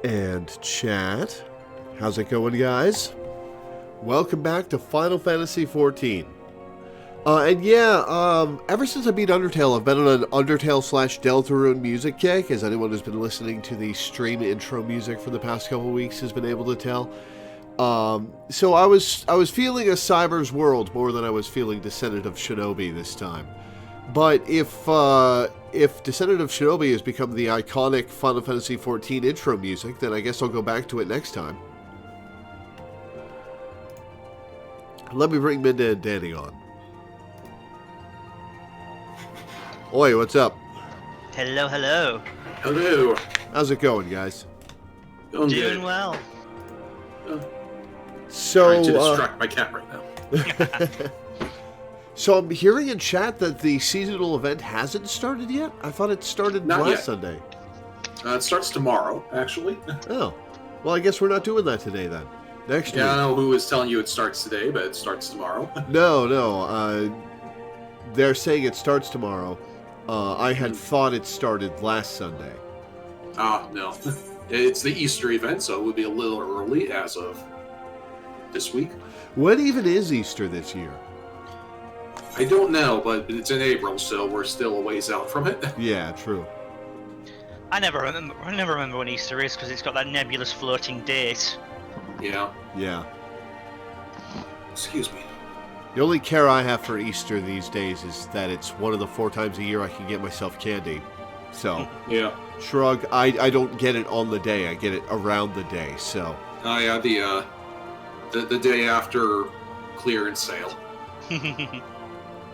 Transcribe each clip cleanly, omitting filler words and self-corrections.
And chat. How's it going, guys? Welcome back to Final Fantasy XIV. Ever since I beat Undertale, I've been on an Undertale/Deltarune music kick, as anyone who's been listening to the stream intro music for the past couple weeks has been able to tell. So I was feeling a Cyber's World more than I was feeling Descendant of Shinobi this time. But if Descendant of Shinobi has become the iconic Final Fantasy XIV intro music, then I guess I'll go back to it next time. Let me bring Minda and Danny on. Oi, what's up? Hello, hello. Hello. How's it going, guys? Going Doing good. well. So, Trying to distract my cat right now. So I'm hearing in chat that the seasonal event hasn't started yet? I thought it started Not last yet. Sunday. It starts tomorrow, actually. Oh. Well, I guess we're not doing that today, then. Next Yeah, I week. don't know who was telling you it starts today, but it starts tomorrow. No. They're saying it starts tomorrow. I had thought it started last Sunday. No. It's the Easter event, so it would be a little early as of this week. When even is Easter this year? I don't know, but it's in April, so we're still a ways out from it. Yeah, true. I never remember when Easter is because it's got that nebulous floating date. Yeah. Yeah. Excuse me. The only care I have for Easter these days is that it's one of the 4 times a year I can get myself candy. So, Yeah. shrug, I don't get it on the day, I get it around the day, so. Yeah, the day after clearance sale.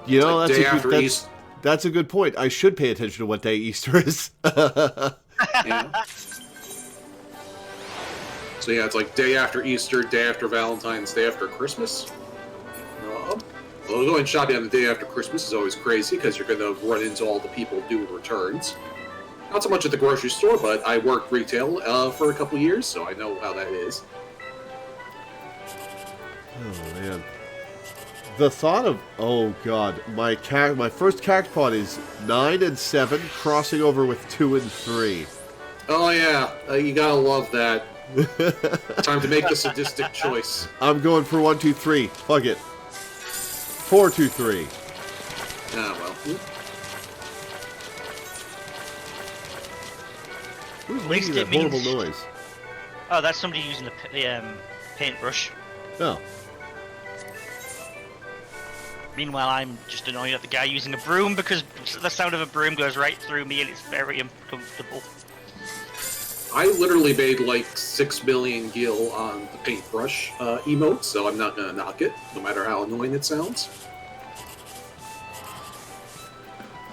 You know, Like day after Easter. that's a good point. I should pay attention to what day Easter is. Yeah. So yeah, it's like day after Easter, day after Valentine's, day after Christmas. Well, going shopping on the day after Christmas is always crazy because you're going to run into all the people doing returns. Not so much at the grocery store, but I worked retail for a couple years, so I know how that is. Oh, man. The thought of, oh god, my first cactpot is 9 and 7, crossing over with 2 and 3. Oh yeah, you gotta love that. Time to make a sadistic choice. I'm going for 1, 2, 3. Fuck it. 4, 2, 3. Ah, well. Who's least making that it means- horrible noise? Oh, that's somebody using the paintbrush. Oh. Meanwhile, I'm just annoyed at the guy using a broom because the sound of a broom goes right through me and it's very uncomfortable. I literally made like 6 million gil on the paintbrush emote, so I'm not gonna knock it, no matter how annoying it sounds.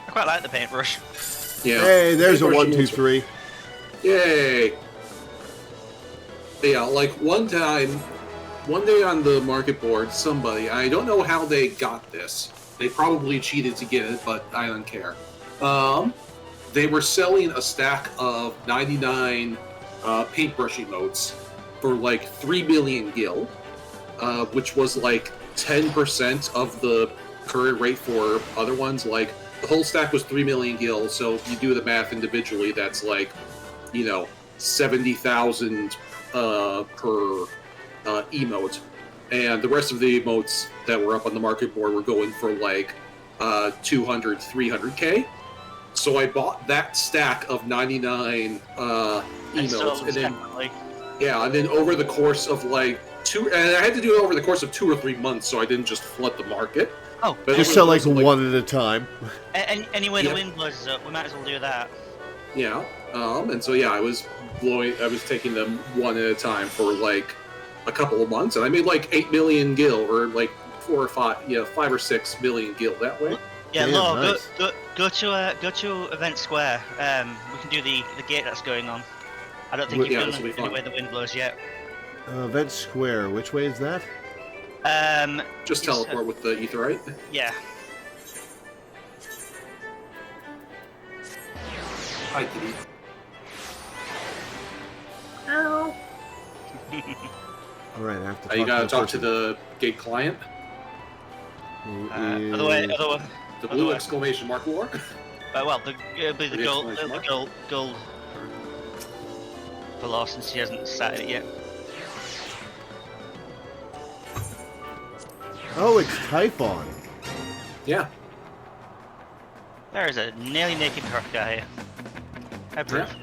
I quite like the paintbrush. Yeah. Hey, there's a Paintbrush 1, 2, emotes are- 3. Yay! Yeah, like one day on the market board, somebody, I don't know how they got this. They probably cheated to get it, but I don't care. They were selling a stack of 99 paintbrush emotes for like 3 million gil, which was like 10% of the current rate for other ones. Like, the whole stack was 3 million gil, so if you do the math individually, that's like, 70,000 per emote, and the rest of the emotes that were up on the market board were going for like 200, 300k. So I bought that stack of 99 emotes, and then over the course of like and I had to do it over the course of 2 or 3 months, so I didn't just flood the market. Oh, But Just over sell the like course of, one at a time. Anyway, the Yeah. wind blows up. We might as well do that. Yeah, and so yeah, I was taking them one at a time for like a couple of months, and I made like 8 million gil, or like 5 or 6 million gil that way. Yeah, Damn, Law, nice. go to Event Square. We can do the gate that's going on. I don't think Yeah, you've this will be done fun. anyway the wind blows yet. Event Square, which way is that? Just It's, teleport with the etherite. Yeah. Hi, kitty. Alright, I have to You gotta the talk to person the gate client. who Other way. is- The blue Otherwise- exclamation mark war. Well, it'll be the The gold. exclamation mark? Gold. super low since he hasn't started it yet. Oh, it's Typhon. Yeah. There is a nearly naked Hrothgar here. I prove.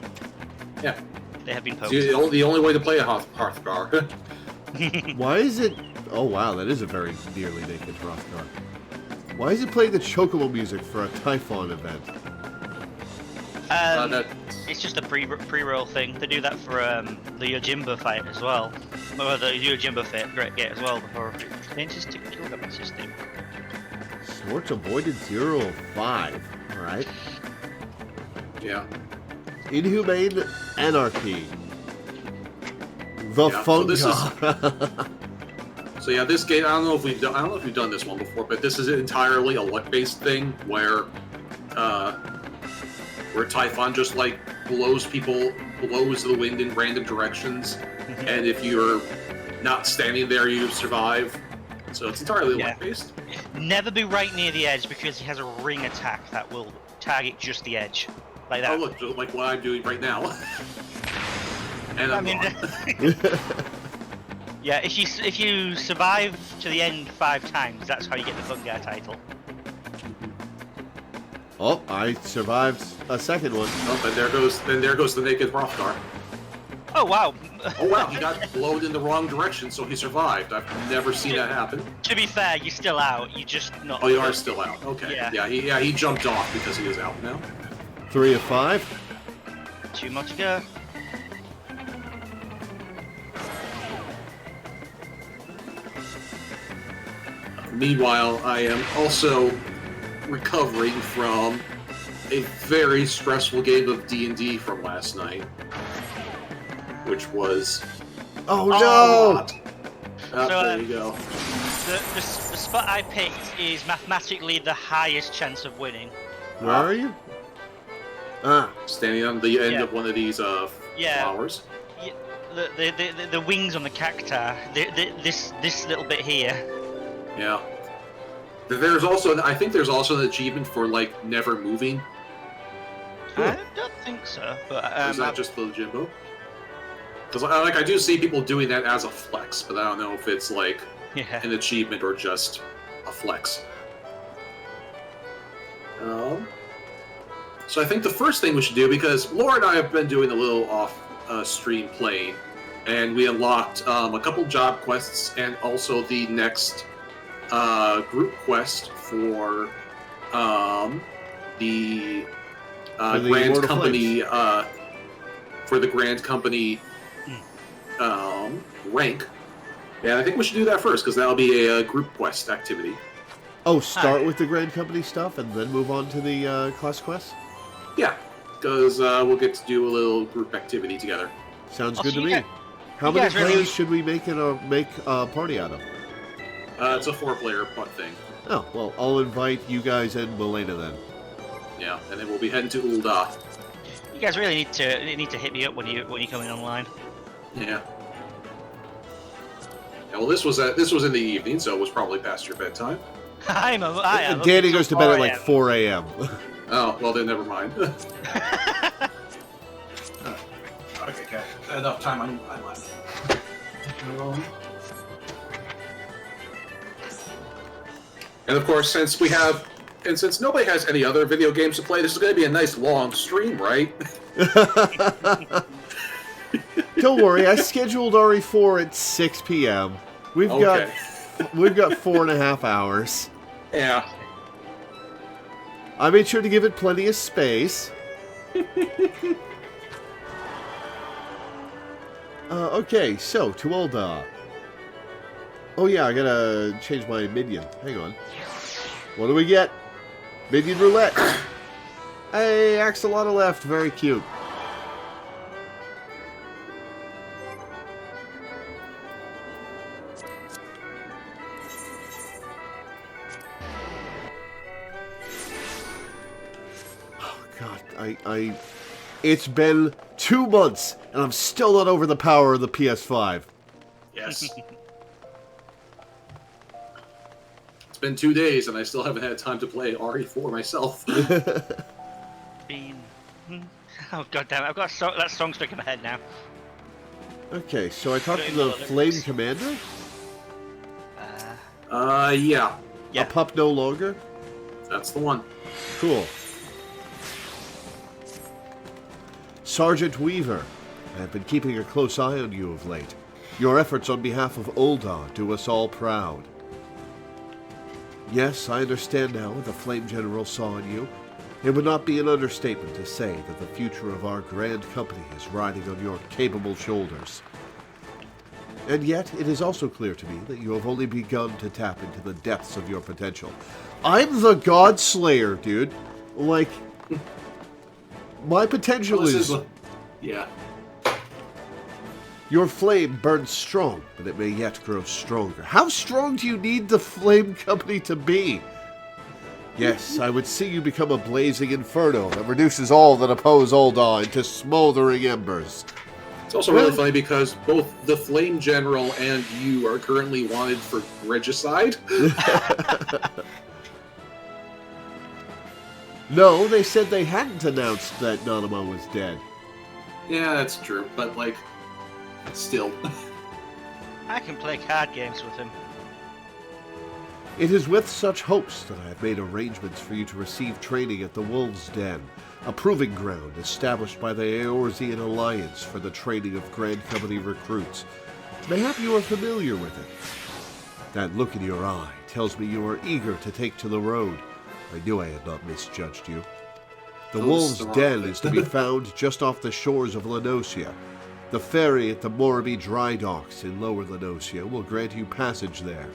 Yeah. They have been poked. See, the only way to play a Hrothgar. Why is it... Oh, wow, that is a very nearly naked Hrothgar. Why is it playing the Chocobo music for a Typhon event? It's just a pre-roll thing. They do that for the Yojimbo fight as well. Or the Yojimbo fight, great gate as well, before it changes to kill the system. Swords avoided 0 of 5. Alright. Yeah. Inhumane Anarchy. The Yeah, Fungi. So yeah, this game, I don't know if we've done this one before, but this is entirely a luck-based thing where Typhon just like blows the wind in random directions, and if you're not standing there, you survive. So it's entirely luck-based. Never be right near the edge because he has a ring attack that will target just the edge, like that. Oh look, just like what I'm doing right now. And I'm gone. Yeah, if you survive to the end 5 times, that's how you get the Fungar title. Oh, I survived a second one. Oh, and there goes the naked Hrothgar. Oh wow! Oh wow, he got blown in the wrong direction, so he survived. I've never seen that happen. To be fair, you're still out. You just not. Oh, you are still out. Okay. Yeah. He jumped off because he is out now. 3 of 5. 2 more to go. Meanwhile, I am also recovering from a very stressful game of D&D from last night, which was Oh no! There you go. The spot I picked is mathematically the highest chance of winning. Where are you? Ah, Standing on the end of one of these flowers. Yeah, the wings on the cacti. This little bit here. Yeah. There's also, I think there's also an achievement for like never moving. I don't think so, but Or is that just the Jimbo? Because I do see people doing that as a flex, but I don't know if it's like an achievement or just a flex. So I think the first thing we should do, because Laura and I have been doing a little off-stream playing, and we unlocked a couple job quests and also the next group quest for the Grand Company for the Grand Company rank. Yeah, I think we should do that first because that'll be a group quest activity. Oh, start with the Grand Company stuff and then move on to the class quest? Yeah, because we'll get to do a little group activity together. Sounds good to me. How many players should we make a party out of? It's a 4-player thing. Oh, well, I'll invite you guys and Milena then. Yeah, and then we'll be heading to Ul'dah. You guys really need to hit me up when you come in online. Yeah. Well, this was in the evening, so it was probably past your bedtime. I am. Danny goes to bed at like 4 a.m. Oh, well then never mind. Okay. Enough time on left. And of course, since nobody has any other video games to play, this is going to be a nice long stream, right? Don't worry, I scheduled RE4 at 6 p.m. We've got 4.5 hours. Yeah. I made sure to give it plenty of space. Okay, so to Ul'dah. Oh yeah, I gotta change my minion. Hang on. What do we get? Minion roulette. Hey, Axolotl left. Very cute. Oh God, it's been 2 months and I'm still not over the power of the PS5. Yes. It's been 2 days and I still haven't had time to play RE4 myself. Oh god damn it! I've got that song stuck in my head now. Okay, so I talked to Doing the the other Flame things. Commander? Yeah, Yeah. A pup no longer? that's the one. Cool. Sergeant Weaver, I have been keeping a close eye on you of late. Your efforts on behalf of Ul'dah do us all proud. Yes, I understand now what the Flame General saw in you. It would not be an understatement to say that the future of our grand company is riding on your capable shoulders. And yet, it is also clear to me that you have only begun to tap into the depths of your potential. I'm the God Slayer, dude. Like, my potential Well, this is... yeah. Your flame burns strong, but it may yet grow stronger. How strong do you need the Flame Company to be? Yes, I would see you become a blazing inferno that reduces all that oppose Ul'dah into smoldering embers. It's also really funny because both the Flame General and you are currently wanted for regicide. No, they said they hadn't announced that Nanama was dead. Yeah, that's true, but like, still. I can play card games with him. It is with such hopes that I have made arrangements for you to receive training at the Wolves' Den, a proving ground established by the Eorzean Alliance for the training of Grand Company recruits. Mayhap you are familiar with it. That look in your eye tells me you are eager to take to the road. I knew I had not misjudged you. The Wolves' Den is to be found just off the shores of Lenosia. The ferry at the Morabee Dry Docks in Lower Lenosia will grant you passage there.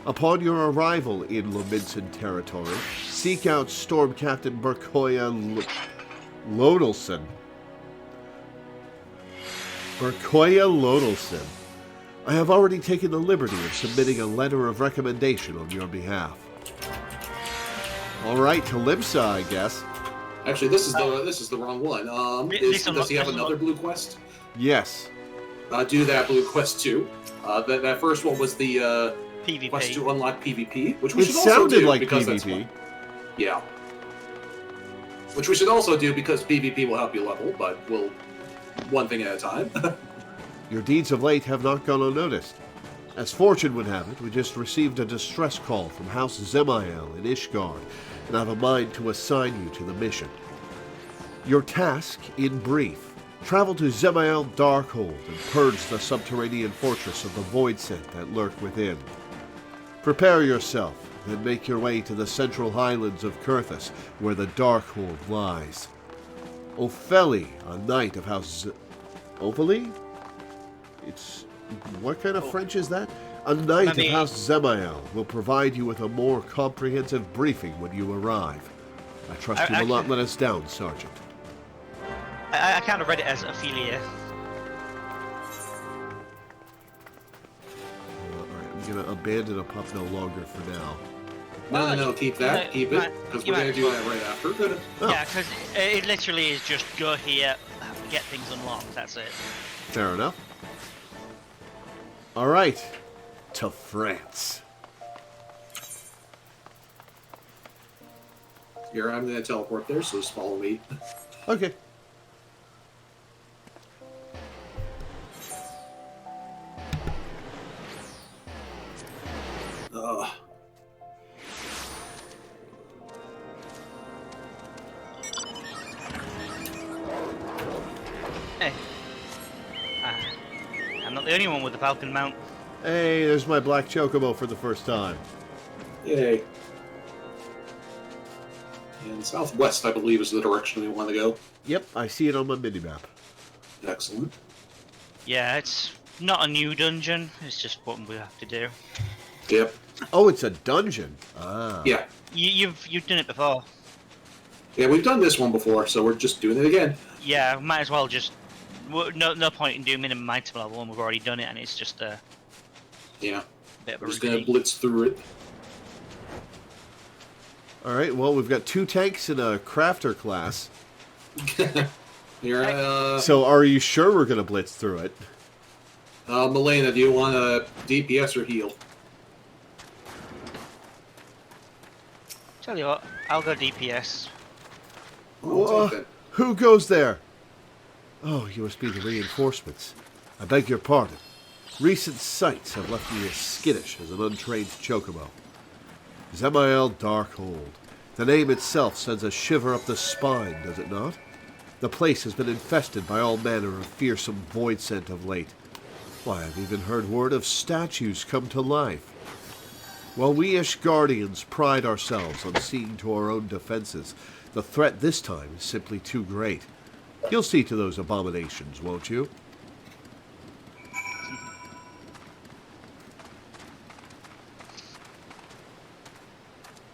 Upon your arrival in Lominson territory, seek out Storm Captain Berkoya Lodelson. Berkoya Lodelson. I have already taken the liberty of submitting a letter of recommendation on your behalf. Alright, Calypsa, I guess. Actually, this is the wrong one. Does he have another blue quest? Yes. Do that blue quest too. That first one was the PvP. quest to unlock PvP, which we It should also sounded do like because that's PvP. fun. Yeah. Which we should also do because PvP will help you level, but we'll one thing at a time. Your deeds of late have not gone unnoticed. As fortune would have it, we just received a distress call from House Zemael in Ishgard, and I have a mind to assign you to the mission. Your task, in brief, travel to Zemael Darkhold and purge the subterranean fortress of the Voidsent that lurk within. Prepare yourself, then make your way to the central highlands of Kurthus, where the Darkhold lies. Opheli, a knight of House Opheli? It's... what kind of French is that? A knight of House Zemael will provide you with a more comprehensive briefing when you arrive. I trust you will not let us down, Sergeant. I kind of read it as Ophelia. Alright, I'm going to abandon a pup no longer for now. No, keep that. Keep it, because we're going to do that right after. Oh. Yeah, because it literally is just go here, get things unlocked, that's it. Fair enough. Alright, to France. Here, I'm going to teleport there, so just follow me. Okay. Hey. I'm not the only one with the Falcon mount. Hey, there's my black chocobo for the first time. Yay. And southwest, I believe, is the direction we want to go. Yep, I see it on my minimap. Excellent. Yeah, it's not a new dungeon, it's just what we have to do. Yep. Oh, it's a dungeon. Ah. Yeah. You've done it before. Yeah, we've done this one before, so we're just doing it again. Yeah, might as well just... No point in doing minimum item level when we've already done it, and it's just a Yeah. bit of a We're just going to routine. blitz through it. Alright, well, we've got 2 tanks in a crafter class. Here, So are you sure we're going to blitz through it? Milena, do you want a DPS or heal? Tell you what, I'll go DPS. I'll take that. Who goes there? Oh, you must be the reinforcements. I beg your pardon. Recent sights have left me as skittish as an untrained chocobo. Zemael Darkhold. The name itself sends a shiver up the spine, does it not? The place has been infested by all manner of fearsome void scent of late. Why, I've even heard word of statues come to life. While we Ishgardians pride ourselves on seeing to our own defenses, the threat this time is simply too great. You'll see to those abominations, won't you?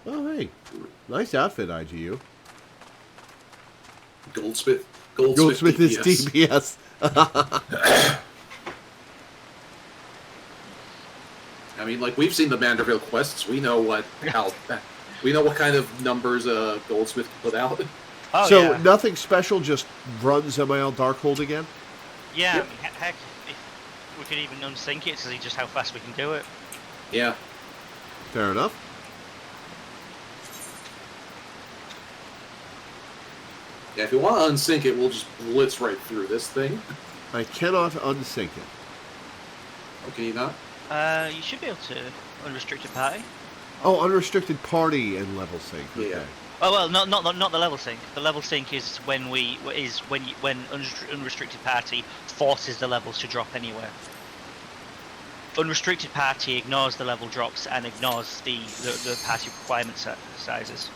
Oh, hey. Nice outfit, IGU. Goldsmith Goldsmith DPS. is DPS. I mean, like, we've seen the Manderville quests. We know what kind of numbers Goldsmith can put out. Oh, So, yeah. nothing special, just run Zemael Darkhold again? Yeah, Yep. I mean, heck, if we could even unsync it to see just how fast we can do it. Yeah. Fair enough. Yeah, if you want to unsync it, we'll just blitz right through this thing. I cannot unsync it. Okay, you not? You should be able to unrestricted party. Oh, unrestricted party and level sync. Okay. Yeah. Oh well, not the level sync. The level sync is when unrestricted party forces the levels to drop anywhere. Unrestricted party ignores the level drops and ignores the party requirement sizes.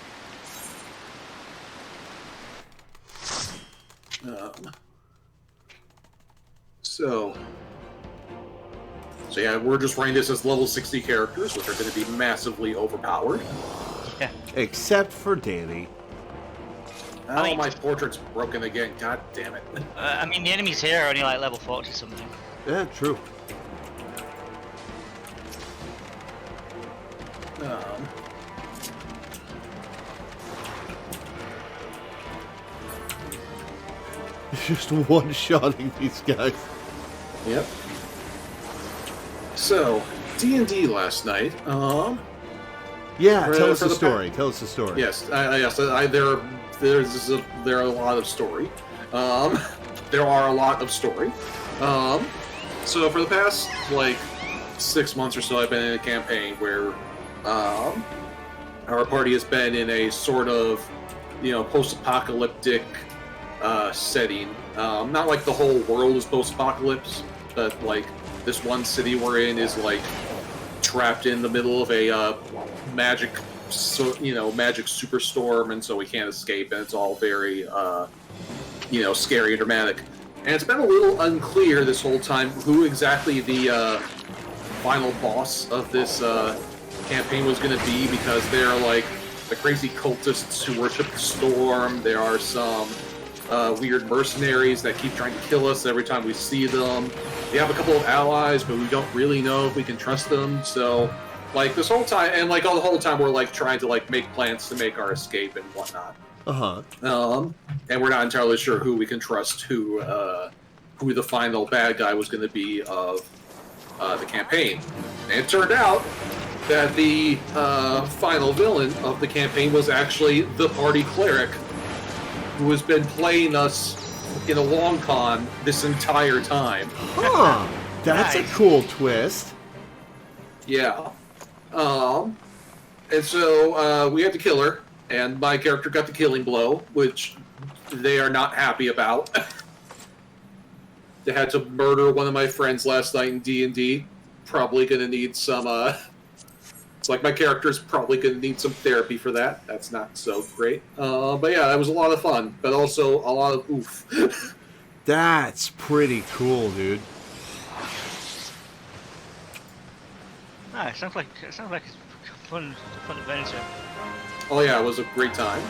So yeah, we're just running this as level 60 characters, which are going to be massively overpowered. Yeah. Except for Danny. Oh, I mean- my portrait's broken again. God damn it. I mean, the enemies here are only like level 40 something. Yeah, true. Just one-shotting these guys. Yep. So, D&D last night. Yeah, For- tell us for the the story. Tell us the story. Yes, there are a lot of story. There are a lot of story. So for the past like 6 months or so, I've been in a campaign where our party has been in a sort of post-apocalyptic setting. Not like the whole world is post-apocalypse, but like this one city we're in is like trapped in the middle of a magic superstorm, and so we can't escape, and it's all very scary and dramatic. And it's been a little unclear this whole time who exactly the final boss of this campaign was going to be, because there are like the crazy cultists who worship the storm. There are some weird mercenaries that keep trying to kill us every time we see them. We have a couple of allies, but we don't really know if we can trust them. So, like, this whole time, and like all the whole time, we're like trying to like make plans to make our escape and whatnot. And we're not entirely sure who we can trust, who the final bad guy was going to be of the campaign. And it turned out that the final villain of the campaign was actually the party cleric, who has been playing us in a long con this entire time. Huh. That's Nice. a cool twist. Yeah. And so we had to kill her, and my character got the killing blow, which they are not happy about. They had to murder one of my friends last night in D&D. Probably going to need some... It's like my character's probably going to need some therapy for that. That's not so great. But yeah, that was a lot of fun, but also a lot of oof. That's pretty cool, dude. Ah, it sounds like a fun adventure. Oh yeah, it was a great time.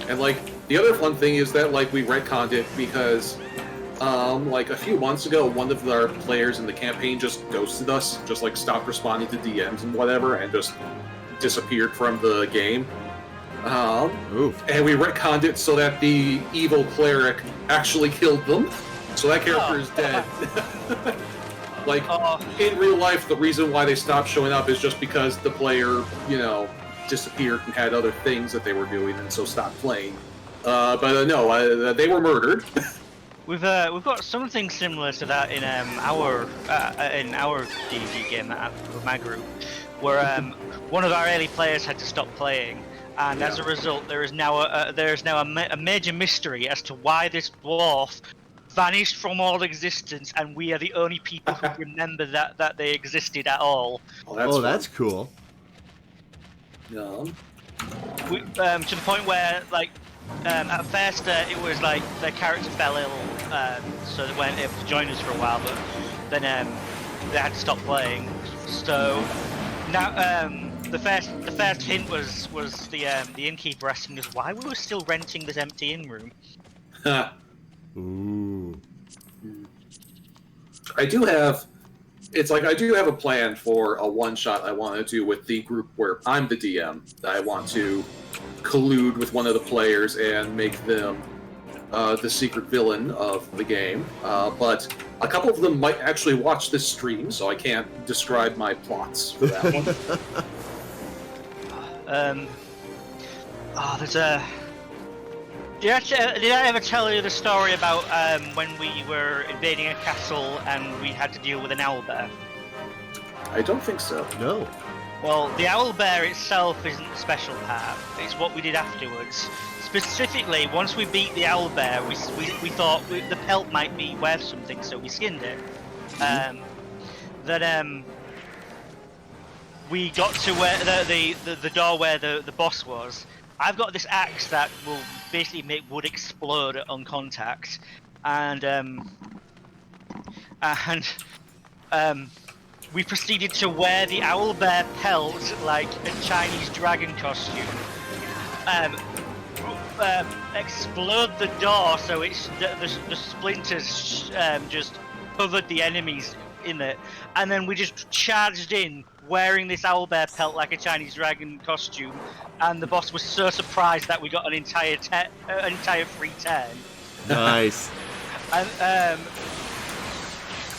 And like, the other fun thing is that like we retconned it because like a few months ago, one of our players in the campaign just ghosted us, just like stopped responding to DMs and whatever, and just disappeared from the game. Oof. And we retconned it so that the evil cleric actually killed them. So that character is dead. Like, in real life, the reason why they stopped showing up is just because the player, disappeared and had other things that they were doing, and so stopped playing. No, they were murdered. We've got something similar to that in our D&D game with my group, where one of our early players had to stop playing, and as a result, there is now a major mystery as to why this dwarf vanished from all existence, and we are the only people who remember that they existed at all. Oh, that's cool. Yeah. To the point where, like, at first it was like their character fell ill, so they weren't able to join us for a while, but then they had to stop playing. So now the first hint was the innkeeper asking us why we were still renting this empty inn room. Ooh. I do have a plan for a one-shot I want to do with the group where I'm the DM. I want to collude with one of the players and make them the secret villain of the game. But a couple of them might actually watch this stream, so I can't describe my plots for that one. There's a... Did I ever tell you the story about when we were invading a castle and we had to deal with an owlbear? I don't think so. No. Well, the owlbear itself isn't the special part. It's what we did afterwards. Specifically, once we beat the owlbear, we thought the pelt might be worth something, so we skinned it. We got to where the door where the boss was. I've got this axe that will basically make wood explode on contact, and we proceeded to wear the owlbear pelt like a Chinese dragon costume. Explode the door so it's the splinters just covered the enemies in it, and then we just charged in wearing this owlbear pelt like a Chinese dragon costume, and the boss was so surprised that we got an entire free turn. Nice.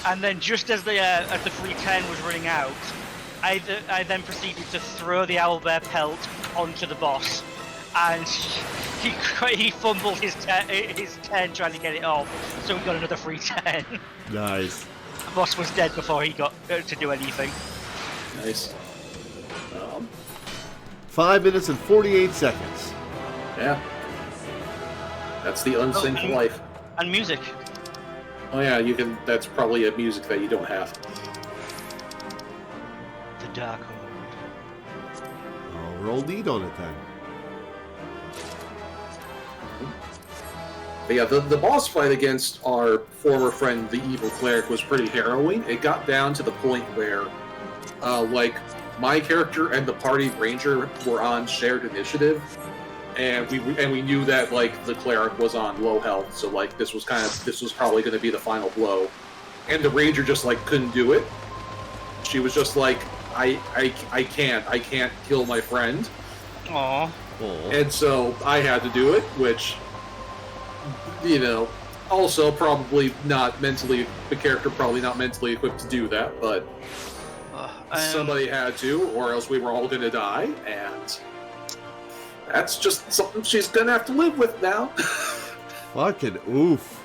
And then just as the free turn was running out, I then proceeded to throw the owlbear pelt onto the boss, and he fumbled his turn trying to get it off, so we got another free turn. Nice. The boss was dead before he got to do anything. Nice. 5 minutes and 48 seconds. Yeah. That's the unsynced life. And music. Oh yeah, you can. That's probably a music that you don't have. The Dark Hold. I'll roll lead on it then. But yeah, the boss fight against our former friend, the evil cleric, was pretty harrowing. It got down to the point where, my character and the party ranger were on shared initiative, and we knew that the cleric was on low health, so this was probably going to be the final blow, and the ranger just couldn't do it. She was just like, I can't kill my friend. Aww. And so I had to do it, which, also probably not mentally, the character probably not mentally equipped to do that, but somebody had to, or else we were all gonna die, and that's just something she's gonna have to live with now. Fucking oof.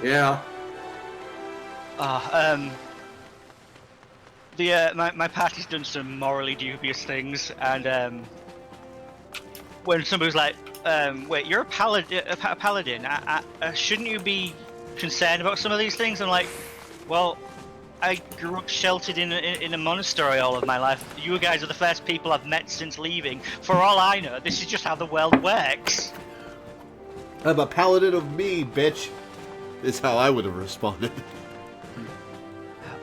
Yeah. My party's done some morally dubious things, and when somebody was like, wait, you're a paladin, shouldn't you be concerned about some of these things? I'm like, well, I grew up sheltered in a monastery all of my life. You guys are the first people I've met since leaving. For all I know, this is just how the world works. I'm a paladin of me, bitch. Is how I would have responded.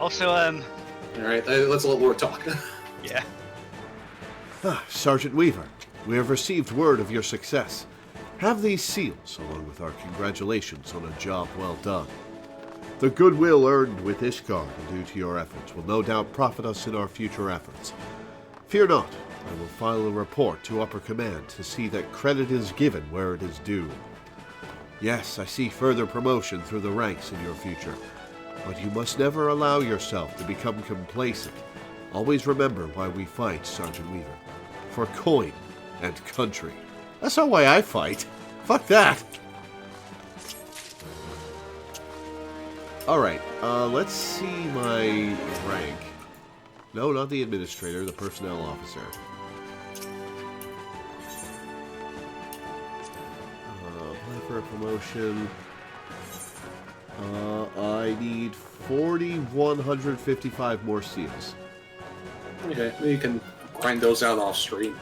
Also, Alright, let's let Lore talk. Yeah. Sergeant Weaver, we have received word of your success. Have these seals, along with our congratulations on a job well done. The goodwill earned with Ishgard due to your efforts will no doubt profit us in our future efforts. Fear not, I will file a report to upper command to see that credit is given where it is due. Yes, I see further promotion through the ranks in your future, but you must never allow yourself to become complacent. Always remember why we fight, Sergeant Weaver. For coin and country. That's not why I fight. Fuck that. Alright, let's see my rank. No, not the administrator, the personnel officer. Apply for a promotion. I need 4,155 more seals. Okay, you can grind those out off stream.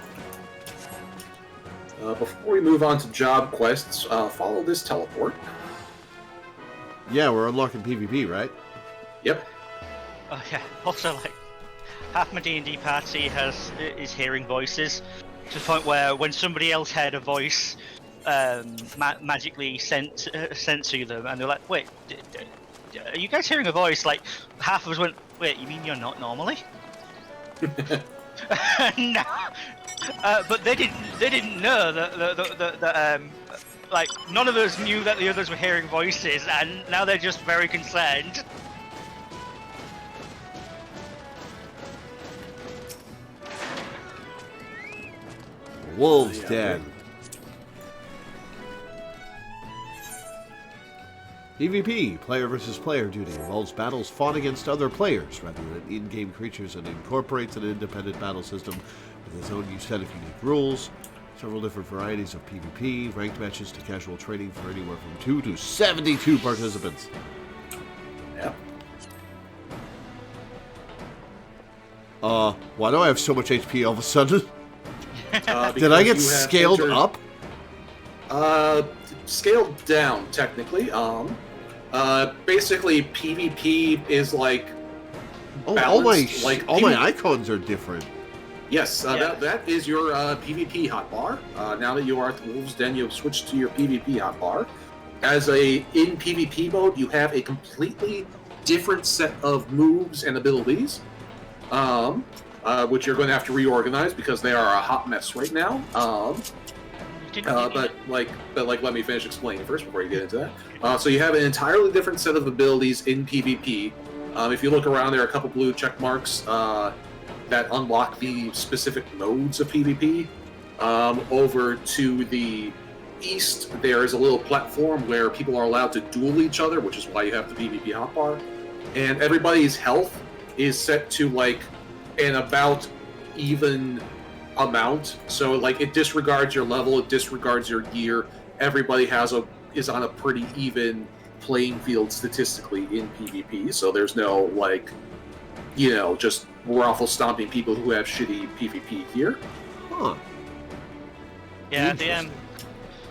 Before we move on to job quests, follow this teleport. Yeah, we're unlocking PvP, right? Yep. Oh yeah. Also, like, half my D&D party is hearing voices to the point where when somebody else heard a voice magically sent to them, and they're like, "Wait, are you guys hearing a voice?" Like, half of us went, "Wait, you mean you're not normally?" No. But they didn't know that like, none of us knew that the others were hearing voices, and now they're just very concerned. Wolves Den. PvP, player versus player duty, involves battles fought against other players rather than in-game creatures and incorporates an independent battle system with its own set of unique rules. Several different varieties of PvP, ranked matches to casual training for anywhere from 2 to 72 participants. Yep. Why do I have so much HP all of a sudden? Did I get you have scaled entered- up? Scaled down, technically. Basically, PvP is like balanced, all my icons are different. Yes, that is your PvP hotbar. Now that you are at the Wolves Den, you've switched to your PvP hotbar. In PvP mode, you have a completely different set of moves and abilities, which you're going to have to reorganize because they are a hot mess right now. But let me finish explaining first before you get into that. So you have an entirely different set of abilities in PvP. If you look around, there are a couple blue check marks that unlock the specific modes of PvP. Over to the east, there is a little platform where people are allowed to duel each other, which is why you have the PvP hotbar. And everybody's health is set to like an about even amount. So like it disregards your level, it disregards your gear. Everybody is on a pretty even playing field statistically in PvP. So there's no like, just raffle stomping people who have shitty PvP gear. Huh. Yeah,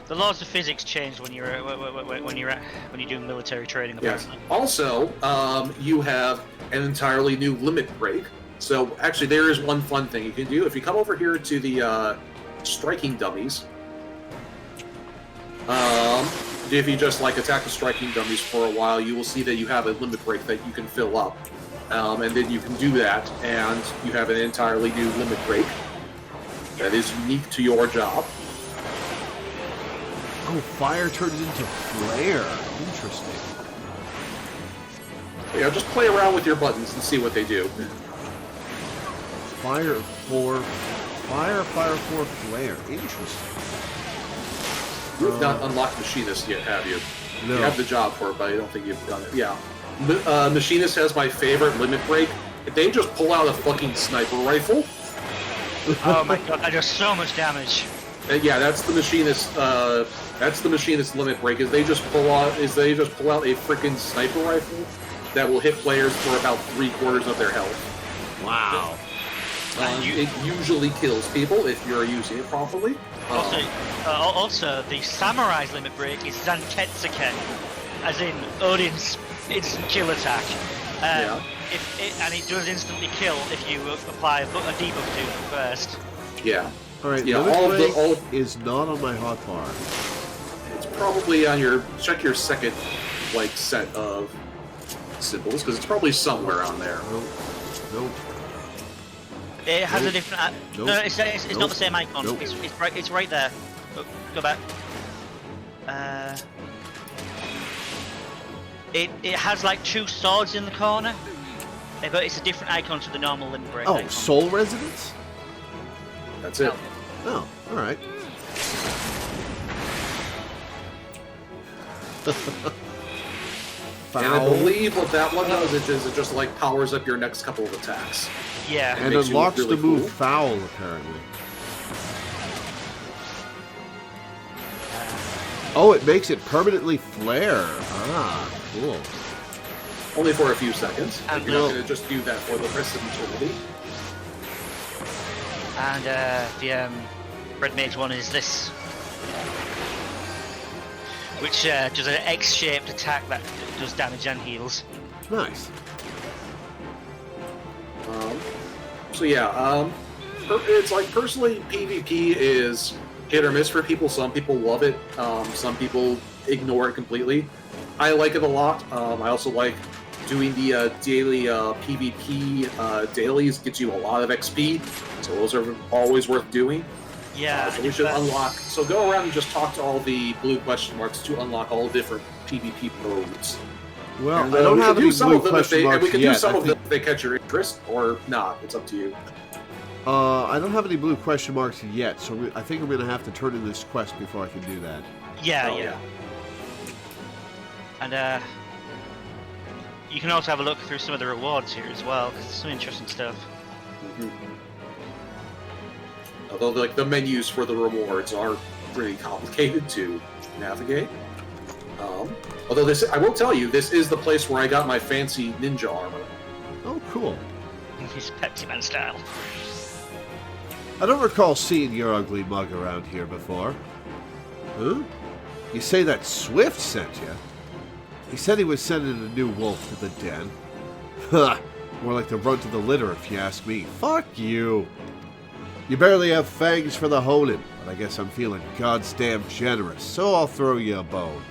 the laws of physics changed when you do military training. Yes. Apparently. Also, you have an entirely new limit break. So actually, there is one fun thing you can do. If you come over here to the striking dummies, if you just like attack the striking dummies for a while, you will see that you have a limit break that you can fill up. And then you can do that, and you have an entirely new limit break that is unique to your job. Oh, fire turns into flare. Interesting. Yeah, just play around with your buttons and see what they do. Fire for flare. Interesting. You've not unlocked Machinist yet, have you? No. You have the job for it, but I don't think you've done it. Yeah. Machinist has my favorite limit break. If they just pull out a fucking sniper rifle. Oh my god, that does so much damage. Yeah, that's the Machinist. That's the Machinist limit break. Is they just pull out a freaking sniper rifle that will hit players for about 3/4 of their health. Wow. It usually kills people if you're using it properly. Also, the Samurai's limit break is Zantetsuken, as in Odin's instant kill attack. Yeah. And it does instantly kill if you apply a debuff to it first. Yeah. Alright, Yeah, all is not on my hotbar. It's probably on check your second, set of symbols, because it's probably somewhere on there. Nope. It has a different... Nope. No, it's not the same icon. Nope. It's right there. Oh, go back. It has like 2 swords in the corner, but it's a different icon to the normal limit break icon. Soul Resonance? That's it. Oh, alright. And I believe what that one does is it just like powers up your next couple of attacks. Yeah. And makes you unlocks look really the move cool. Foul, apparently. Oh, it makes it permanently flare. Ah, cool. Only for a few seconds. And You're not going to just do that for the rest of eternity. And the Red Mage one is this, which does an X-shaped attack that does damage and heals. Nice. So yeah, it's like personally PvP is hit or miss for people. Some people love it. Some people ignore it completely. I like it a lot. I also like doing the daily PvP dailies. Gets you a lot of XP, so those are always worth doing. Yeah. So we should unlock. So go around and just talk to all the blue question marks to unlock all the different PvP modes. Well, And, I don't we have can any do some blue of them question marks and we can yet. do some I of think- them if they catch your interest, or not. It's up to you. I don't have any blue question marks yet, so I think I'm going to have to turn in this quest before I can do that. Yeah, Oh, yeah. And you can also have a look through some of the rewards here as well, because there's some interesting stuff. Although like the menus for the rewards are pretty complicated to navigate. Although this, I will tell you, this is the place where I got my fancy ninja armor. Oh, cool. He's Pepsi Man style. I don't recall seeing your ugly mug around here before. Huh? You say that Swift sent you? He said he was sending a new wolf to the den. Ha! More like the runt of the litter, if you ask me. Fuck you! You barely have fangs for the honing, but I guess I'm feeling God's damn generous, so I'll throw you a bone.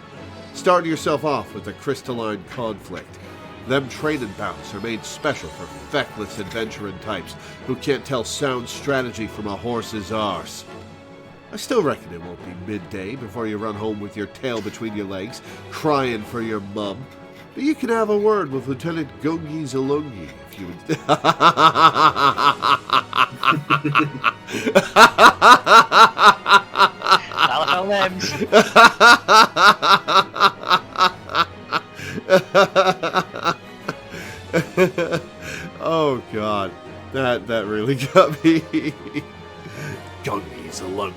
Starting yourself off with a crystalline conflict. Them training bouts are made special for feckless adventuring types who can't tell sound strategy from a horse's arse. I still reckon it won't be midday before you run home with your tail between your legs, crying for your mum. But you can have a word with Lieutenant Gungi Zalungi if you would. Alpha names. Oh God, that really got me. Gungi Zalungi.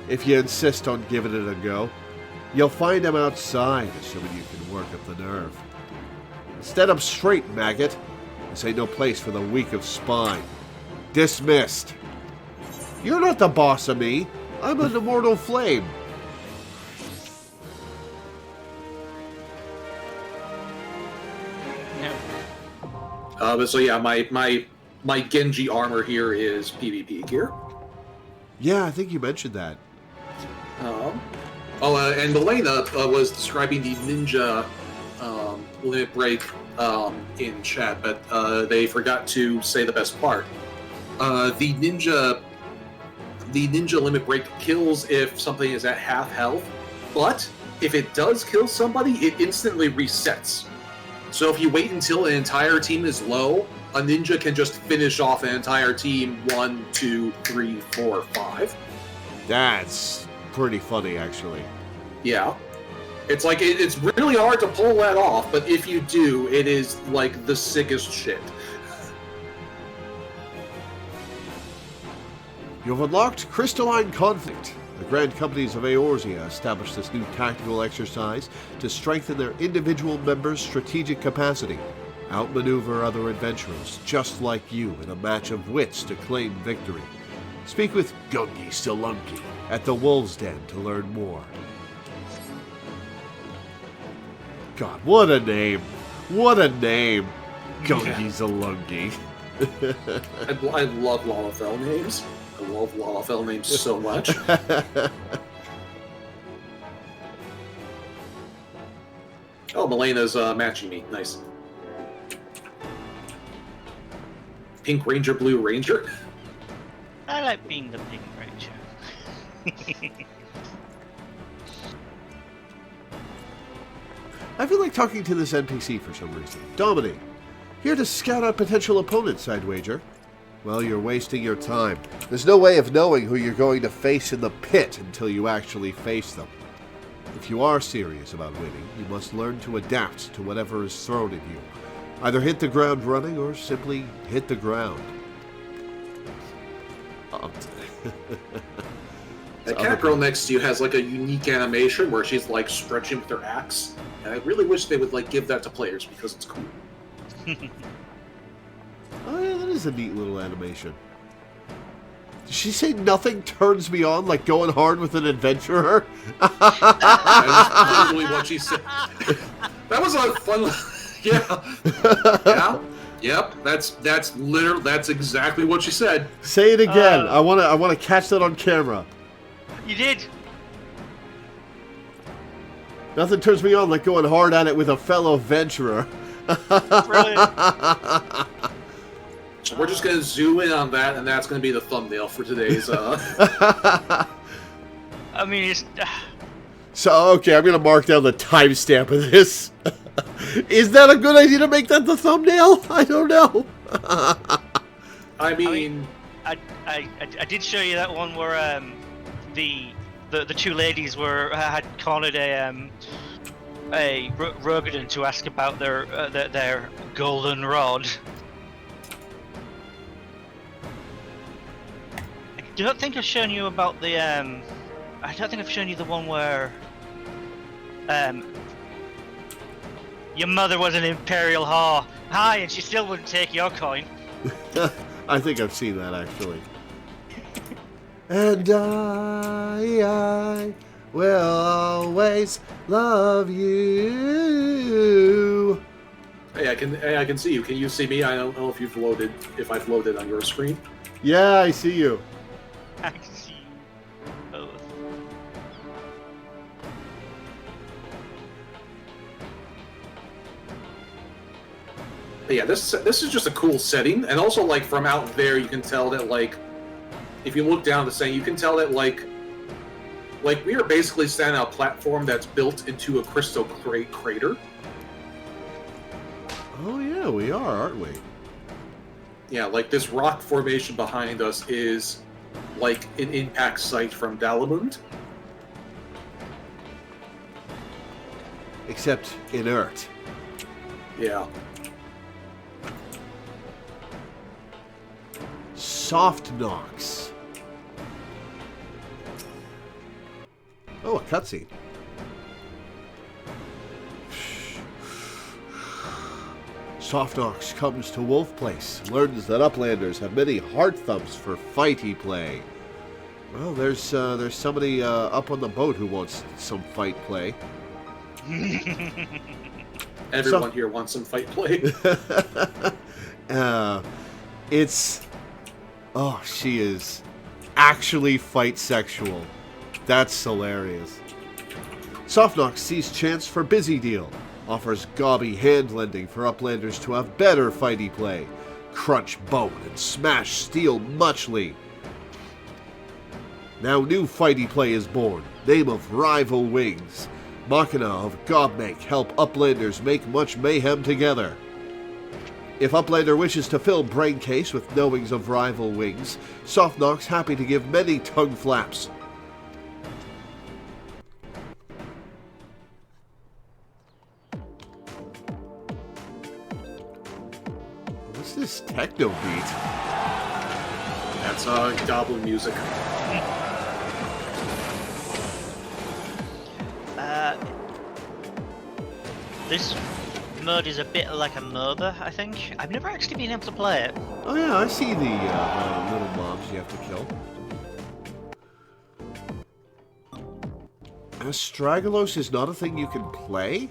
If you insist on giving it a go, you'll find him outside, assuming you can work up the nerve. Stand up straight, maggot. This ain't no place for the weak of spine. Dismissed. You're not the boss of me. I'm an immortal flame. No. But so yeah, my Genji armor here is PvP gear. Yeah, I think you mentioned that. And Elena was describing the ninja limit break in chat, but they forgot to say the best part. The ninja limit break kills if something is at half health, but if it does kill somebody, it instantly resets. So if you wait until an entire team is low, a ninja can just finish off an entire team 1, 2, 3, 4, 5. That's pretty funny, actually. Yeah. It's like, it's really hard to pull that off, but if you do, it is like the sickest shit. You've unlocked Crystalline Conflict. The Grand Companies of Eorzea established this new tactical exercise to strengthen their individual members' strategic capacity, outmaneuver other adventurers just like you in a match of wits to claim victory. Speak with Gungi Zalungi at the Wolves' Den to learn more. God, what a name! What a name! Gungi Zalungi. I love Lalafell names. I love Lalafell names so much. Oh, Melena's matching me. Nice. Pink Ranger, Blue Ranger. I like being the Pink Ranger. I feel like talking to this NPC for some reason. Dominic, here to scout out potential opponents, I'd wager. Well, you're wasting your time. There's no way of knowing who you're going to face in the pit until you actually face them. If you are serious about winning, you must learn to adapt to whatever is thrown at you. Either hit the ground running or simply hit the ground. That cat girl next to you has like a unique animation where she's like stretching with her axe, and I really wish they would like give that to players because it's cool. Oh yeah, that is a neat little animation. Did she say nothing turns me on like going hard with an adventurer? That is literally what she said. That was a fun. Yeah. Yep. That's exactly what she said. Say it again. I wanna catch that on camera. You did. Nothing turns me on like going hard at it with a fellow adventurer. Brilliant. So we're just gonna zoom in on that, and that's gonna be the thumbnail for today's. I mean, it's. So okay, I'm gonna mark down the timestamp of this. Is that a good idea to make that the thumbnail? I don't know. I mean, I did show you that one where the two ladies had cornered a Rogadin to ask about their golden rod. I don't think I've shown you about the I don't think I've shown you the one where your mother was an imperial whore. Hi, and she still wouldn't take your coin. I think I've seen that actually. And I will always love you. hey, I can see you. Can you see me? I don't know if I've loaded on your screen. Yeah, I see you. I see both. But yeah, this is just a cool setting, and also like from out there, you can tell that like, if you look down the thing, you can tell that like we are basically standing on a platform that's built into a crystal crater. Oh yeah, we are, aren't we? Yeah, like this rock formation behind us is like an impact site from Dalamund. Except inert. Yeah. Soft knocks. Oh, a cutscene. Soft Knox comes to Wolf Place, learns that Uplanders have many heart thumps for fighty play. Well, there's somebody up on the boat who wants some fight play. Everyone here wants some fight play. She is actually fight sexual. That's hilarious. Softnox sees chance for busy deal. Offers gobby hand lending for Uplanders to have better fighty play. Crunch bone and smash steel muchly. Now new fighty play is born. Name of Rival Wings. Machina of Gobmake help Uplanders make much mayhem together. If Uplander wishes to fill brain case with knowings of Rival Wings, Softnox happy to give many tongue flaps. What's this techno beat? That's goblin music. This mode is a bit like a MOBA, I think. I've never actually been able to play it. Oh yeah, I see the little mobs you have to kill. Astragolos is not a thing you can play?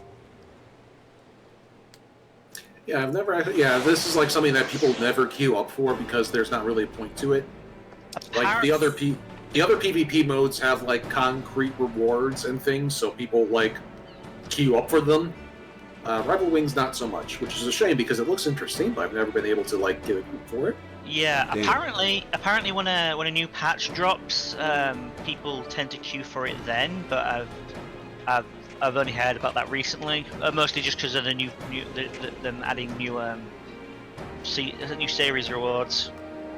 Yeah, I've never actually. Yeah, this is like something that people never queue up for because there's not really a point to it. Like the other PvP modes have like concrete rewards and things, so people like queue up for them. Rival Wings not so much, which is a shame because it looks interesting, but I've never been able to like get a group for it. Yeah, Damn. apparently when a new patch drops, people tend to queue for it then. But I've only heard about that recently, mostly just because of the them adding new new series rewards.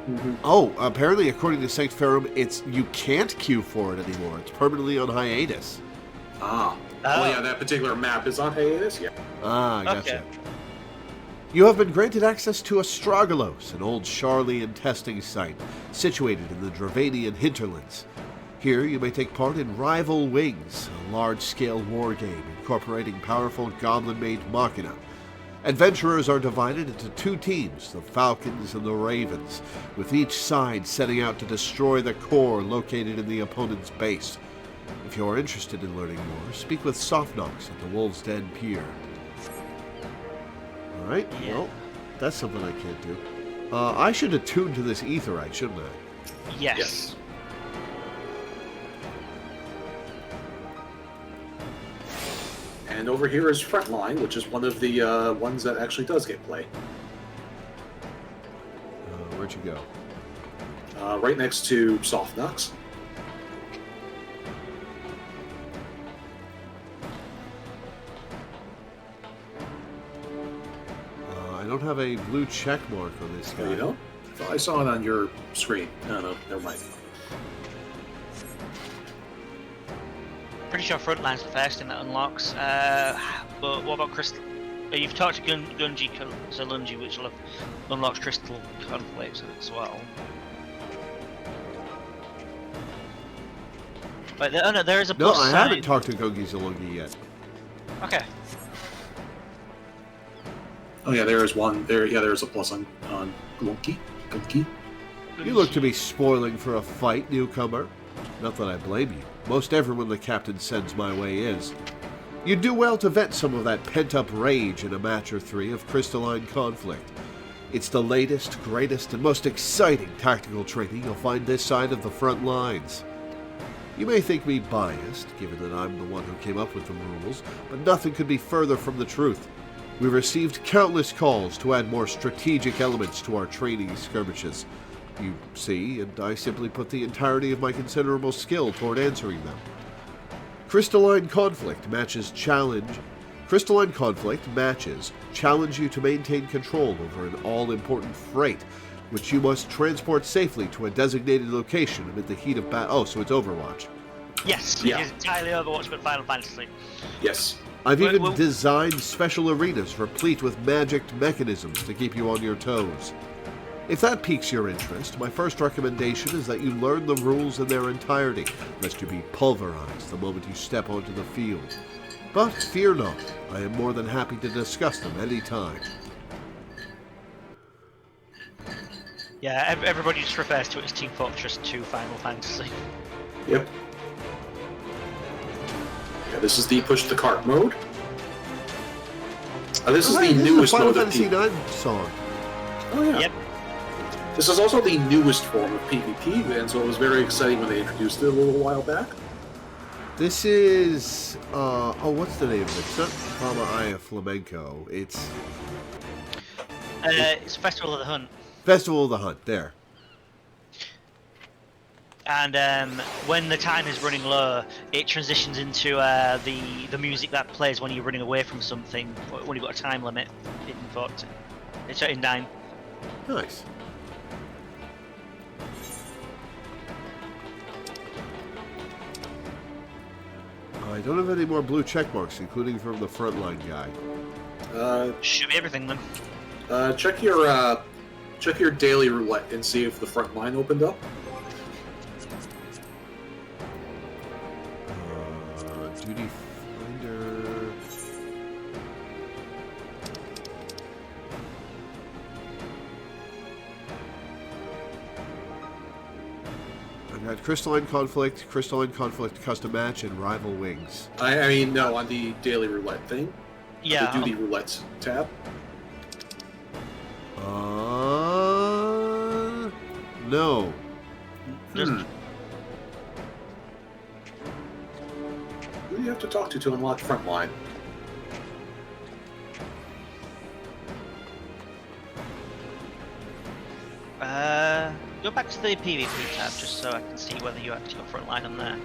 Mm-hmm. Oh, apparently according to Sanctiferum, you can't queue for it anymore. It's permanently on hiatus. Ah. Oh. Well, yeah, that particular map is on hiatus, yeah. Ah, gotcha. Okay. You have been granted access to Astragolos, an old Charlian testing site situated in the Dravanian hinterlands. Here you may take part in Rival Wings, a large-scale war game incorporating powerful goblin-made machina. Adventurers are divided into 2 teams, the Falcons and the Ravens, with each side setting out to destroy the core located in the opponent's base. If you are interested in learning more, speak with Softnox at the Wolf's Den Pier. Alright, Yeah. well, that's something I can't do. I should attune to this aetherite, shouldn't I? Yes. And over here is Frontline, which is one of the ones that actually does get play. Where'd you go? Right next to Softnox. I don't have a blue check mark on this guy. There you go. I thought I saw it on your screen. No, never mind. Pretty sure Frontline's the first thing that unlocks. But what about Crystal? You've talked to Gunji Zalunji, which will have unlocked Crystal Conflicts as well. But no, there is a No, plus I sign. haven't talked to Gungi Zalungi yet. Okay. Oh yeah, there is one. There's a plus on Gunki. You look to be spoiling for a fight, newcomer. Not that I blame you. Most everyone the captain sends my way is. You'd do well to vent some of that pent-up rage in a match or 3 of Crystalline Conflict. It's the latest, greatest, and most exciting tactical training you'll find this side of the front lines. You may think me biased, given that I'm the one who came up with the rules, but nothing could be further from the truth. We received countless calls to add more strategic elements to our training skirmishes. You see, and I simply put the entirety of my considerable skill toward answering them. Crystalline Conflict matches challenge you to maintain control over an all-important freight, which you must transport safely to a designated location amid the heat of battle. Oh, so it's Overwatch. Yes, Yeah. it is entirely Overwatch but Final Fantasy. Yes. I've even Well- designed special arenas replete with magicked mechanisms to keep you on your toes. If that piques your interest, my first recommendation is that you learn the rules in their entirety, lest you be pulverized the moment you step onto the field. But fear not, I am more than happy to discuss them any time. Yeah, everybody just refers to it as Team Fortress 2 Final Fantasy. Yep. Yeah, this is the push the cart mode. This is the newest Final mode of Fantasy PvP. IX song. Oh yeah. Yep. This is also the newest form of PvP, and so it was very exciting when they introduced it a little while back. This is, what's the name of it? It's not Mama Aya Flamenco. It's It's Festival of the Hunt. Festival of the Hunt. There. And when the time is running low, it transitions into the music that plays when you're running away from something, when you've got a time limit in 40. It's in 9. Nice. I don't have any more blue check marks, including from the frontline guy. Should be everything then. Check your daily roulette and see if the front line opened up. Duty finder. I've got Crystalline Conflict Custom Match, and Rival Wings. I mean, no, on the daily roulette thing. Yeah. The duty roulette tab. No. Doesn't. Who do you have to talk to unlock frontline? Go back to the PvP tab just so I can see whether you actually got frontline on there.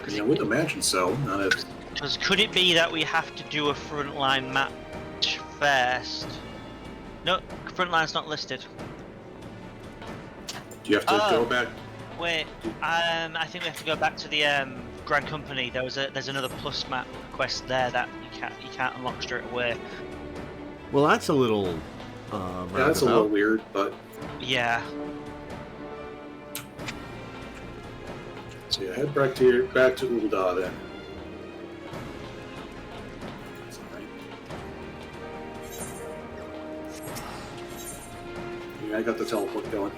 I wouldn't imagine so. Not if. Because could it be that we have to do a frontline match first? No, frontline's not listed. Do you have to go back? Wait, I think we have to go back to the Grand Company, there's another plus map quest there that you can't unlock straight away. Well, that's a little. Yeah, that's a little weird, but Yeah. so yeah, head back to Ul'dah then. That's all right. Yeah, I got the teleport going.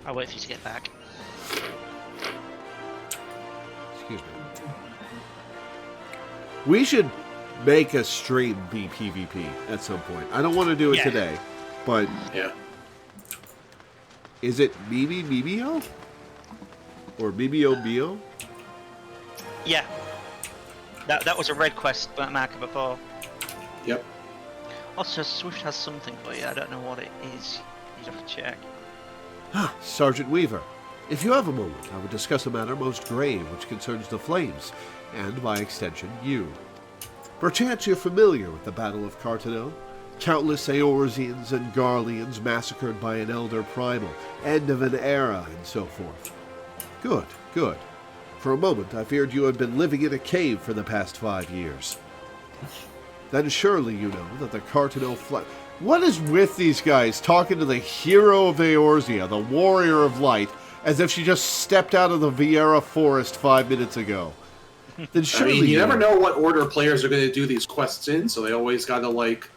I'll wait for you to get back. Excuse me. We should make a stream be PvP at some point. I don't want to do it today, but Yeah. is it Mimio? Or Mimio? Yeah. That was a red quest marker before. Yep. Also, Swift has something for you. I don't know what it is. You have to check. Ah, Sergeant Weaver. If you have a moment, I would discuss a matter most grave which concerns the Flames, and by extension, you. Perchance you're familiar with the Battle of Cartano? Countless Eorzeans and Garleans massacred by an Elder Primal, end of an era, and so forth. Good, good. For a moment, I feared you had been living in a cave for the past 5 years. Then surely you know that the Cartano What is with these guys talking to the hero of Eorzea, the warrior of light, as if she just stepped out of the Vieira forest 5 minutes ago? Then surely I mean, you never know what order players are going to do these quests in, so they always got to, like,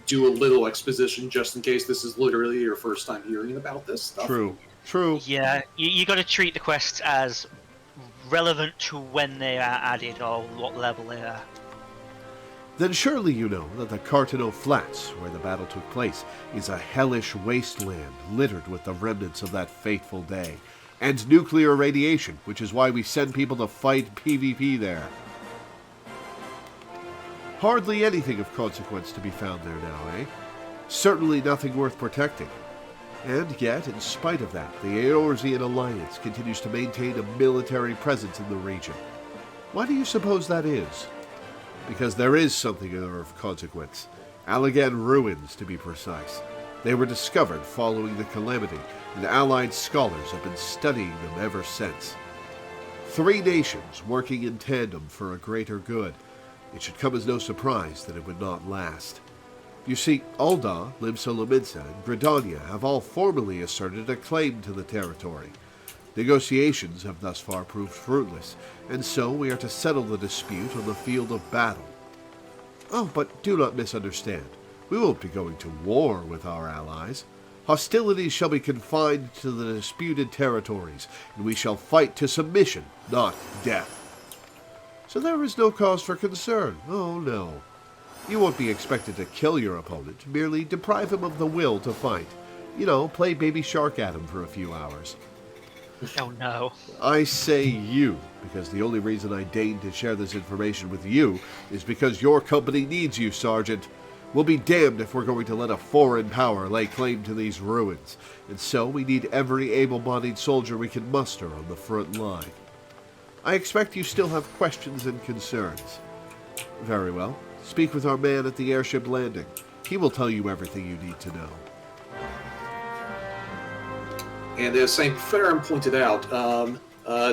do a little exposition just in case this is literally your first time hearing about this stuff. True. Yeah, you got to treat the quests as relevant to when they are added or what level they are. Then surely you know that the Cartano Flats, where the battle took place, is a hellish wasteland littered with the remnants of that fateful day, and nuclear radiation, which is why we send people to fight PvP there. Hardly anything of consequence to be found there now, eh? Certainly nothing worth protecting. And yet, in spite of that, the Eorzean Alliance continues to maintain a military presence in the region. Why do you suppose that is? Because there is something of consequence. Allagan ruins, to be precise. They were discovered following the calamity, and Allied scholars have been studying them ever since. 3 nations working in tandem for a greater good. It should come as no surprise that it would not last. You see, Ul'dah, Limsa Lominsa, and Gridania have all formally asserted a claim to the territory. Negotiations have thus far proved fruitless, and so we are to settle the dispute on the field of battle. Oh, but do not misunderstand. We won't be going to war with our allies. Hostilities shall be confined to the disputed territories, and we shall fight to submission, not death. So there is no cause for concern. Oh, no. You won't be expected to kill your opponent, merely deprive him of the will to fight. You know, play Baby Shark at him for a few hours. Oh no. I say you, because the only reason I deign to share this information with you is because your company needs you, Sergeant. We'll be damned if we're going to let a foreign power lay claim to these ruins, and so we need every able-bodied soldier we can muster on the front line. I expect you still have questions and concerns. Very well. Speak with our man at the airship landing. He will tell you everything you need to know. And as St. Farron pointed out,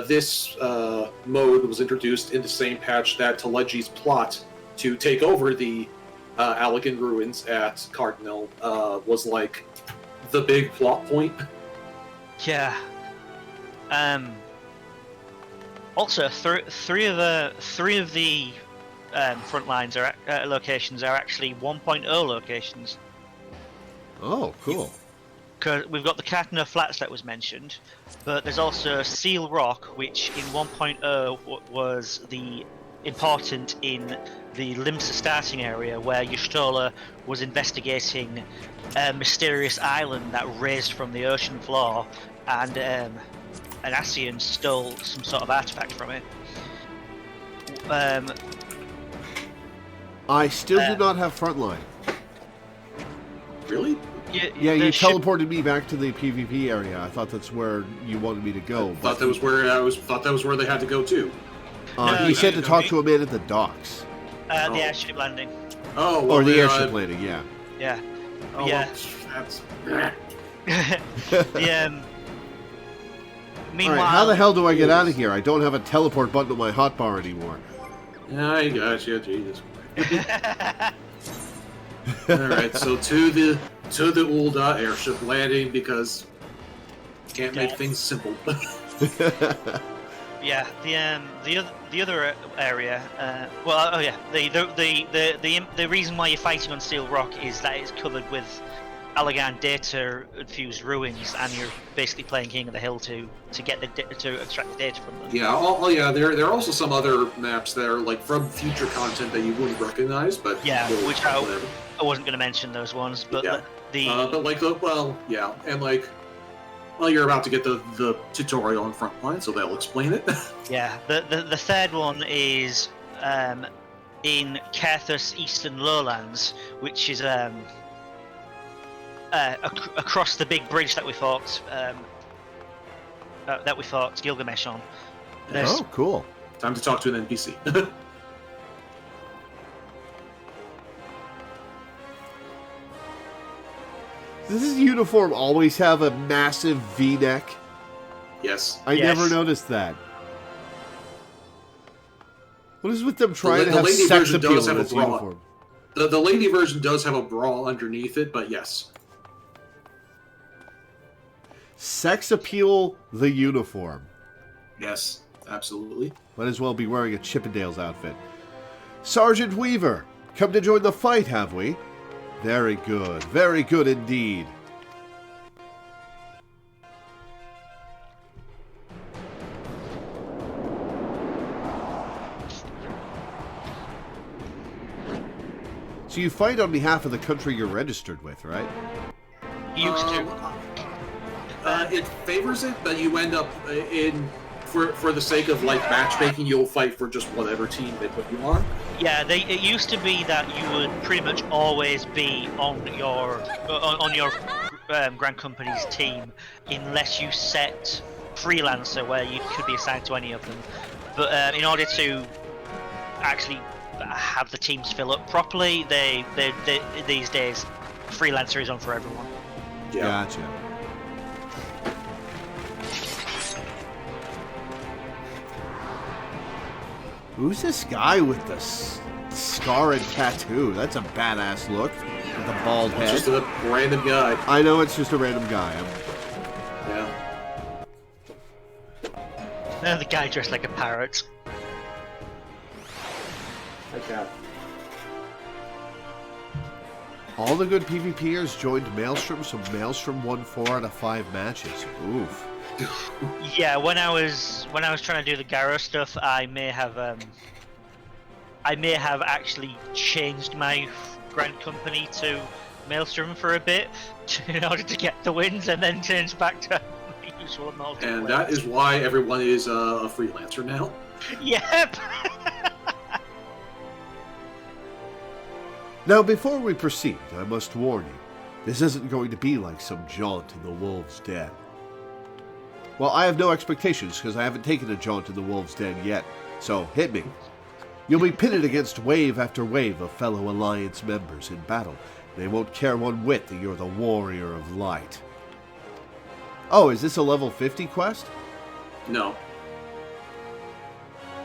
this mode was introduced in the same patch that Telegi's plot to take over the Allagan ruins at Cardinal was like the big plot point. Yeah. Also, three of the front lines are locations are actually 1.0 locations. Oh, cool. Because we've got the Katana Flats that was mentioned, but there's also Seal Rock, which in 1.0 was the important in the Limsa starting area, where Y'shtola was investigating a mysterious island that raised from the ocean floor, and an Ascian stole some sort of artifact from it. I still do not have frontline. Really? Yeah, you teleported me back to the PvP area. I thought that's where you wanted me to go. I thought that was where they had to go too. He said to talk to a man at the docks. The airship landing. Oh, well, or the airship landing, yeah. Yeah. Oh, Yeah. well, that's... The meanwhile, Alright, how the hell do I get out of here? I don't have a teleport button on my hotbar anymore. Yeah, I gotcha, Jesus. Alright, so to the Ulda airship landing because can't make things simple. Yeah, the other area. The reason why you're fighting on Steel Rock is that it's covered with Allegan data-infused ruins, and you're basically playing King of the Hill to get to extract the data from them. Yeah, there are also some other maps that are like from future content that you wouldn't recognize, but Yeah, well, which I wasn't going to mention those ones, but yeah. the You're about to get the tutorial on Frontline, so they'll explain it. yeah, the third one is in Carthus Eastern Lowlands, which is across the big bridge that we fought Gilgamesh on. Oh, cool. Time to talk to an NPC. Does this uniform always have a massive V-neck? Yes. I Yes. never noticed that. What is with them trying to the have lady sex version appeal does in have a this bra. uniform? The lady version does have a bra underneath it, but yes. Sex appeal the uniform. Yes, absolutely. Might as well be wearing a Chippendales outfit. Sergeant Weaver, come to join the fight, have we? Very good indeed. So you fight on behalf of the country you're registered with, right? used to. It favors it, but you end up in for the sake of like matchmaking, you'll fight for just whatever team they put you on. Yeah, it used to be that you would pretty much always be on your Grand Company's team unless you set freelancer where you could be assigned to any of them. But in order to actually have the teams fill up properly, they these days freelancer is on for everyone. Yeah. Gotcha. Who's this guy with the scar and tattoo? That's a badass look. With the bald head. Just a random guy. I know it's just a random guy. Yeah. The guy dressed like a parrot. Okay. All the good PvPers joined Maelstrom, so Maelstrom won 4 out of 5 matches. Oof. Yeah, when I was trying to do the Garo stuff, I may have actually changed my Grand Company to Maelstrom for a bit in order to get the wins, and then changed back to my usual multiplayer. And that is why everyone is a freelancer now. Yep. Now, before we proceed, I must warn you, this isn't going to be like some jaunt in the Wolves' Den. Well, I have no expectations because I haven't taken a jaunt in the Wolves' Den yet, so hit me. You'll be pitted against wave after wave of fellow Alliance members in battle. They won't care one whit that you're the Warrior of Light. Oh, is this a level 50 quest? No.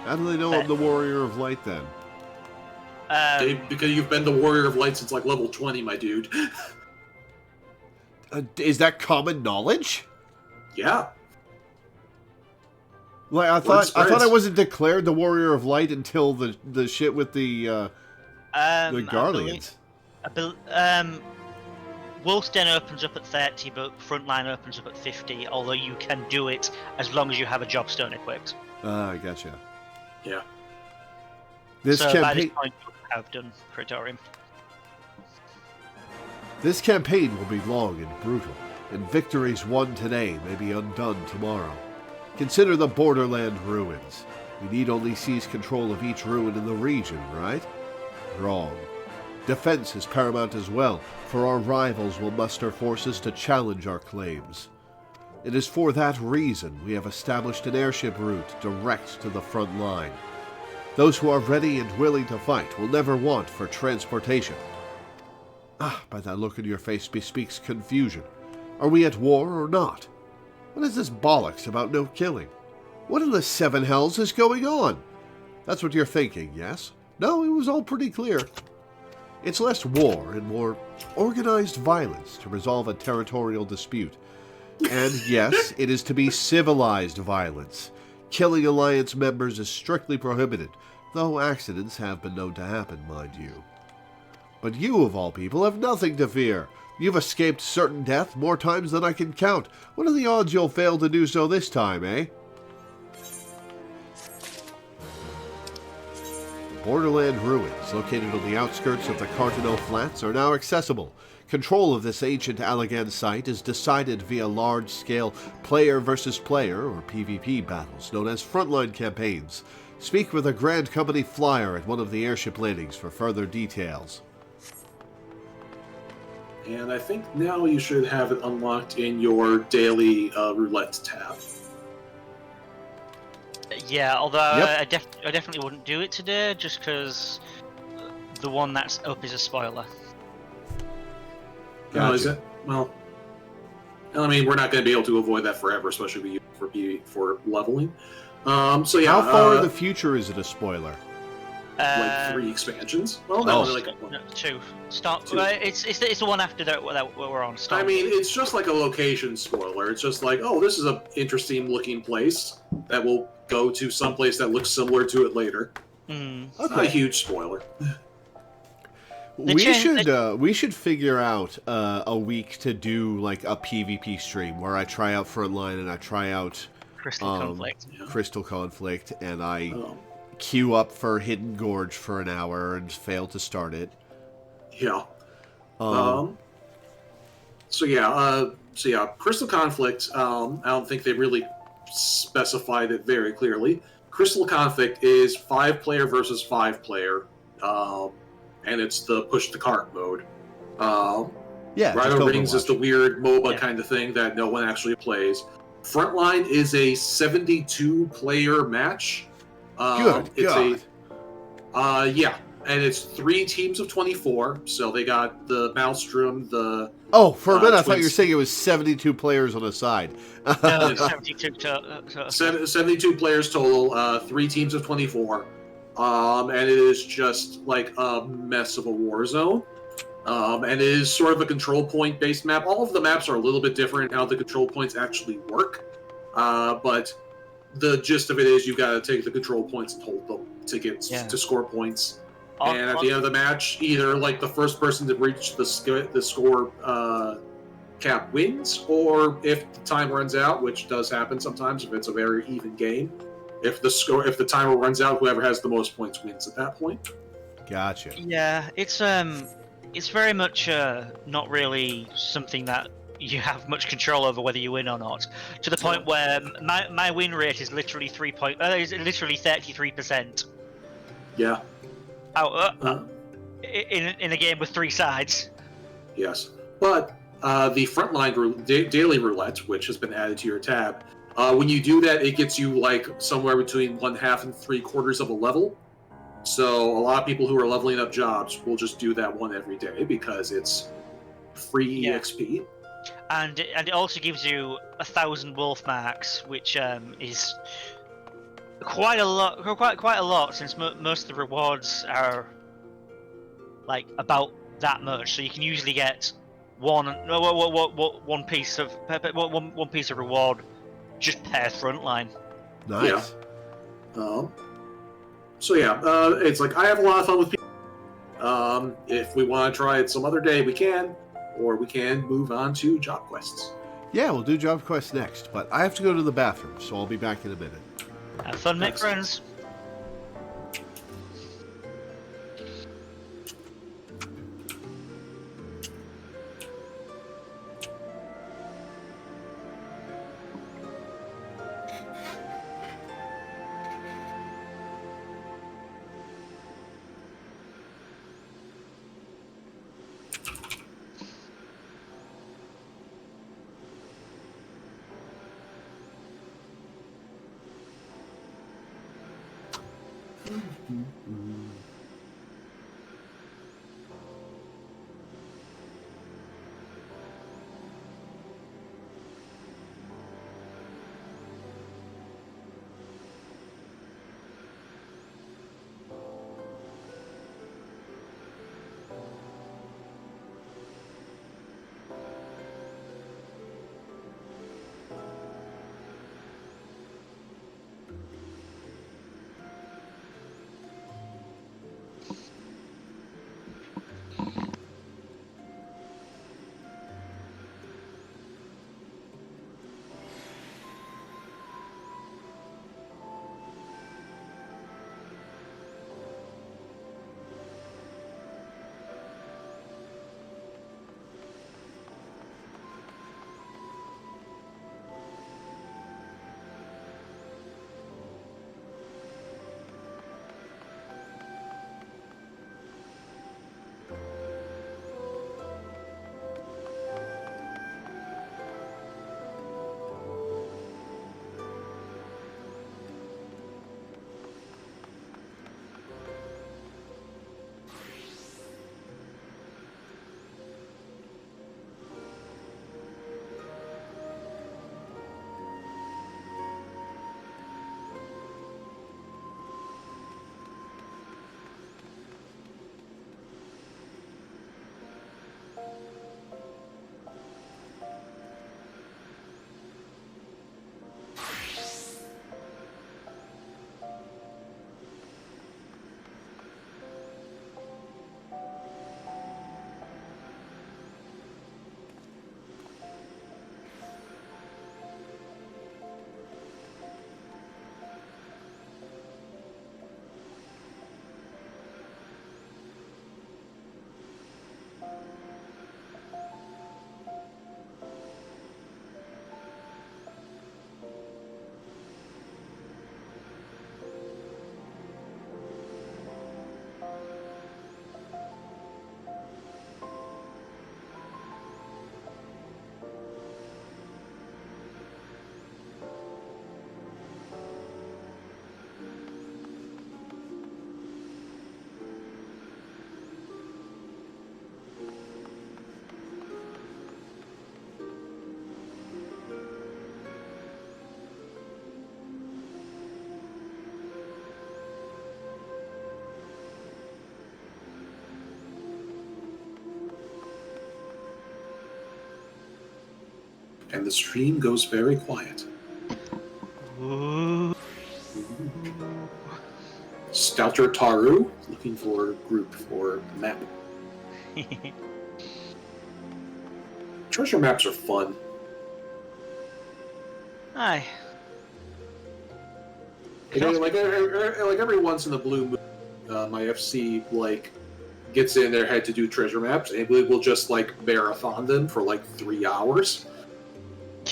How do they know I'm the Warrior of Light then? Because you've been the Warrior of Light since like level 20, my dude. Is that common knowledge? Yeah. Like I thought I wasn't declared the Warrior of Light until the shit with the Guardians. Wolf's Den opens up at 30, but Frontline opens up at 50. Although you can do it as long as you have a Jobstone equipped. I gotcha. Yeah. This so by this campaign, point, you have done Praetorium. this campaign will be long and brutal, and victories won today may be undone tomorrow. Consider the borderland ruins. We need only seize control of each ruin in the region, right? Wrong. Defense is paramount as well, for our rivals will muster forces to challenge our claims. It is for that reason we have established an airship route direct to the front line. Those who are ready and willing to fight will never want for transportation. Ah, by that look in your face bespeaks confusion. Are we at war or not? What is this bollocks about no killing? What in the seven hells is going on? That's what you're thinking, yes? No, it was all pretty clear. It's less war and more organized violence to resolve a territorial dispute. And yes, it is to be civilized violence. Killing Alliance members is strictly prohibited, though accidents have been known to happen, mind you. But you, of all people, have nothing to fear. You've escaped certain death more times than I can count. What are the odds you'll fail to do so this time, eh? Borderland ruins, located on the outskirts of the Cartano Flats, are now accessible. Control of this ancient Allegan site is decided via large-scale player-versus-player, or PvP, battles known as frontline campaigns. Speak with a Grand Company flyer at one of the airship landings for further details. And I think now you should have it unlocked in your daily roulette tab. Yeah, although Yep. I definitely wouldn't do it today, just because the one that's up is a spoiler. Oh, is it? Well, I mean, we're not going to be able to avoid that forever, especially for leveling. So yeah, How far in the future is it a spoiler? like 3 expansions. Well, no, Oh. like No, 2. Start. 2. It's the one after that we're on. Start. I mean, it's just like a location spoiler. It's just like, oh, this is an interesting looking place that we'll go to someplace that looks similar to it later. It's not a huge spoiler. We should figure out a week to do like a PvP stream where I try out Frontline and I try out Crystal Conflict. Crystal Conflict, and I Oh. queue up for Hidden Gorge for an hour and fail to start it. Yeah. So yeah, Crystal Conflict. I don't think they really specified it very clearly. Crystal Conflict is 5-player versus 5-player, and it's the push the cart mode. Yeah, Rhino just Rings is Overwatch. the weird MOBA kind of thing that no one actually plays. Frontline is a 72-player match. Good God. Yeah, and it's 3 teams of 24. So they got the Maelstrom, the Oh, for a minute I thought you were Twins. saying it was 72 players on a side. No, 72 to 72 players total, 3 teams of 24. And it is just like a mess of a war zone. And it is sort of a control point based map. All of the maps are a little bit different in how the control points actually work. But the gist of it is you got to take the control points and hold them to score points. And at the end of the match, either like the first person to reach the score cap wins, or if the time runs out, which does happen sometimes if it's a very even game, if the timer runs out, whoever has the most points wins at that point. Gotcha. Yeah, it's very much not really something that you have much control over whether you win or not. To the point where my win rate is literally is literally 33%. Yeah. In a game with 3 sides. Yes, but the frontline daily roulette, which has been added to your tab, when you do that, it gets you like somewhere between 1/2 and 3/4 of a level. So a lot of people who are leveling up jobs will just do that one every day because it's free EXP. And it also gives you 1,000 wolf marks, which is quite a lot since most of the rewards are like about that much. So you can usually get one piece of reward just per frontline. Nice. Yeah. So yeah, it's like I have a lot of fun with people. If we want to try it some other day, we can, or we can move on to job quests. Yeah, we'll do job quest next, but I have to go to the bathroom, so I'll be back in a minute. Have fun, make friends. And the stream goes very quiet. Ooh. Stouter Taru, looking for a group for map. Treasure maps are fun. Aye. Like every once in the blue moon, my FC gets in their head to do treasure maps, and we'll just marathon them for 3 hours.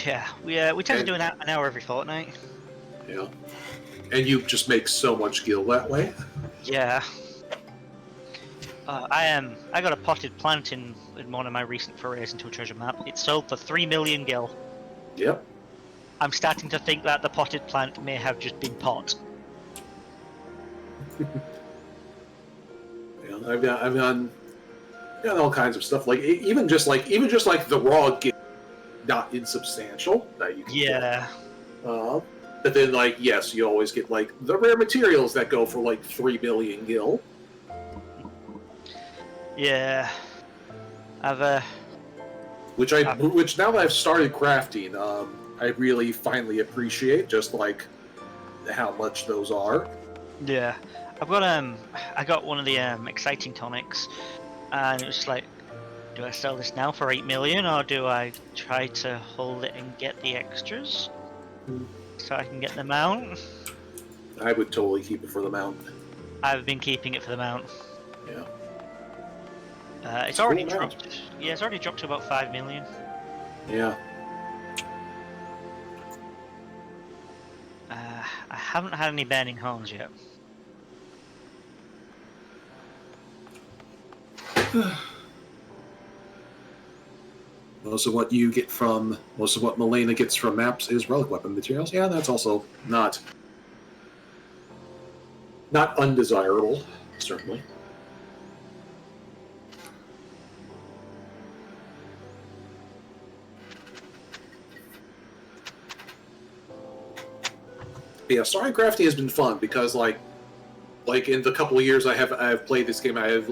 Yeah, we tend to do an hour every fortnight. Yeah, and you just make so much gil that way. Yeah. I got a potted plant in one of my recent forays into a treasure map. It sold for 3 million gil. Yep. I'm starting to think that the potted plant may have just been pot. Yeah, I've done all kinds of stuff. Even just the raw gil, not insubstantial that you can Yeah. get. But then yes, you always get the rare materials that go for 3 million gil. Yeah. I've Which now that I've started crafting, I really finally appreciate just how much those are. Yeah. I got one of the exciting tonics, and it was just do I sell this now for 8 million, or do I try to hold it and get the extras so I can get the mount? I would totally keep it for the mount. I've been keeping it for the mount. Yeah. It's already dropped. Yeah, it's already dropped to about 5 million. Yeah. I haven't had any burning horns yet. Most of what Milena gets from maps is relic weapon materials. Yeah, that's also not undesirable, certainly. But yeah, starting crafting has been fun because in the couple of years I've played this game, I have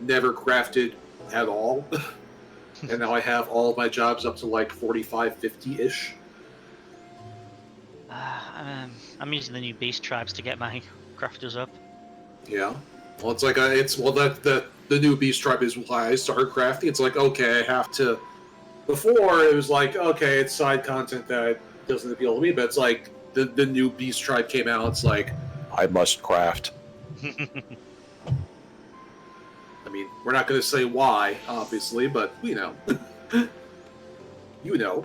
never crafted at all. And now I have all of my jobs up to 45, 50-ish. I'm using the new beast tribes to get my crafters up. Yeah. Well, the new beast tribe is why I started crafting. It's okay, I have to. Before it was okay, it's side content that doesn't appeal to me, but it's the new beast tribe came out. It's I must craft. I mean, we're not going to say why, obviously, but we know. You know.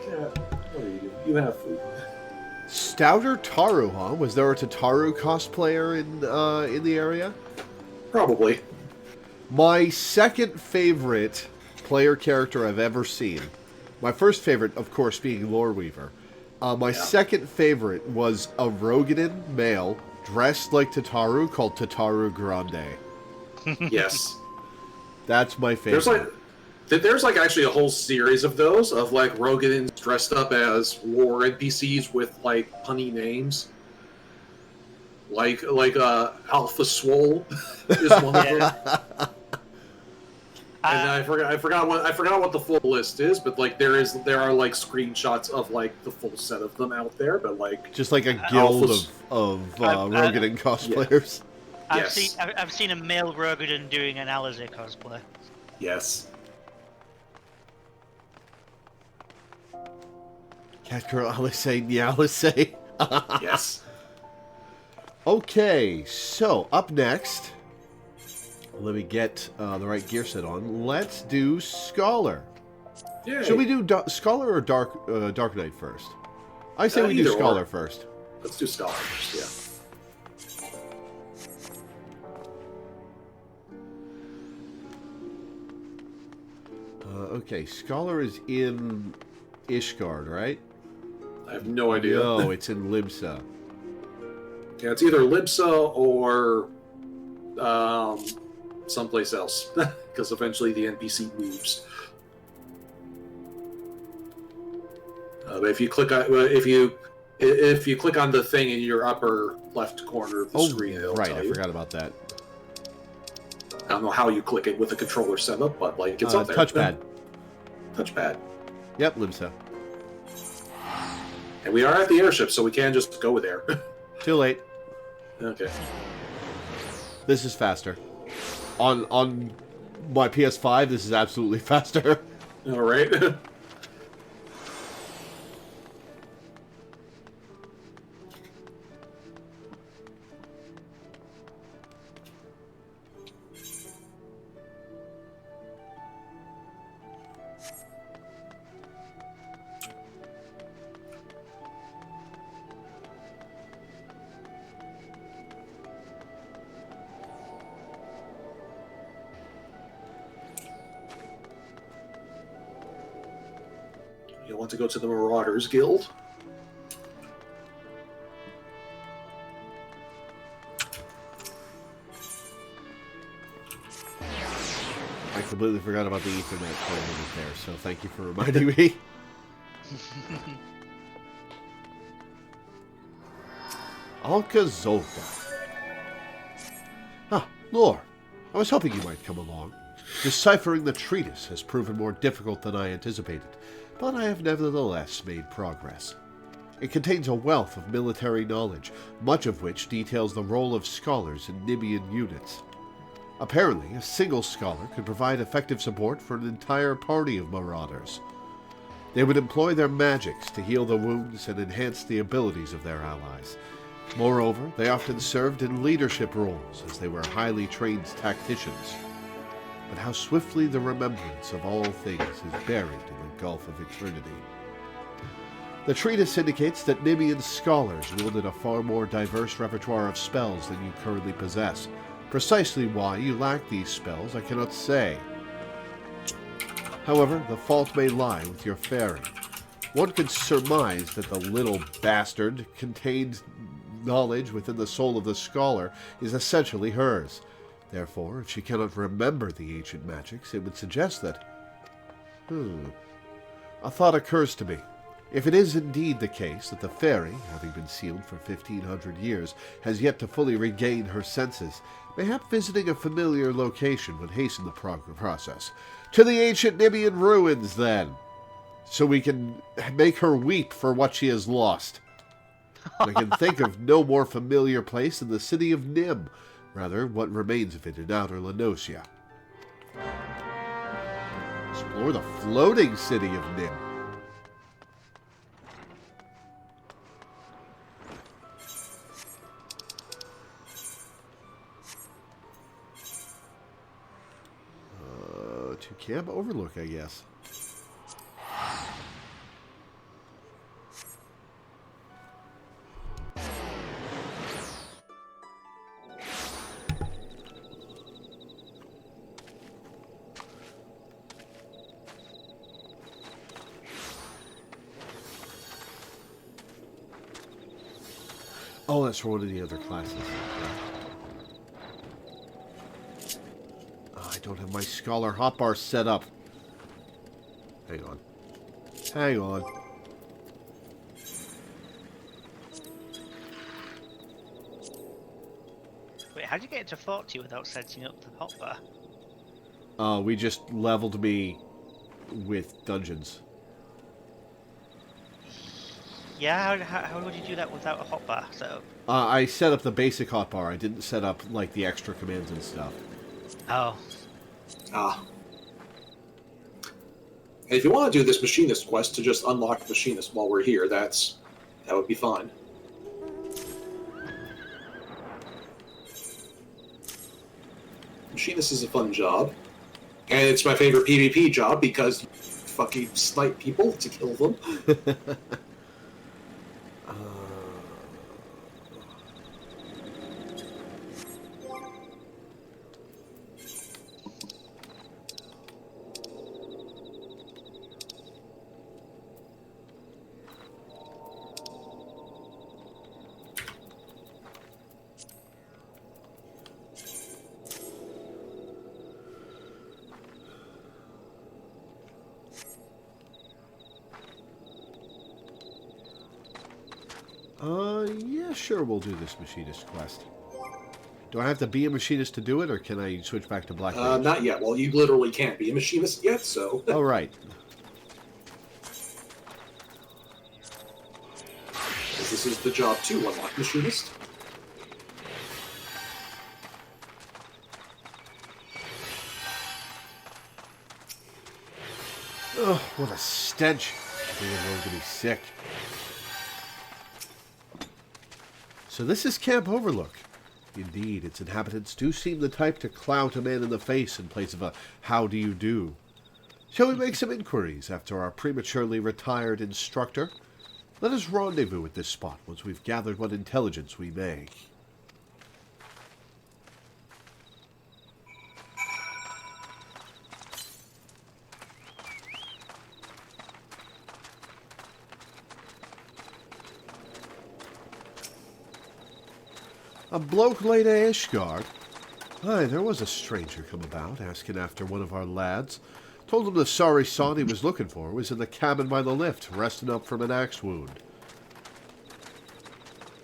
What are you doing? You have food. Stouter Taru, huh? Was there a Tataru cosplayer in the area? Probably. My second favorite player character I've ever seen. My first favorite, of course, being Loreweaver. My second favorite was a Rogadan male dressed like Tataru called Tataru Grande. Yes. That's my favorite. There's actually a whole series of those of Rogadans dressed up as war NPCs with punny names. Alpha Swole is one of them. And I forgot what the full list is, but there are screenshots of the full set of them out there, but just a guild of Rogadan cosplayers. Yeah. I've seen a male Rogadan doing an Alizé cosplay. Yes. Cat girl Alizé Nyalisé. Yes. Okay, so up next, let me get the right gear set on. Let's do Scholar. Yay. Should we do Scholar or Dark Knight first? I say we do Scholar first. Let's do Scholar first, yeah. Okay, Scholar is in Ishgard, right? I have no idea. No, it's in Libsa. Yeah, it's either Libsa or someplace else, because eventually the NPC moves. But if you click on if you click on the thing in your upper left corner of the screen, it'll right, tell I you. forgot about that. I don't know how you click it with a controller setup, but like it's up there. Touchpad. Touchpad. Yep, Limsa. And we are at the airship, so we can just go there. Too late. Okay. This is faster. On my PS5, this is absolutely faster. All right. You want to go to the Marauders Guild? I completely forgot about the Ethernet port there, so thank you for reminding me. Alcazolta. Ah, Lore. I was hoping you might come along. Deciphering the treatise has proven more difficult than I anticipated, but I have nevertheless made progress. It contains a wealth of military knowledge, much of which details the role of scholars in Nibian units. Apparently, a single scholar could provide effective support for an entire party of marauders. They would employ their magics to heal the wounds and enhance the abilities of their allies. Moreover, they often served in leadership roles, as they were highly trained tacticians. But how swiftly the remembrance of all things is buried in the gulf of eternity. The treatise indicates that Nibian scholars wielded a far more diverse repertoire of spells than you currently possess. Precisely why you lack these spells, I cannot say. However, the fault may lie with your fairy. One could surmise that the little bastard contained knowledge within the soul of the scholar is essentially hers. Therefore, if she cannot remember the ancient magics, it would suggest that... A thought occurs to me. If it is indeed the case that the fairy, having been sealed for 1,500 years, has yet to fully regain her senses, mayhap visiting a familiar location would hasten the process. To the ancient Nibian ruins, then, so we can make her weep for what she has lost. I can think of no more familiar place than the city of Nim, rather what remains of it in outer Lenosia. Explore the floating city of Nim. To Camp Overlook, I guess. Oh, that's for one of the other classes. I don't have my Scholar hotbar set up. Hang on. Hang on. Wait, how'd you get to 40 without setting up the hotbar? We just leveled me with dungeons. Yeah, how would you do that without a hotbar setup? I set up the basic hotbar. I didn't set up, like, the extra commands and stuff. Oh. Ah. And if you want to do this machinist quest to just unlock the machinist while we're here, that would be fine. Machinist is a fun job. And it's my favorite PvP job because you fucking snipe people to kill them. Yeah, sure, we'll do this machinist quest. Do I have to be a machinist to do it, or can I switch back to Black Mage? Not yet. Well, you literally can't be a machinist yet, so... Oh, right. This is the job to unlock machinist. Oh, what a stench. I think everyone's going to be sick. So this is Camp Overlook. Indeed, its inhabitants do seem the type to clout a man in the face in place of a how do you do. Shall we make some inquiries after our prematurely retired instructor? Let us rendezvous at this spot once we've gathered what intelligence we may. A bloke laid a Ishgard. Aye, there was a stranger come about, asking after one of our lads. Told him the sorry sod he was looking for was in the cabin by the lift, resting up from an axe wound.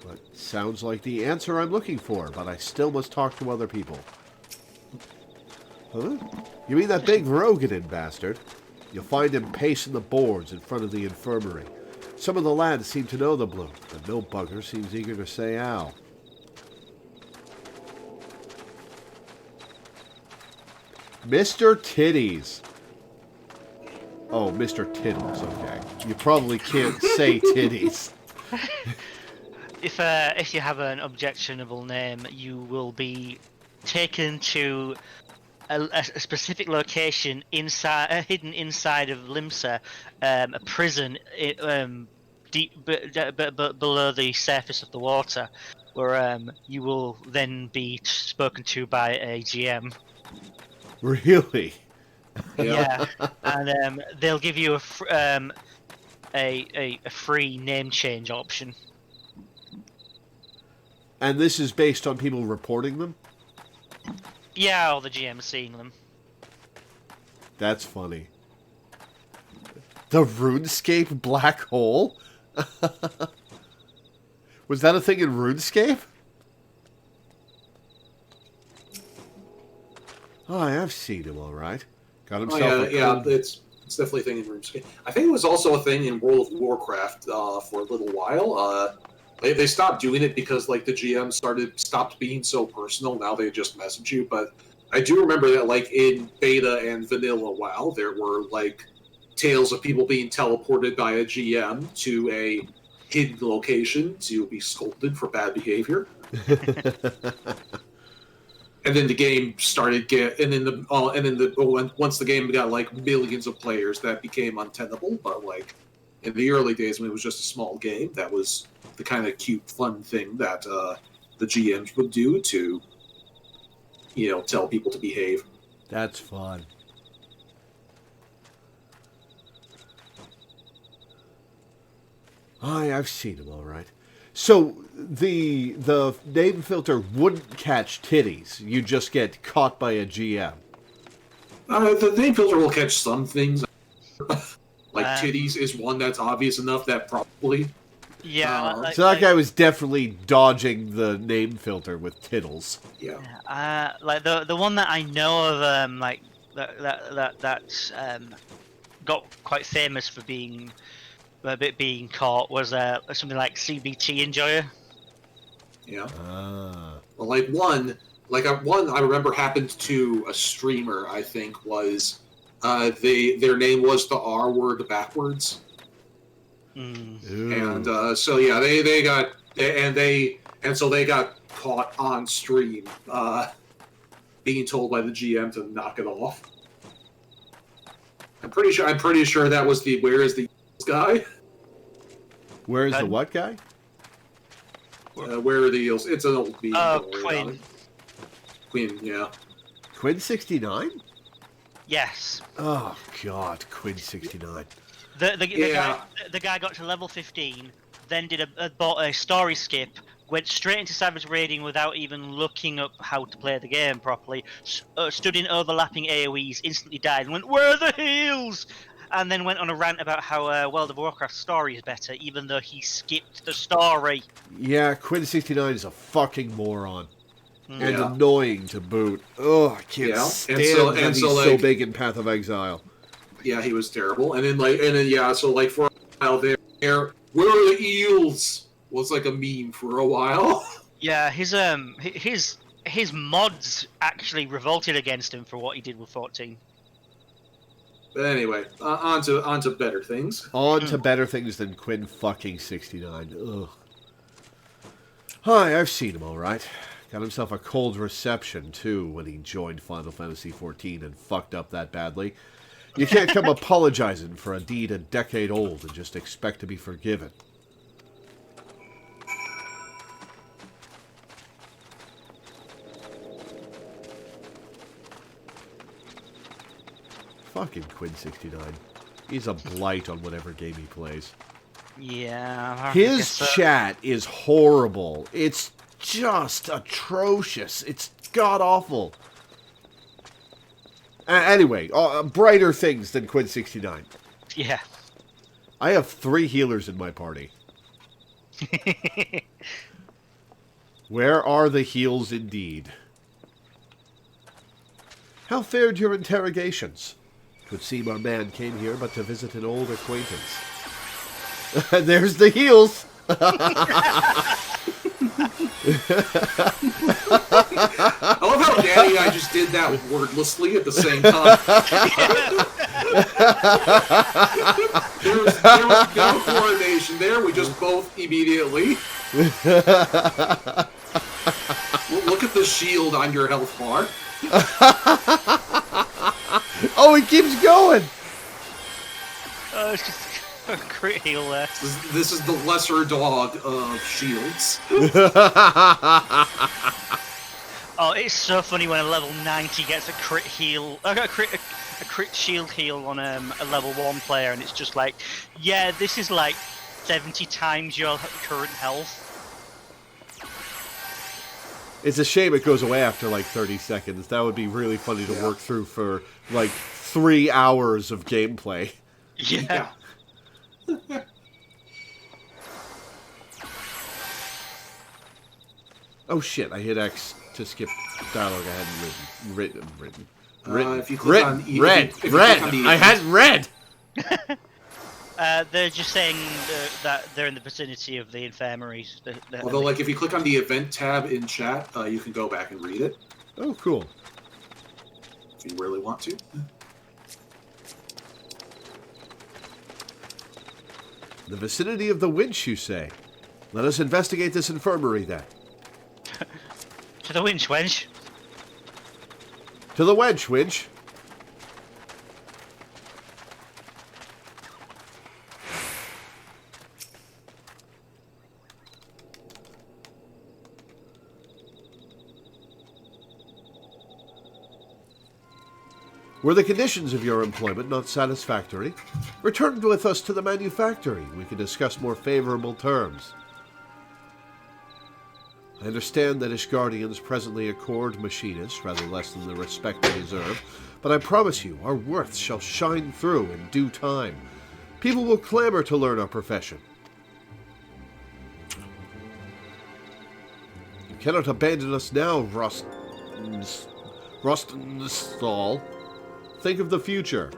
But sounds like the answer I'm looking for, but I still must talk to other people. Huh? You mean that big Rogadin bastard? You'll find him pacing the boards in front of the infirmary. Some of the lads seem to know the bloke, but no bugger seems eager to say how. Mr. Titties. Oh, Mr. Tiddles, okay. You probably can't say titties. If you have an objectionable name, you will be taken to a specific location inside, hidden inside of Limsa, a prison deep below the surface of the water, where you will then be spoken to by a GM. Really? Yeah, and they'll give you a free name change option. And this is based on people reporting them? Yeah, or the GM seeing them. That's funny. The RuneScape black hole? Was that a thing in RuneScape? Oh, I've seen him, all right. Got himself it's definitely a thing in RuneScape. I think it was also a thing in World of Warcraft for a little while. They stopped doing it because like the GM stopped being so personal. Now they just message you. But I do remember that like in beta and vanilla WoW, there were like tales of people being teleported by a GM to a hidden location to be scolded for bad behavior. And then the game started once the game got like millions of players, that became untenable. But like in the early days when it was just a small game, that was the kind of cute, fun thing that the GMs would do to, tell people to behave. That's fun. Aye, I've seen him, all right. So the name filter wouldn't catch titties. You just get caught by a GM. The name filter will catch some things. Like titties is one that's obvious enough that probably. Yeah. So that guy was definitely dodging the name filter with tittles. Yeah. Like the one that I know of, that's got quite famous for being caught was something like CBT Enjoyer. Yeah. Well, one I remember happened to a streamer. I think was their name was the R word backwards. And so yeah, they got caught on stream being told by the GM to knock it off. I'm pretty sure that was the where is the guy. Where is the what guy? Where are the eels? It's an old meme. Oh, Quinn. Quinn, yeah. Quinn 69? Yes. Oh God, Quinn 69. The guy got to level 15, then bought a story skip, went straight into Savage Raiding without even looking up how to play the game properly, stood in overlapping AoEs, instantly died, and went, "Where are the heals?" And then went on a rant about how World of Warcraft story is better, even though he skipped the story. Yeah, Quinn 69 is a fucking moron. And Yeah. annoying to boot. Oh, I can't stand that he's so big in Path of Exile. Yeah, he was terrible. And then for a while there, where are the eels? Was like a meme for a while. Yeah, his mods actually revolted against him for what he did with 14. But anyway, on to better things. On to better things than Quinn fucking 69. Ugh. Hi, I've seen him all right. Got himself a cold reception, too, when he joined Final Fantasy XIV and fucked up that badly. You can't come apologizing for a deed a decade old and just expect to be forgiven. Fucking Quinn 69. He's a blight on whatever game he plays. Yeah. His chat is horrible. It's just atrocious. It's god-awful. Anyway, brighter things than Quinn 69. Yeah. I have 3 healers in my party. Where are the heals indeed? How fared your interrogations? Could seem our man came here but to visit an old acquaintance. There's the heals! I love how Danny and I just did that wordlessly at the same time. there was no coordination there. We just both immediately. Look at the shield on your health bar. Oh, he keeps going! Oh, it's just a crit heal there. This is the lesser dog of shields. Oh, it's so funny when a level 90 gets a crit heal, a crit shield heal on a level 1 player, and it's just like, yeah, this is like 70 times your current health. It's a shame it goes away after like 30 seconds. That would be really funny to work through for like 3 hours of gameplay. Yeah. Oh shit, I hit X to skip dialogue I hadn't written. If you click on read. I hadn't read! They're just saying that they're in the vicinity of the infirmaries. Although, like, if you click on the event tab in chat, you can go back and read it. Oh, cool. If you really want to. The vicinity of the winch, you say? Let us investigate this infirmary, then. To the winch, wench. To the wench, winch. Were the conditions of your employment not satisfactory? Return with us to the manufactory. We can discuss more favorable terms. I understand that Ishgardians presently accord machinists rather less than the respect they deserve, but I promise you our worth shall shine through in due time. People will clamor to learn our profession. You cannot abandon us now, Rostenstall. Think of the future.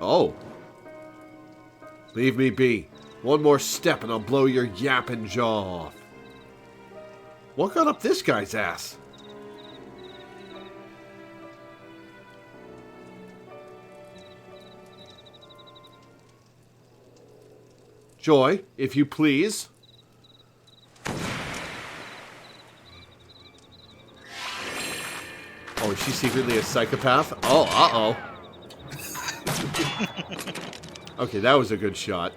Oh. Leave me be. One more step and I'll blow your yapping jaw off. What got up this guy's ass? Joy, if you please. Oh, is she secretly a psychopath? Oh, uh-oh. Okay, that was a good shot.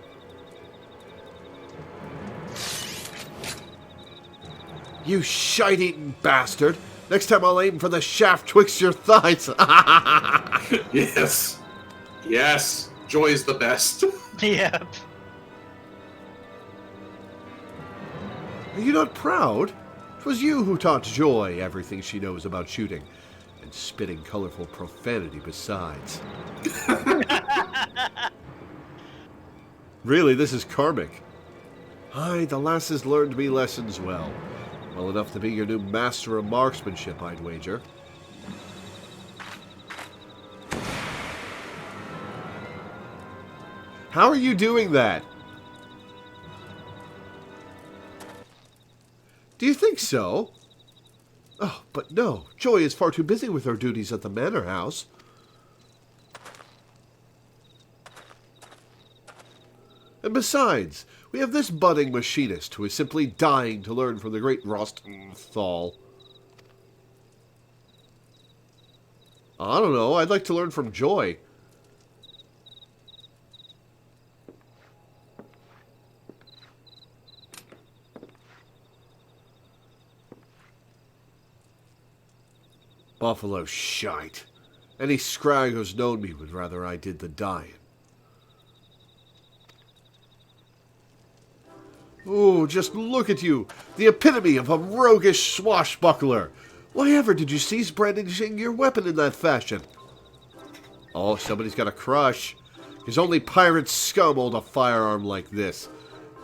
You shite-eating bastard! Next time I'll aim for the shaft twixt your thighs! Yes. Yes. Joy is the best. Yep. Are you not proud? 'Twas you who taught Joy everything she knows about shooting. And spitting colorful profanity besides. Really, this is karmic. Aye, the lasses learned me lessons well. Well enough to be your new master of marksmanship, I'd wager. How are you doing that? Do you think so? Oh, but no. Joy is far too busy with her duties at the manor house. And besides, we have this budding machinist who is simply dying to learn from the great Rostthal. I don't know. I'd like to learn from Joy. Buffalo shite. Any scrag who's known me would rather I did the dying. Oh, just look at you. The epitome of a roguish swashbuckler. Why ever did you cease brandishing your weapon in that fashion? Oh, somebody's got a crush. Because only pirate scum hold a firearm like this.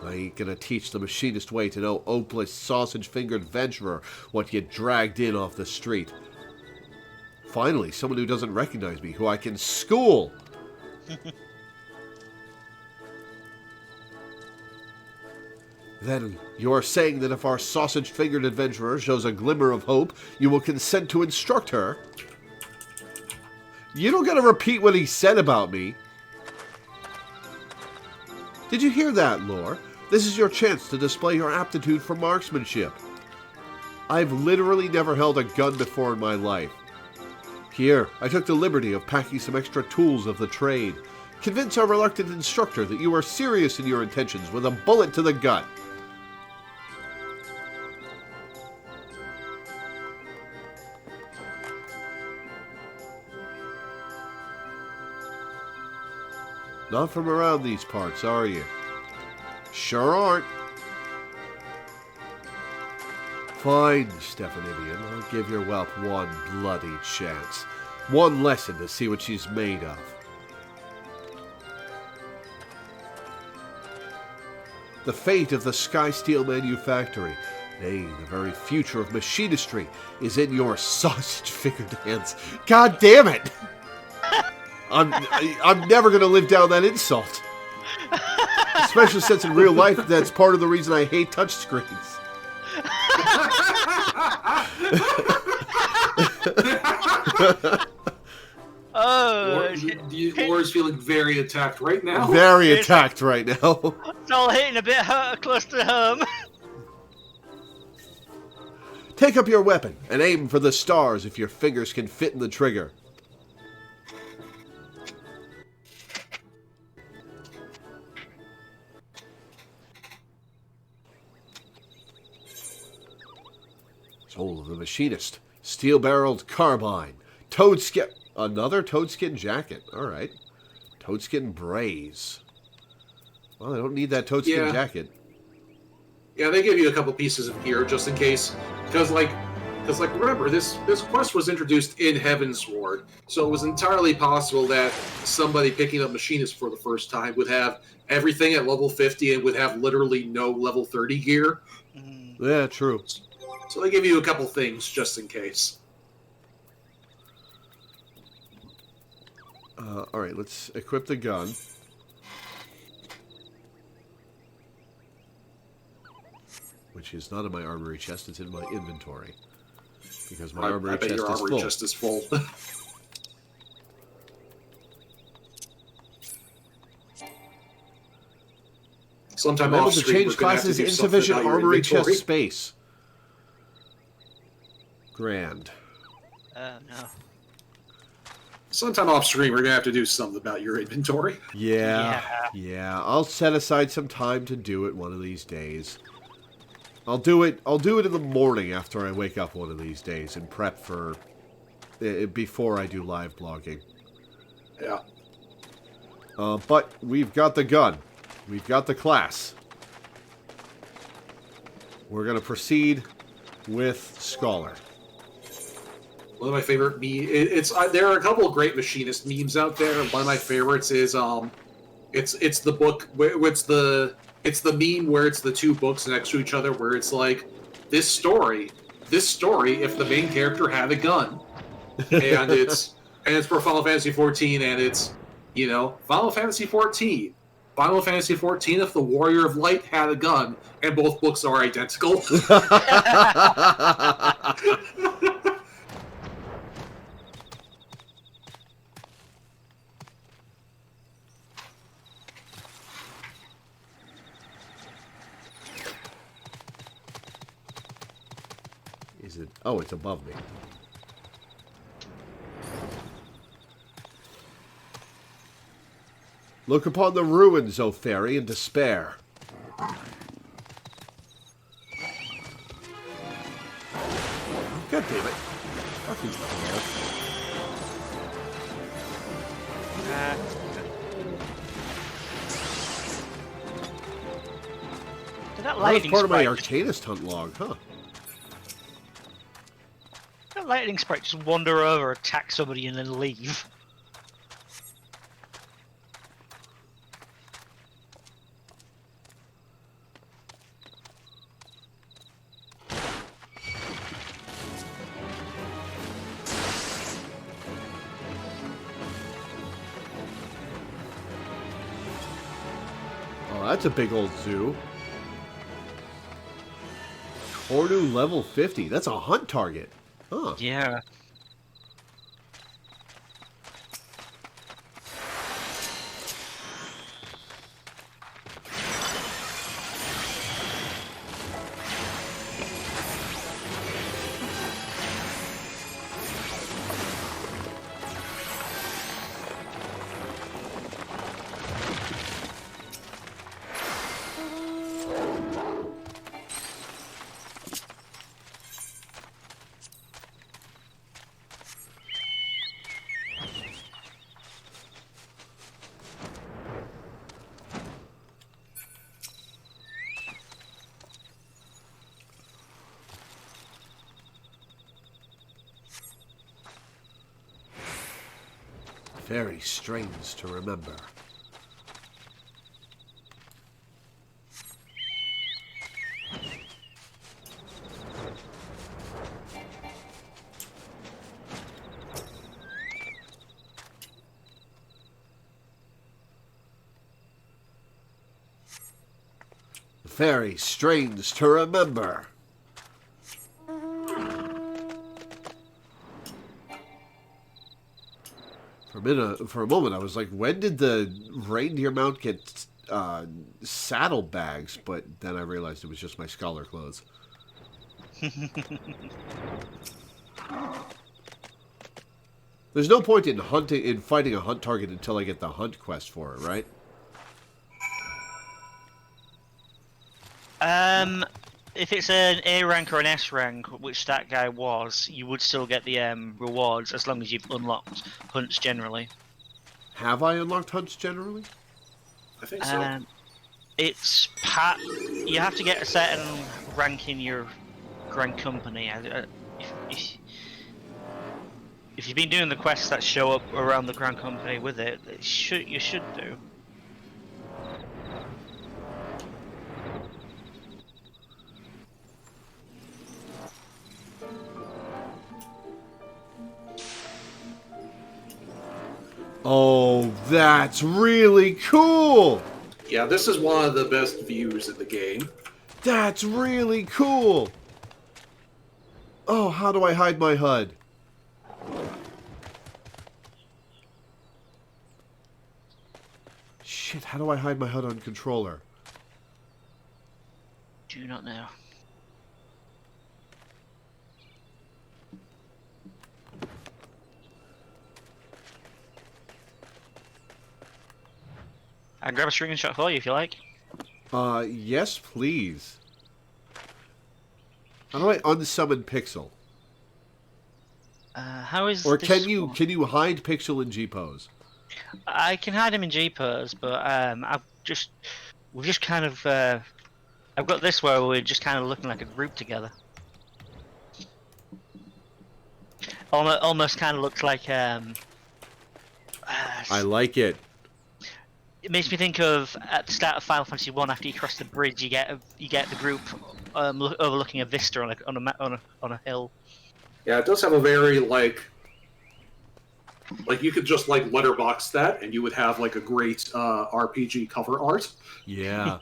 I ain't gonna teach the machinist way to know opeless, sausage-fingered venturer what you dragged in off the street. Finally, someone who doesn't recognize me, who I can school. Then you are saying that if our sausage-fingered adventurer shows a glimmer of hope, you will consent to instruct her? You don't gotta repeat what he said about me. Did you hear that, Lore? This is your chance to display your aptitude for marksmanship. I've literally never held a gun before in my life. Here, I took the liberty of packing some extra tools of the trade. Convince our reluctant instructor that you are serious in your intentions with a bullet to the gut. Not from around these parts, are you? Sure aren't. Fine, Stephanidian. I'll give your whelp one bloody chance. One lesson to see what she's made of. The fate of the Sky Steel Manufactory, nay, the very future of machinistry, is in your sausage-fingered hands. God damn it! I'm never going to live down that insult. Especially since in real life, that's part of the reason I hate touchscreens. Laura's feeling very attacked right now. Very attacked right now. It's all hitting a bit close to home. Take up your weapon and aim for the stars if your fingers can fit in the trigger. Soul of the Machinist. Steel-barreled carbine. Toadskin... Another toadskin jacket. Alright. Toadskin braze. Well, I don't need that toadskin jacket. Yeah, they give you a couple pieces of gear just in case. Because remember, this quest was introduced in Heavensward, so it was entirely possible that somebody picking up Machinist for the first time would have everything at level 50 and would have literally no level 30 gear. Yeah, true. So they give you a couple things just in case. Alright, let's equip the gun. Which is not in my armory chest, it's in my inventory. Because my armory chest is full. Sometime I'm able off to screen, change classes insufficient armory chest space. Grand. No. Sometime off screen, we're gonna have to do something about your inventory. Yeah. I'll set aside some time to do it one of these days. I'll do it in the morning after I wake up one of these days and prep for before I do live blogging. Yeah. But we've got the gun. We've got the class. We're going to proceed with Scholar. One of my favorite there are a couple of great machinist memes out there. One of my favorites is it's the book. It's the It's the meme where it's the two books next to each other, where it's like, this story, if the main character had a gun, and it's for Final Fantasy XIV, and it's, Final Fantasy XIV. Final Fantasy XIV if the Warrior of Light had a gun, and both books are identical. Is it? Oh, it's above me. Look upon the ruins, O fairy, in despair. God damn it. Fucking hell. Did that That was lightning part of my sprite Arcanist hunt log, huh? that lightning sprite just wander over, attack somebody, and then leave? Oh, that's a big old zoo. Hornu level 50. That's a hunt target. Huh. Yeah. Very strange to remember. Very strange to remember. For a moment, I was like, when did the reindeer mount get saddlebags? But then I realized it was just my scholar clothes. There's no point in fighting a hunt target until I get the hunt quest for it, right? If it's an A rank or an S rank, which that guy was, you would still get the rewards as long as you've unlocked hunts generally. Have I unlocked hunts generally? I think so. It's you have to get a certain rank in your Grand Company. If you've been doing the quests that show up around the Grand Company with it, you should do. Oh, that's really cool! Yeah, this is one of the best views in the game. That's really cool! Oh, how do I hide my HUD? Shit, how do I hide my HUD on controller? Do not know. I'll grab a screenshot for you if you like. Yes, please. How do I unsummon Pixel? How is Or this can you one? hide Pixel in G-pose? I can hide him in G-pose, but we've just kind of I've got this where we're just kind of looking like a group together. Almost kind of looks like I like it. It makes me think of at the start of Final Fantasy One. After you cross the bridge, you get the group overlooking a vista on a hill. Yeah, it does have a very like you could just like letterbox that, and you would have like a great RPG cover art. Yeah.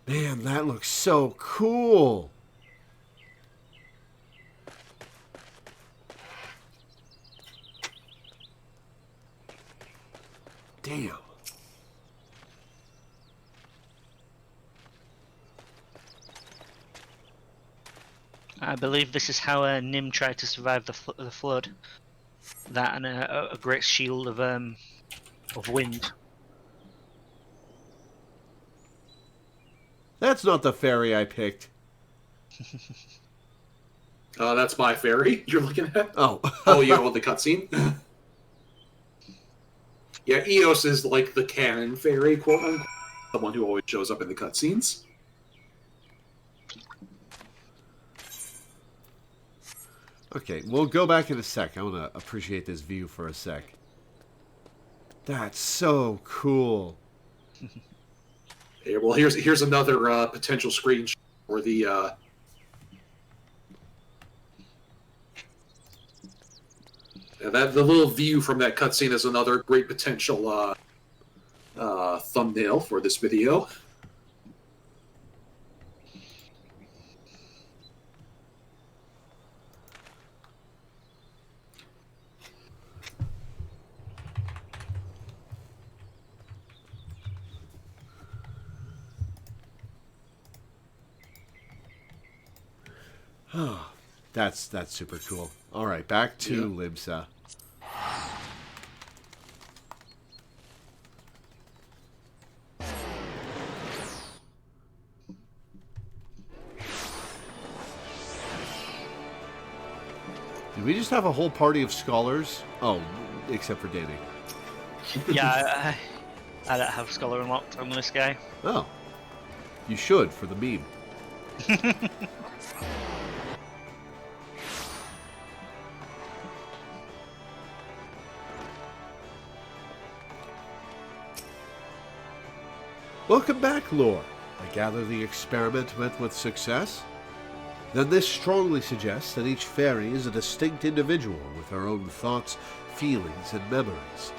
Man, that looks so cool. Damn. I believe this is how Nim tried to survive the flood. That and a great shield of wind. That's not the fairy I picked. That's my fairy you're looking at. Oh. Oh, you're on the cutscene. Yeah, Eos is like the canon fairy, quote unquote, the one who always shows up in the cutscenes. Okay, we'll go back in a sec. I want to appreciate this view for a sec. That's so cool. Yeah, well, here's another potential screenshot for the. The little view from that cutscene is another great potential thumbnail for this video. Oh, that's super cool. All right, back to Limsa. Did we just have a whole party of scholars? Oh, except for Danny. Yeah, I don't have Scholar unlocked on this guy. Oh. You should, for the meme. Welcome back, Lore. I gather the experiment met with success? Then this strongly suggests that each fairy is a distinct individual with her own thoughts, feelings, and memories.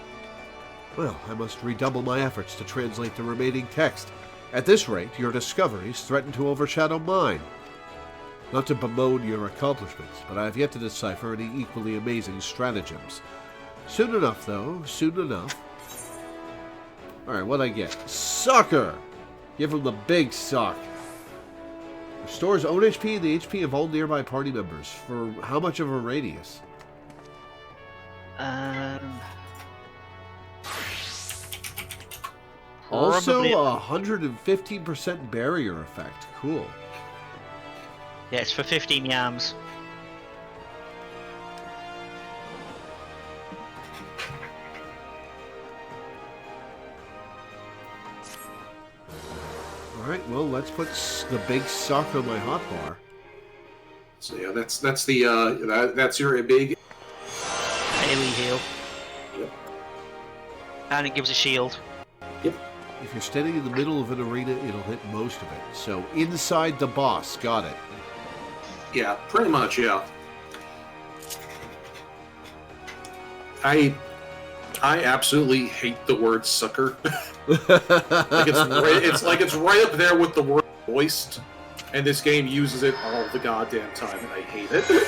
Well, I must redouble my efforts to translate the remaining text. At this rate, your discoveries threaten to overshadow mine. Not to bemoan your accomplishments, but I have yet to decipher any equally amazing stratagems. Soon enough, though, soon enough. Alright, what'd I get? Sucker! Give him the big sock. Restores own HP and the HP of all nearby party members. For how much of a radius? Also, a 115% barrier effect. Cool. Yeah, it's for 15 yams. Alright, well, let's put the big sock on my hotbar. So yeah, that's that's your big AoE heal. Yep. And it gives a shield. Yep. If you're standing in the middle of an arena, it'll hit most of it. So inside the boss, got it. Yeah, pretty much, yeah. I absolutely hate the word sucker. It's right up there with the word moist, and this game uses it all the goddamn time, and I hate it.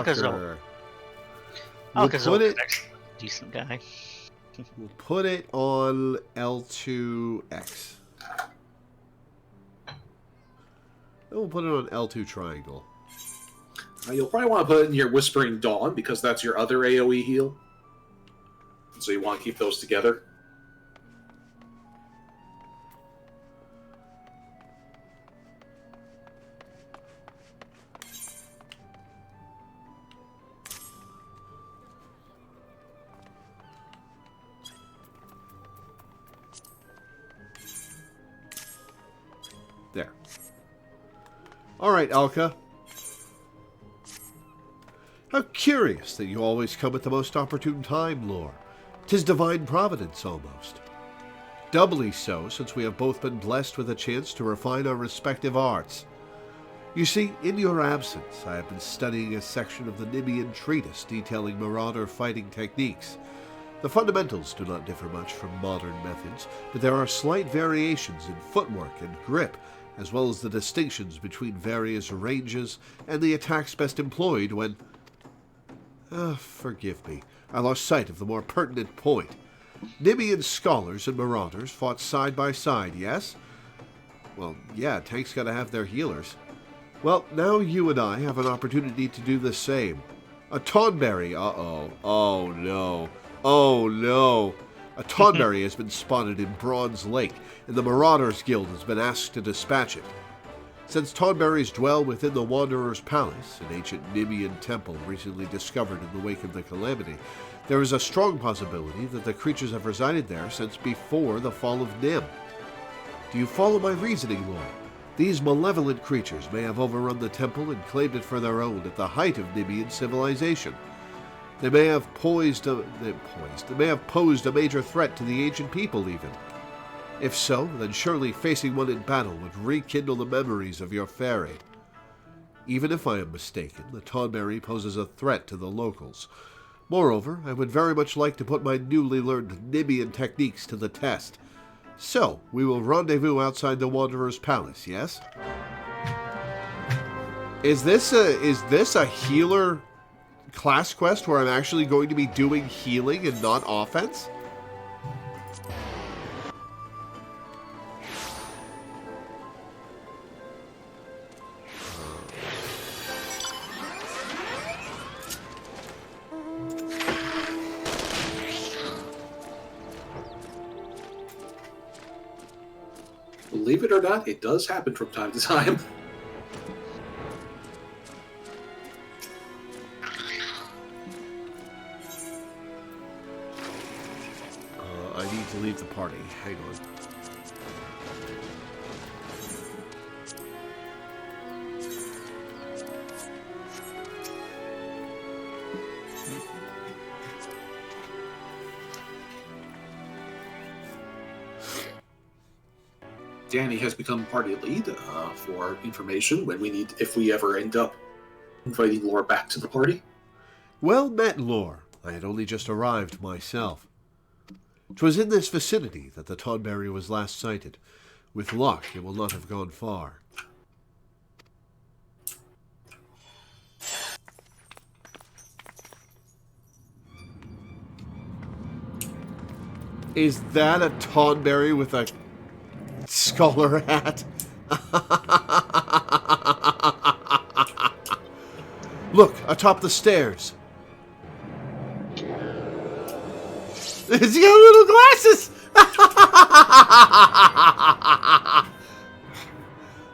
Sucker. Alcazar, decent guy. We'll put it on L2X. Then we'll put it on L2 triangle. You'll probably want to put it in your Whispering Dawn, because that's your other AoE heal. So you want to keep those together. There. Alright, Alka. How curious that you always come at the most opportune time, Lore. 'Tis divine providence, almost. Doubly so, since we have both been blessed with a chance to refine our respective arts. You see, in your absence, I have been studying a section of the Nimian treatise detailing marauder fighting techniques. The fundamentals do not differ much from modern methods, but there are slight variations in footwork and grip, as well as the distinctions between various ranges and the attacks best employed when... forgive me, I lost sight of the more pertinent point. Nimian scholars and marauders fought side by side, yes? Well, yeah, tanks gotta have their healers. Well, now you and I have an opportunity to do the same. A Tonberry, uh-oh, oh no, oh no. A Tonberry has been spotted in Bronze Lake, and the Marauders Guild has been asked to dispatch it. Since Tonberries dwell within the Wanderer's Palace, an ancient Nimian temple recently discovered in the wake of the calamity, there is a strong possibility that the creatures have resided there since before the fall of Nim. Do you follow my reasoning, Lord? These malevolent creatures may have overrun the temple and claimed it for their own at the height of Nimian civilization. They may have posed a major threat to the ancient people, even. If so, then surely facing one in battle would rekindle the memories of your fairy. Even if I am mistaken, the Tonberry poses a threat to the locals. Moreover, I would very much like to put my newly learned Nimian techniques to the test. So, we will rendezvous outside the Wanderer's Palace, yes? Is this a healer class quest where I'm actually going to be doing healing and not offense? Believe it or not, it does happen from time to time. I need to leave the party. Hang on. Danny has become party lead for information if we ever end up inviting Lore back to the party. Well met, Lore. I had only just arrived myself. 'Twas in this vicinity that the Tonberry was last sighted. With luck, it will not have gone far. Is that a Tonberry with a scholar hat? Look, atop the stairs. He's got little glasses!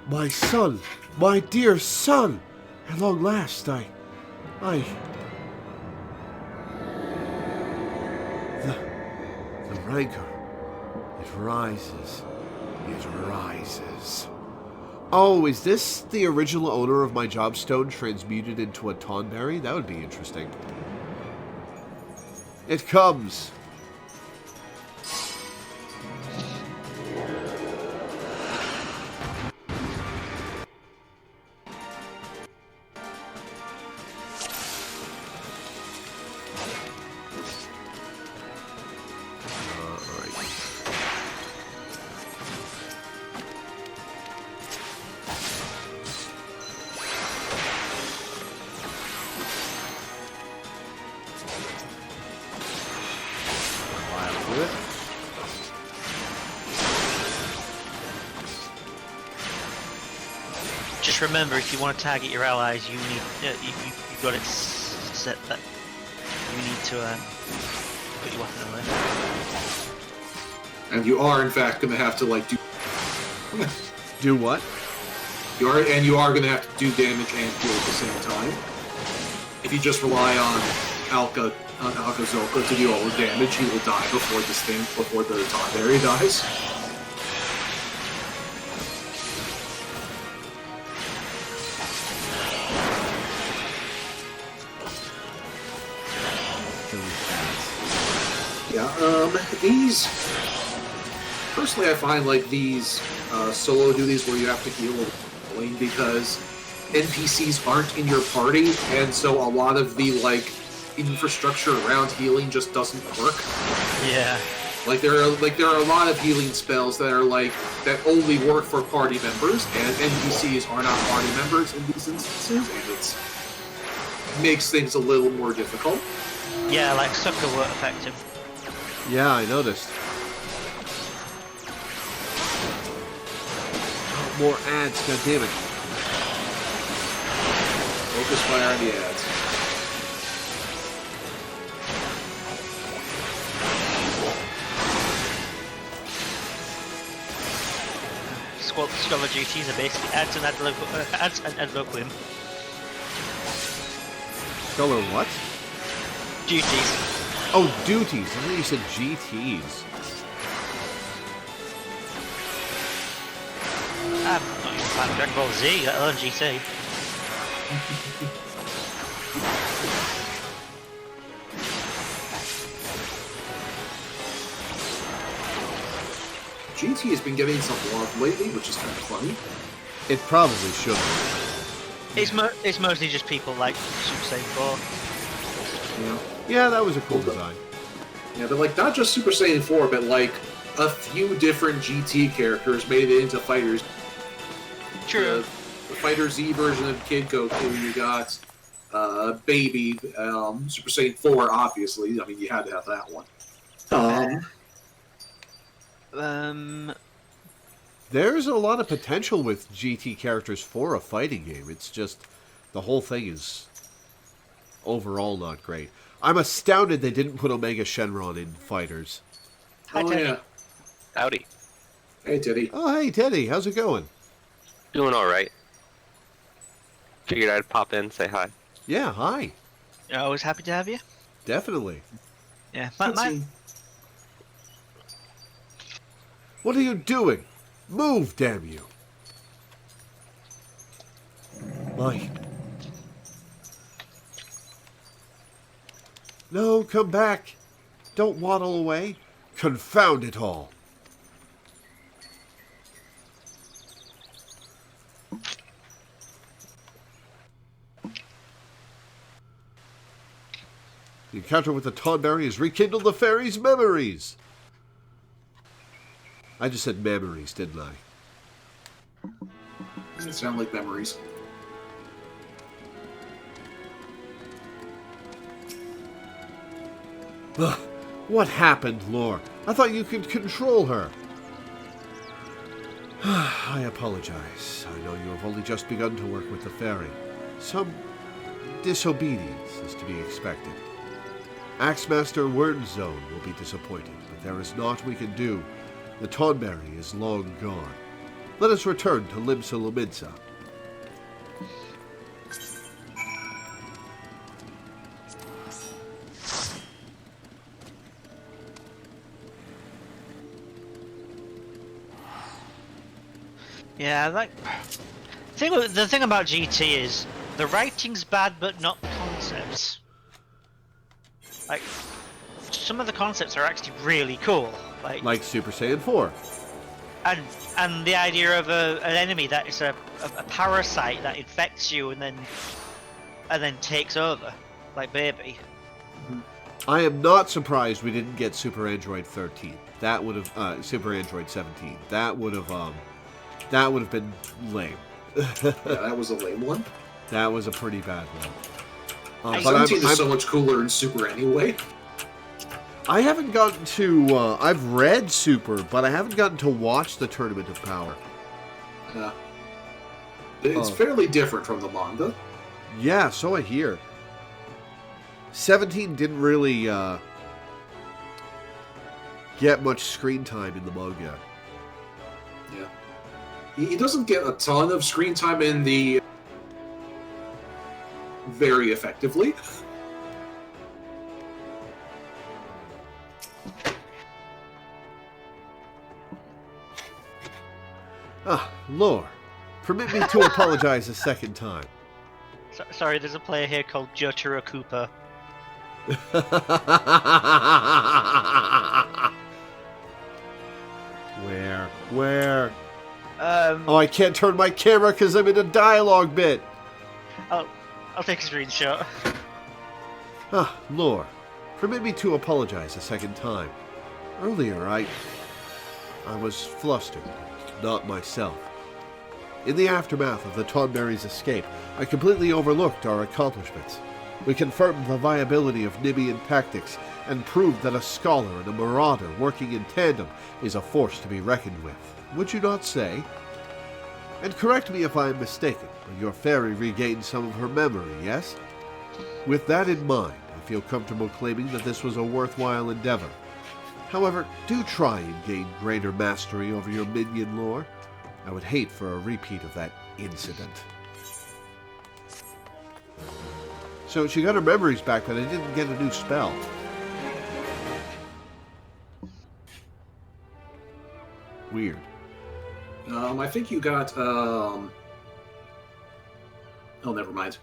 My son, my dear son. At long last, The rancor. It rises. It rises. Oh, is this the original owner of my jobstone transmuted into a Tonberry? That would be interesting. It comes. Just remember, if you want to target your allies, you need you've got it set that you need to put your weapon away. And you are, in fact, going to have to do. Do what? You are going to have to do damage and heal at the same time. If you just rely on Alka Zolka to do all the damage, he will die before the Tonberry dies. These... Personally, I find, like, these solo duties where you have to heal annoying because NPCs aren't in your party, and so a lot of the, like, infrastructure around healing just doesn't work. Yeah. Like there are a lot of healing spells that are like that only work for party members, and NPCs are not party members in these instances, and it makes things a little more difficult. Yeah, like sucker weren't effective. Yeah, I noticed. Oh, more ads, god damn it. Focus fire on the ads. Scholar duties are basically ads and ad loquim. Scholar what? Duties. Oh, duties. I thought you said GTs. I'm not even a fan of Dragon Ball Z, let alone GT. GT has been getting some love lately, which is kind of funny. It probably should. It's mostly just people like Super Saiyan 4. Yeah. Yeah, that was a cool design. Yeah, but like not just Super Saiyan 4, but like a few different GT characters made it into fighters. True. The Fighter Z version of Kid Goku, you got Baby, Super Saiyan 4, obviously. I mean, you had to have that one. There's a lot of potential with GT characters for a fighting game. It's just the whole thing is overall not great. I'm astounded they didn't put Omega Shenron in fighters. Hi, Oh, Teddy. yeah. Howdy. Hey, Teddy. Oh, hey, Teddy. How's it going? Doing alright. Figured I'd pop in, say hi. Yeah, hi. Always happy to have you. Definitely. Yeah, What are you doing? Move, damn you. Mike. No, come back. Don't waddle away. Confound it all. The encounter with the Tonberry has rekindled the fairy's memories. I just said memories, didn't I? Doesn't sound like memories. Ugh, what happened, Lore? I thought you could control her. I apologize. I know you have only just begun to work with the fairy. Some disobedience is to be expected. Axemaster Wernzone will be disappointed, but there is naught we can do. The Tonberry is long gone. Let us return to Limsa Lominsa. Yeah, like the thing about GT is the writing's bad, but not the concepts. Like some of the concepts are actually really cool. Like Super Saiyan 4. And the idea of an enemy that is a parasite that infects you and then takes over, like Baby. I am not surprised we didn't get Super Android 13. That would have Super Android 17. That would have been lame. Yeah, that was a lame one. That was a pretty bad one. But 17 is so much cooler in Super anyway. I haven't gotten to. I've read Super, but I haven't gotten to watch the Tournament of Power. Yeah. It's fairly different from the manga. Yeah, so I hear. 17 didn't really get much screen time in the manga. Yeah. He doesn't get a ton of screen time in the very effectively. Lore, permit me to apologize a second time. Sorry, there's a player here called Jotaro Cooper. Where? Oh, I can't turn my camera because I'm in a dialogue bit. I'll take a screenshot. Ah, Lore, permit me to apologize a second time. Earlier, I was flustered, not myself. In the aftermath of the Tonberry's escape, I completely overlooked our accomplishments. We confirmed the viability of Nibian tactics and proved that a scholar and a marauder working in tandem is a force to be reckoned with. Would you not say? And correct me if I am mistaken, but your fairy regained some of her memory, yes? With that in mind, I feel comfortable claiming that this was a worthwhile endeavor. However, do try and gain greater mastery over your minion lore. I would hate for a repeat of that incident. So she got her memories back, but I didn't get a new spell. Weird. I think you got, oh, never mind.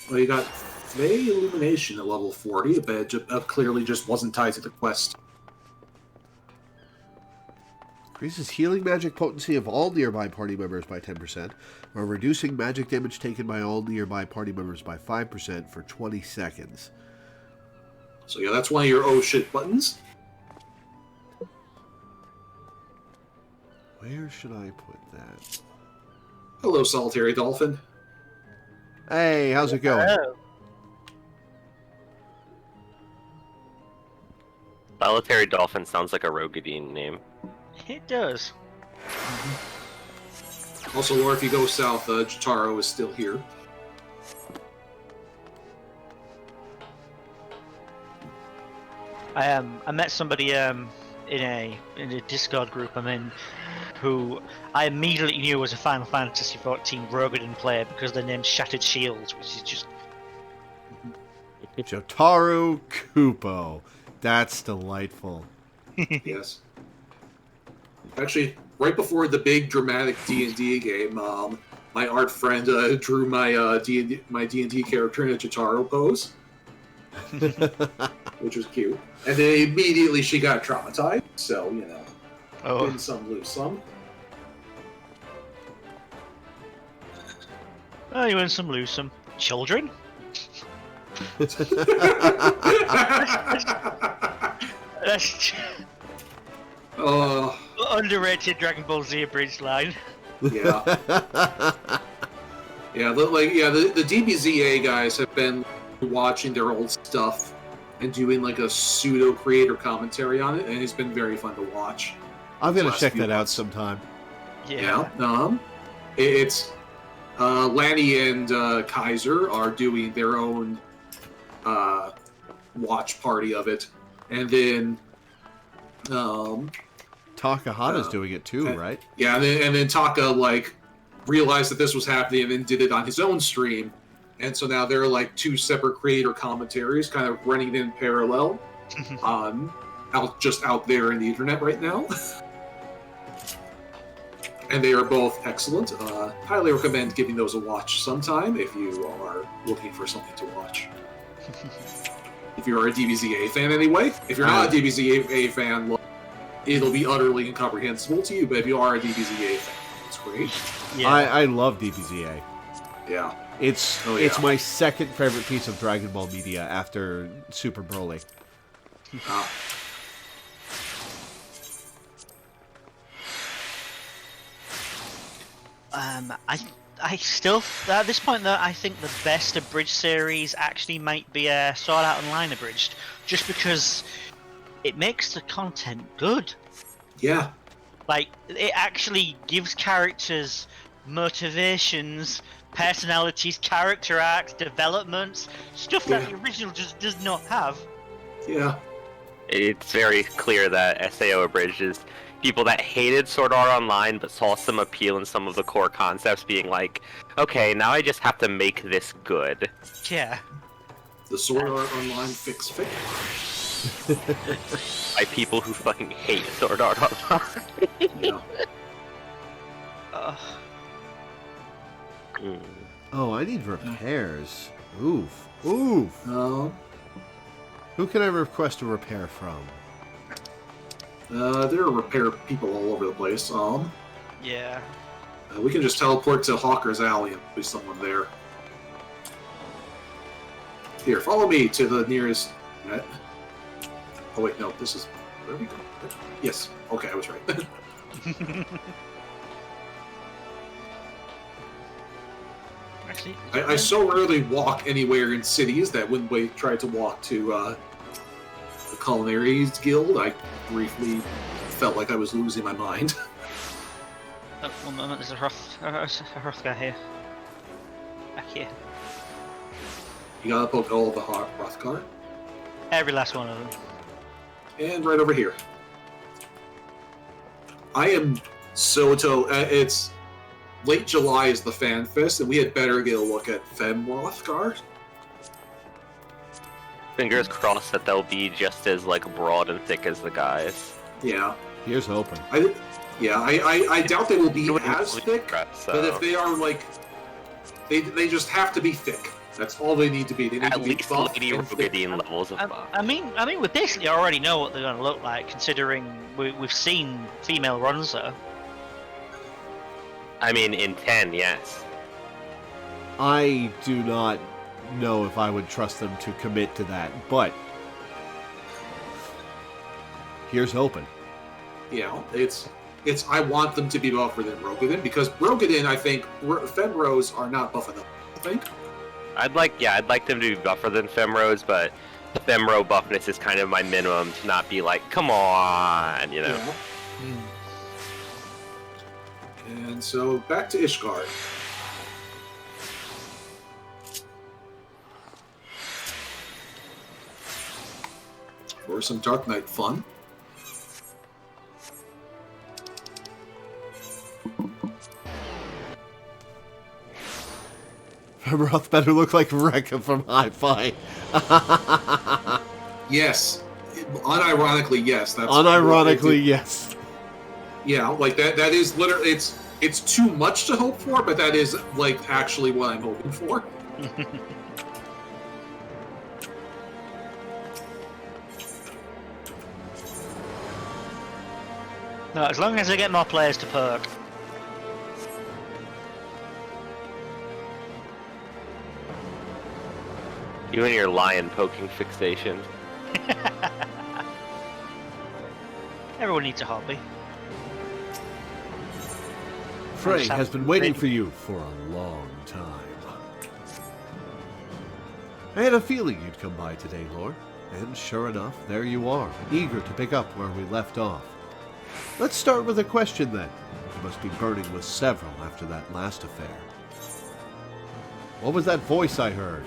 Well, you got Fey Illumination at level 40, but it clearly just wasn't tied to the quest. Increases healing magic potency of all nearby party members by 10%, while reducing magic damage taken by all nearby party members by 5% for 20 seconds. So yeah, that's one of your oh shit buttons. Where should I put that? Hello, Solitary Dolphin. Hey, how's it going? Oh. Solitary Dolphin sounds like a Rogadine name. It does. Also, Laura, if you go south, Jotaro is still here. I met somebody in a Discord group I'm in, who I immediately knew was a Final Fantasy XIV Rogadin player because their name's Shattered Shields, which is just Jotaro Kupo. That's delightful. Yes. Actually, right before the big dramatic D&D game, my art friend drew my D&D character in a Jotaro pose, which was cute. And then immediately she got traumatized, so, you know, win some, lose some. oh, you win some, lose some. Children? That's underrated Dragon Ball Z abridged line. Yeah. The DBZA guys have been watching their old stuff and doing like a pseudo creator commentary on it, and it's been very fun to watch. I'm gonna check that out sometime. Yeah. It's Lanny and Kaiser are doing their own watch party of it, and then Takahata's doing it too, right? Yeah, and then Taka realized that this was happening and then did it on his own stream, and so now there are like two separate creator commentaries kind of running in parallel, out there in the internet right now. And they are both excellent. Highly recommend giving those a watch sometime if you are looking for something to watch. If you're a DBZA fan anyway. If you're not a DBZA fan, well, it'll be utterly incomprehensible to you, but if you are a DBZA fan, it's great. Yeah. I love DBZA. Yeah. It's my second favorite piece of Dragon Ball media after Super Broly. I still, at this point though, I think the best abridged series actually might be Sword Art Online abridged, just because it makes the content good. Yeah. Like, it actually gives characters motivations, personalities, character arcs, developments, stuff that the original just does not have. Yeah. It's very clear that SAO Abridged is people that hated Sword Art Online but saw some appeal in some of the core concepts, being like, okay, now I just have to make this good. Yeah. The Sword Art Online fix. By people who fucking hate Sword Art Online. Yeah. Oh, I need repairs. Oof. Oof. No. Who can I request a repair from? There are repair people all over the place. Yeah. We can just teleport to Hawker's Alley and be someone there. Here, follow me to the nearest... Oh wait, no, this is... Where are we going? Yes, okay, I was right. Actually, I so rarely walk anywhere in cities that when we tried to walk to the Culinary Guild, I briefly felt like I was losing my mind. oh, 1 moment, there's a Hroth guy here. Back here. You gotta poke all of the Hrothgar. Every last one of them. And right over here. I am it's late July is the Fan Fest, and we had better get a look at Hrothgar. Fingers crossed that they'll be just as like broad and thick as the guys. Yeah. Here's hoping. I doubt they will be as thick, So. but if they are like, they just have to be thick. That's all they need to be. They need At to be least buff Lady and thick. Rogadian levels of buff. I mean, we basically already know what they're going to look like, considering we've seen female Ronza. I mean, in 10, yes. I do not know if I would trust them to commit to that, but here's hoping. Yeah, it's. I want them to be buffer than Rogadin, because Rogadin, I think, Femros are not buff enough. I think. I'd like them to be buffer than Femros, but the Femro buffness is kind of my minimum to not be like, come on, you know. Yeah. And so back to Ishgard. For some Dark Knight fun. Roth better look like Rekka from Hi-Fi. Yes. Unironically, yes. That's Unironically, yes. Yeah, like that is literally it's too much to hope for, but that is like actually what I'm hoping for. No, as long as they get more players to perk. You and your lion poking fixation. Everyone needs a hobby. Frey has been waiting for you for a long time. I had a feeling you'd come by today, Lord. And sure enough, there you are, eager to pick up where we left off. Let's start with a question then. You must be burning with several after that last affair. What was that voice I heard?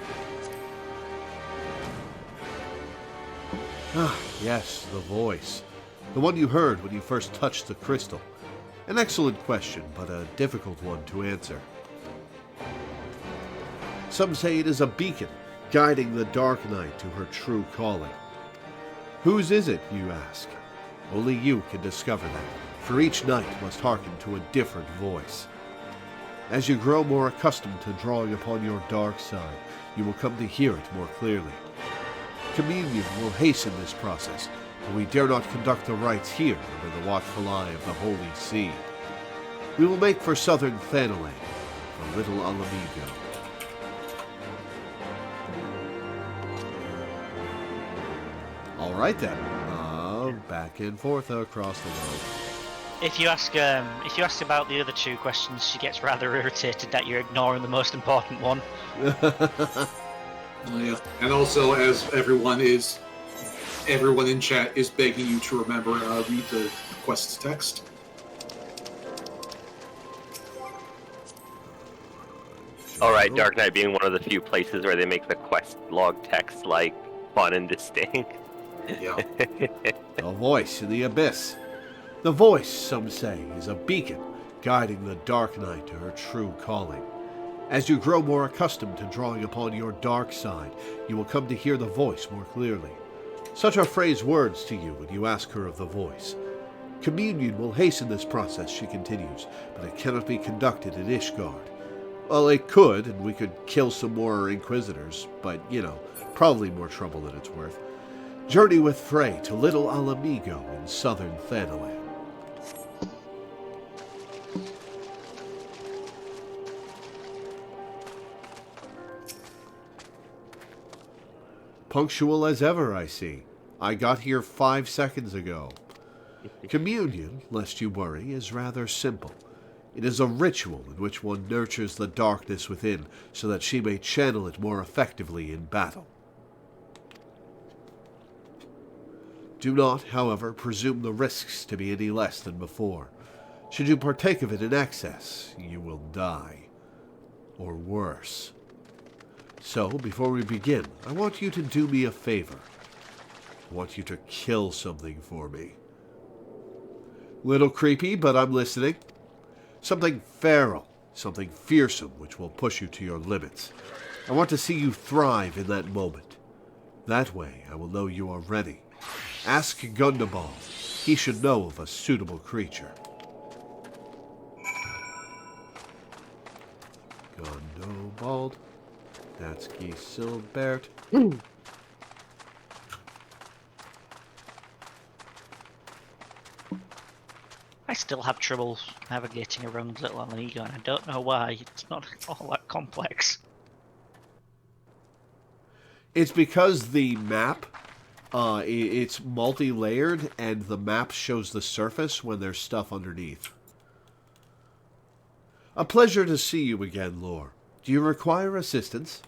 Ah, yes, the voice. The one you heard when you first touched the crystal. An excellent question, but a difficult one to answer. Some say it is a beacon, guiding the Dark Knight to her true calling. Whose is it, you ask? Only you can discover that, for each knight must hearken to a different voice. As you grow more accustomed to drawing upon your dark side, you will come to hear it more clearly. Communion will hasten this process, but we dare not conduct the rites here under the watchful eye of the Holy See. We will make for southern Thanalan, for Little Alamigo. All right then. Back and forth across the world. If you ask about the other two questions, she gets rather irritated that you're ignoring the most important one. Yeah. And also, as everyone in chat is begging you to remember, read the quest text. Alright, Dark Knight being one of the few places where they make the quest log text, like, fun and distinct. Yeah. A voice in the abyss. The voice, some say, is a beacon, guiding the Dark Knight to her true calling. As you grow more accustomed to drawing upon your dark side, you will come to hear the voice more clearly. Such are Frey's words to you when you ask her of the voice. Communion will hasten this process, she continues, but it cannot be conducted in Ishgard. Well, it could, and we could kill some more Inquisitors, but, probably more trouble than it's worth. Journey with Frey to Little Alamigo in southern Thanalan. Punctual as ever, I see. I got here 5 seconds ago. Communion, lest you worry, is rather simple. It is a ritual in which one nurtures the darkness within so that she may channel it more effectively in battle. Do not, however, presume the risks to be any less than before. Should you partake of it in excess, you will die. Or worse. So, before we begin, I want you to do me a favor. I want you to kill something for me. Little creepy, but I'm listening. Something feral, something fearsome which will push you to your limits. I want to see you thrive in that moment. That way, I will know you are ready. Ask Gundabald. He should know of a suitable creature. Gundabald. That's Gisilbert. I still have trouble navigating around Little Alamigo, and I don't know why. It's not all that complex. It's because the map, it's multi-layered, and the map shows the surface when there's stuff underneath. A pleasure to see you again, Lore. Do you require assistance?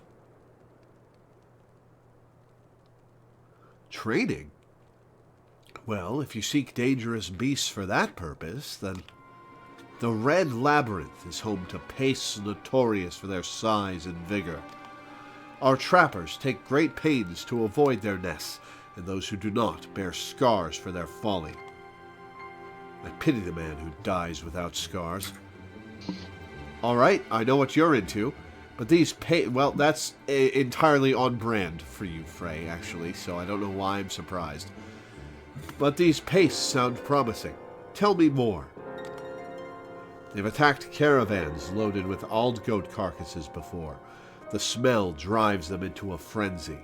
Training? Well, if you seek dangerous beasts for that purpose, then... The Red Labyrinth is home to pastes notorious for their size and vigor. Our trappers take great pains to avoid their nests, and those who do not bear scars for their folly. I pity the man who dies without scars. All right, I know what you're into, but these well, that's entirely on brand for you, Frey, actually, so I don't know why I'm surprised. But these pastes sound promising. Tell me more. They've attacked caravans loaded with old goat carcasses before. The smell drives them into a frenzy.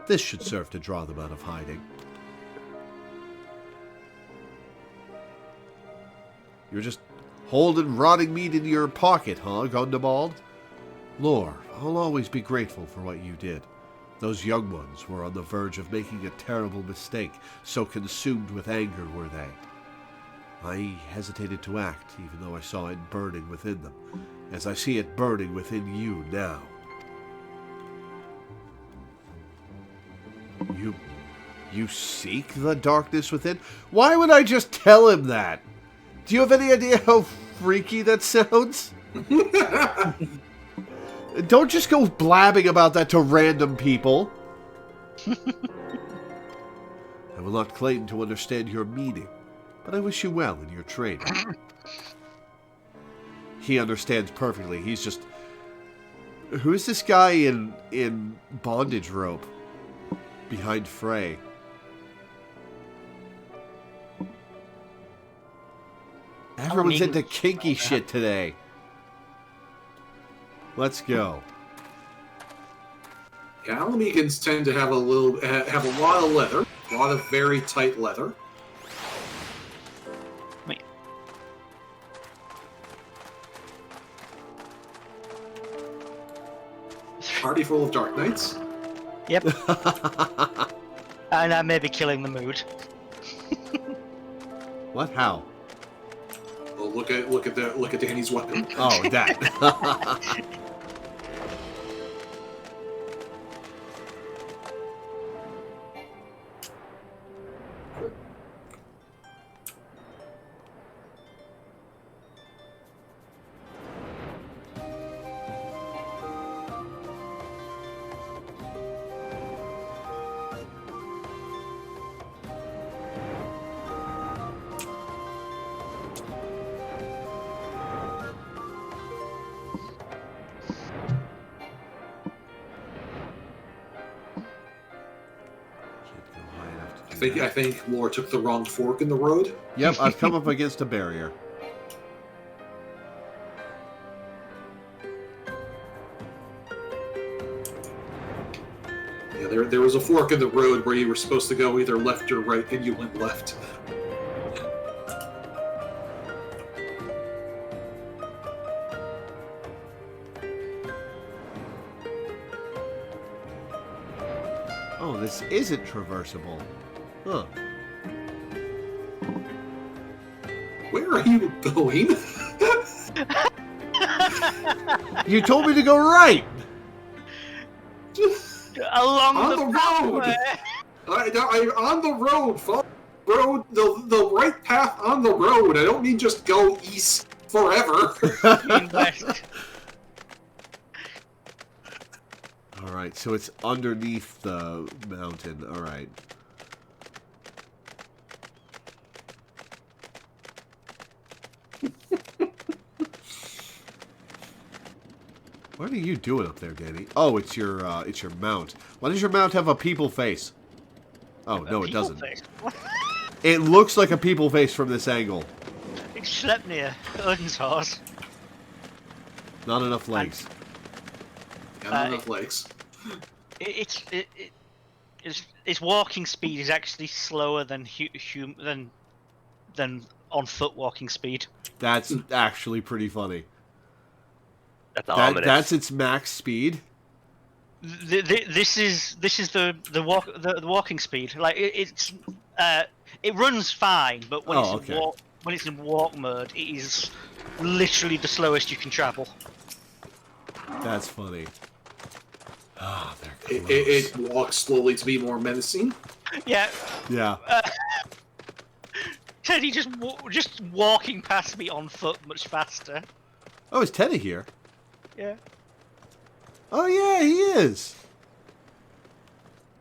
This should serve to draw them out of hiding. You're just holding rotting meat in your pocket, huh, Gundabald? Lore, I'll always be grateful for what you did. Those young ones were on the verge of making a terrible mistake, so consumed with anger were they. I hesitated to act, even though I saw it burning within them, as I see it burning within you now. You seek the darkness within? Why would I just tell him that? Do you have any idea how freaky that sounds? Don't just go blabbing about that to random people. I will not claim to understand your meaning, but I wish you well in your training. He understands perfectly. He's just... Who is this guy in bondage rope behind Frey? Everyone's into kinky shit today. Let's go. Yeah, Alamegans tend to have a lot of leather, a lot of very tight leather. Wait. Party full of Dark Knights. Yep. And I may be killing the mood. What? How? Well, look at Danny's weapon. Oh, that. I think Lore took the wrong fork in the road. Yep, I've come up against a barrier. Yeah, there was a fork in the road where you were supposed to go either left or right, and you went left. Oh, this isn't traversable. Huh. Where are you going? You told me to go right! Along On the the road! pathway. I'm on the road. Follow the road, the right path on the road. I don't mean just go east forever. In west. Alright, so it's underneath the mountain. Alright. What are you doing up there, Danny? Oh, it's your mount. Why does your mount have a people face? Oh, no, it doesn't. It looks like a people face from this angle. It's Sleipnir, Odin's horse. Not enough legs. Got enough legs. Its walking speed is actually slower than than on foot walking speed. That's actually pretty funny. That's ominous. That's its max speed. This is the walking speed. Like it runs fine, but when it's in walk mode, it is literally the slowest you can travel. That's funny. Ah, they're close. It walks slowly to be more menacing. Yeah. Yeah. Teddy just walking past me on foot much faster. Oh, is Teddy here? Yeah. Oh, yeah, he is.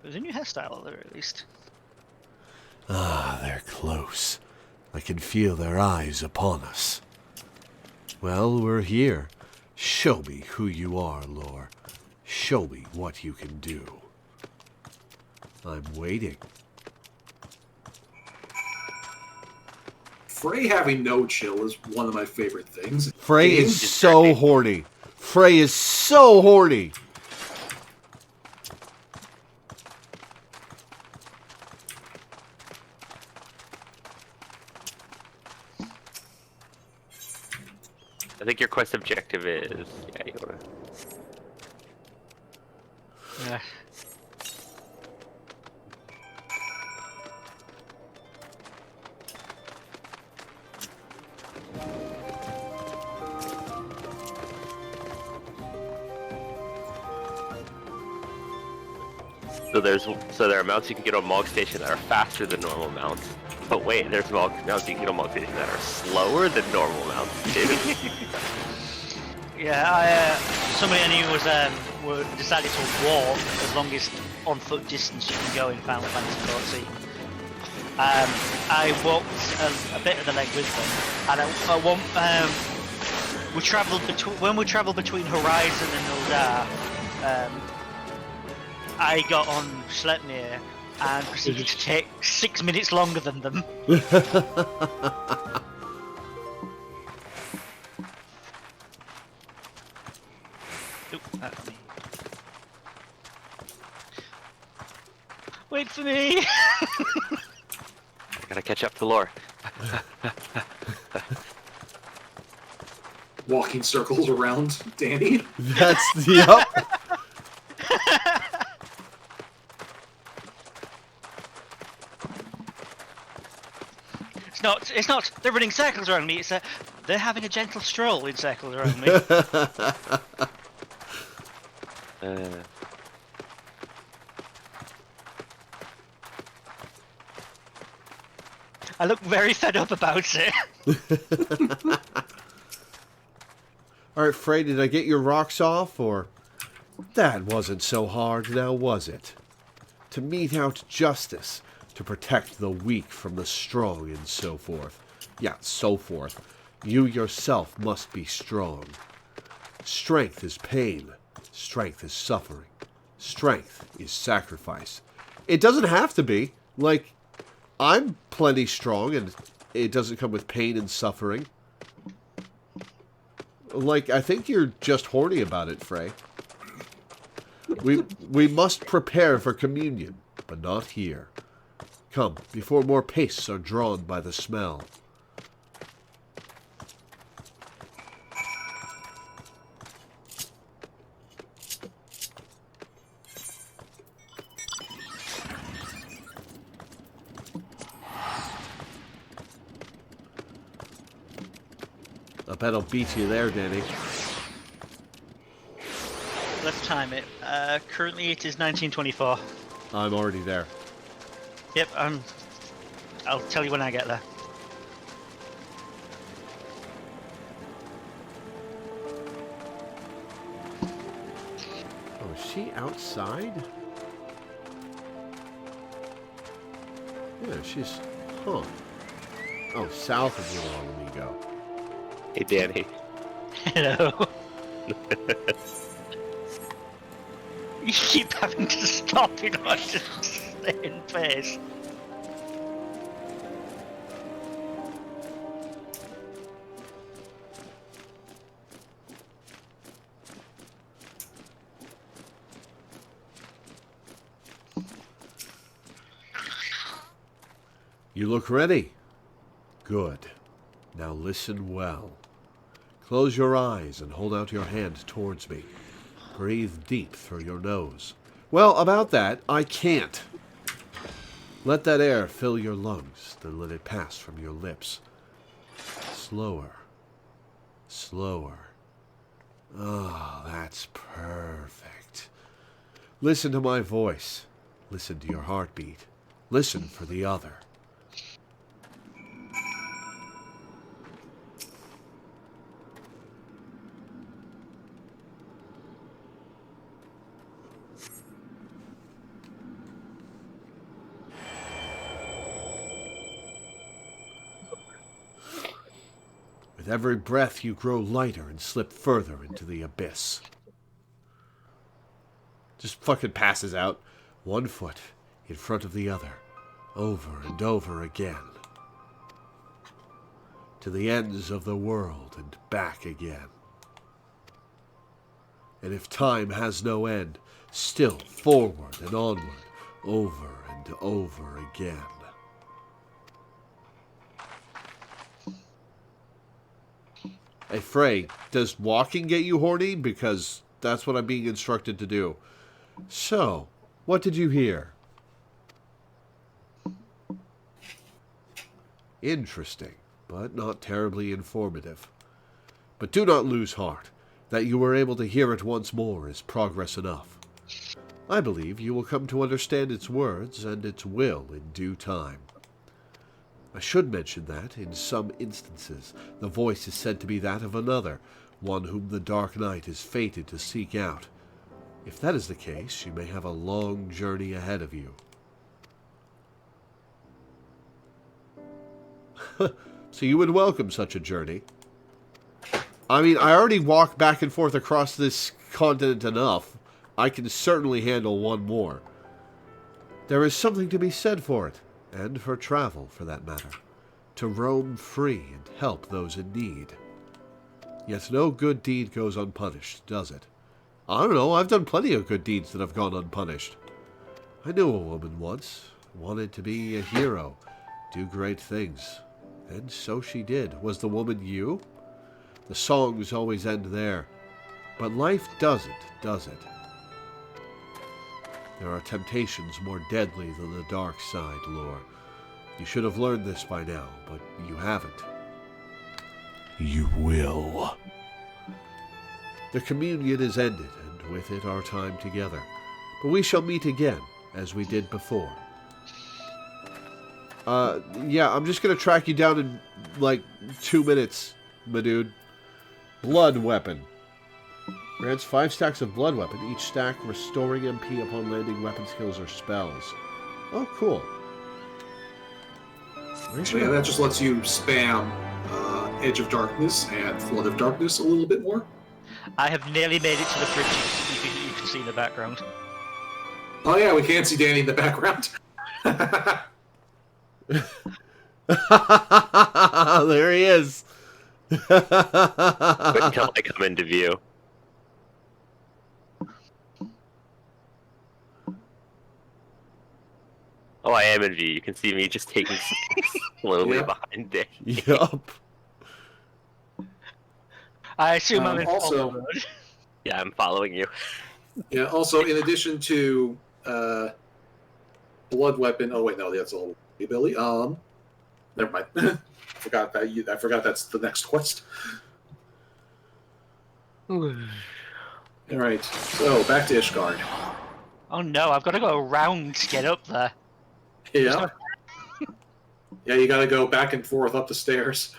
There's a new hairstyle there, at least. Ah, they're close. I can feel their eyes upon us. Well, we're here. Show me who you are, Lore. Show me what you can do. I'm waiting. Frey having no chill is one of my favorite things. Frey is so horny. Frey is so horny. I think your quest objective is... Yeah, you wanna... Yeah. So there are mounts you can get on Mog Station that are faster than normal mounts. But wait, there's mounts you can get on Mog Station that are slower than normal mounts too. Yeah, somebody I knew was decided to walk the longest on foot distance you can go in Final Fantasy XIV. I walked a bit of the leg with them, and we travelled between Horizon and Ildar. I got on Sleipnir and proceeded to take 6 minutes longer than them. Ooh, that's me. Wait for me! Gotta catch up to Lore. Walking circles around Danny. That's yep. It's not. They're running circles around me. It's they're having a gentle stroll in circles around me. I look very fed up about it. Alright, Frey, did I get your rocks off, or... That wasn't so hard now, was it? To mete out justice, to protect the weak from the strong, and so forth. Yeah, so forth. You yourself must be strong. Strength is pain. Strength is suffering. Strength is sacrifice. It doesn't have to be. Like, I'm plenty strong, and it doesn't come with pain and suffering. Like, I think you're just horny about it, Frey. We must prepare for communion, but not here. Come, before more pastes are drawn by the smell. I bet I'll beat you there, Danny. Let's time it. Currently it is 1924. I'm already there. Yep, I'll tell you when I get there. Oh, is she outside? Yeah, she's... Huh. Oh, south of Loreweaver. Hey, Danny. Hello. You keep having to stop in order to stay in place. You look ready. Good. Now listen well. Close your eyes and hold out your hand towards me. Breathe deep through your nose. Well, about that, I can't. Let that air fill your lungs, then let it pass from your lips. Slower. Slower. Oh, that's perfect. Listen to my voice. Listen to your heartbeat. Listen for the other. With every breath, you grow lighter and slip further into the abyss. Just fucking passes out. One foot in front of the other. Over and over again. To the ends of the world and back again. And if time has no end, still forward and onward, over and over again. Hey, Frey, does walking get you horny? Because that's what I'm being instructed to do. So, what did you hear? Interesting, but not terribly informative. But do not lose heart. That you were able to hear it once more is progress enough. I believe you will come to understand its words and its will in due time. I should mention that, in some instances, the voice is said to be that of another, one whom the Dark Knight is fated to seek out. If that is the case, you may have a long journey ahead of you. So you would welcome such a journey. I mean, I already walk back and forth across this continent enough. I can certainly handle one more. There is something to be said for it. And for travel, for that matter, to roam free and help those in need. Yet no good deed goes unpunished, does it? I don't know, I've done plenty of good deeds that have gone unpunished. I knew a woman once, wanted to be a hero, do great things. And so she did. Was the woman you? The songs always end there. But life doesn't, does it? There are temptations more deadly than the dark side, Lore. You should have learned this by now, but you haven't. You will. The communion is ended, and with it our time together. But we shall meet again, as we did before. Yeah, I'm just gonna track you down in, like, 2 minutes, my dude. Blood weapon. Grants 5 stacks of blood weapon, each stack restoring MP upon landing weapon skills or spells. Oh, cool. So yeah, that just lets you spam Edge of Darkness and Flood of Darkness a little bit more. I have nearly made it to the bridge. You can see in the background. Oh yeah, we can't see Danny in the background. There he is. Wait until I come into view. Oh, I am in V. You can see me just taking slowly Yeah. behind Dick. Yup. I assume I'm in Also- follow mode. Yeah, I'm following you. Yeah. Also, in addition to blood weapon. Oh wait, no, that's a little Billy. Never mind. I forgot that's the next quest. All right. So back to Ishgard. Oh no, I've got to go around to get up there. Yeah. Yeah, you got to go back and forth up the stairs.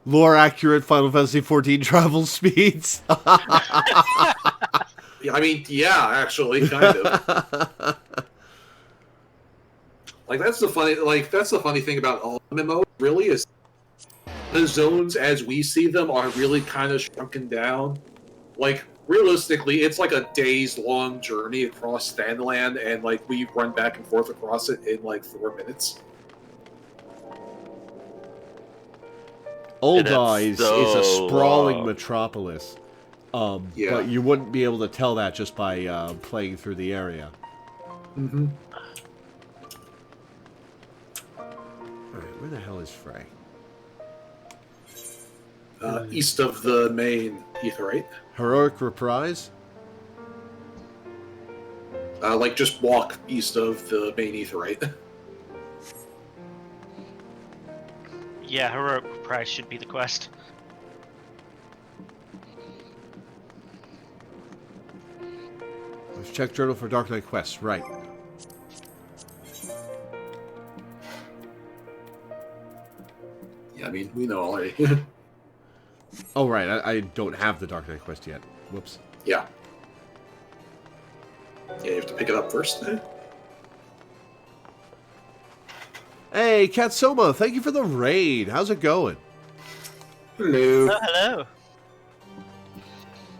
Lore accurate Final Fantasy XIV travel speeds. Yeah, I mean, yeah, actually, kind of. That's the funny thing about all MMOs. Really, is the zones as we see them are really kind of shrunken down. Like realistically, it's like a days long journey across Stanland, and like we run back and forth across it in like 4 minutes. Old That's Eyes is so a sprawling long. metropolis. Yeah. But you wouldn't be able to tell that just by playing through the area. Mm-hmm. Alright, where the hell is Frey? East of the main Aetheryte. Heroic Reprise? Just walk east of the main Aetheryte. Yeah, heroic prize should be the quest. Let's check journal for Dark Knight quests. Right. Yeah, I mean, we know already. Oh, right. I don't have the Dark Knight quest yet. Whoops. Yeah. Yeah, you have to pick it up first. Hey, Katsoma, thank you for the raid. How's it going? Hello. Oh, hello.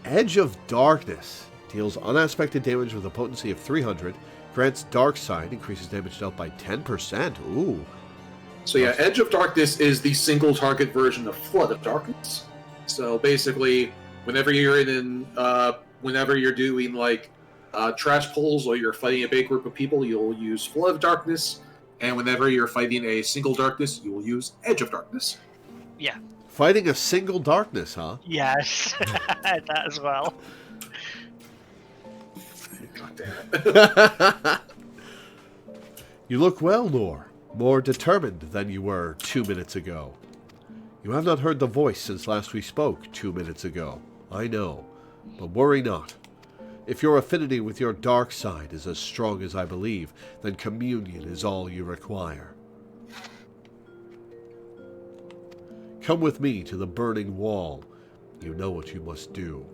Edge of Darkness deals unaspected damage with a potency of 300. Grants Dark Side, increases damage dealt by 10%. Ooh. So yeah, Edge of Darkness is the single target version of Flood of Darkness. So basically, whenever you're doing trash pulls or you're fighting a big group of people, you'll use Flood of Darkness, and whenever you're fighting a single darkness, you will use Edge of Darkness. Yeah. Fighting a single darkness, huh? Yes. That as well. God damn it. You look well, Lore. More determined than you were 2 minutes ago. You have not heard the voice since last we spoke 2 minutes ago. I know. But worry not. If your affinity with your dark side is as strong as I believe, then communion is all you require. Come with me to the burning wall. You know what you must do.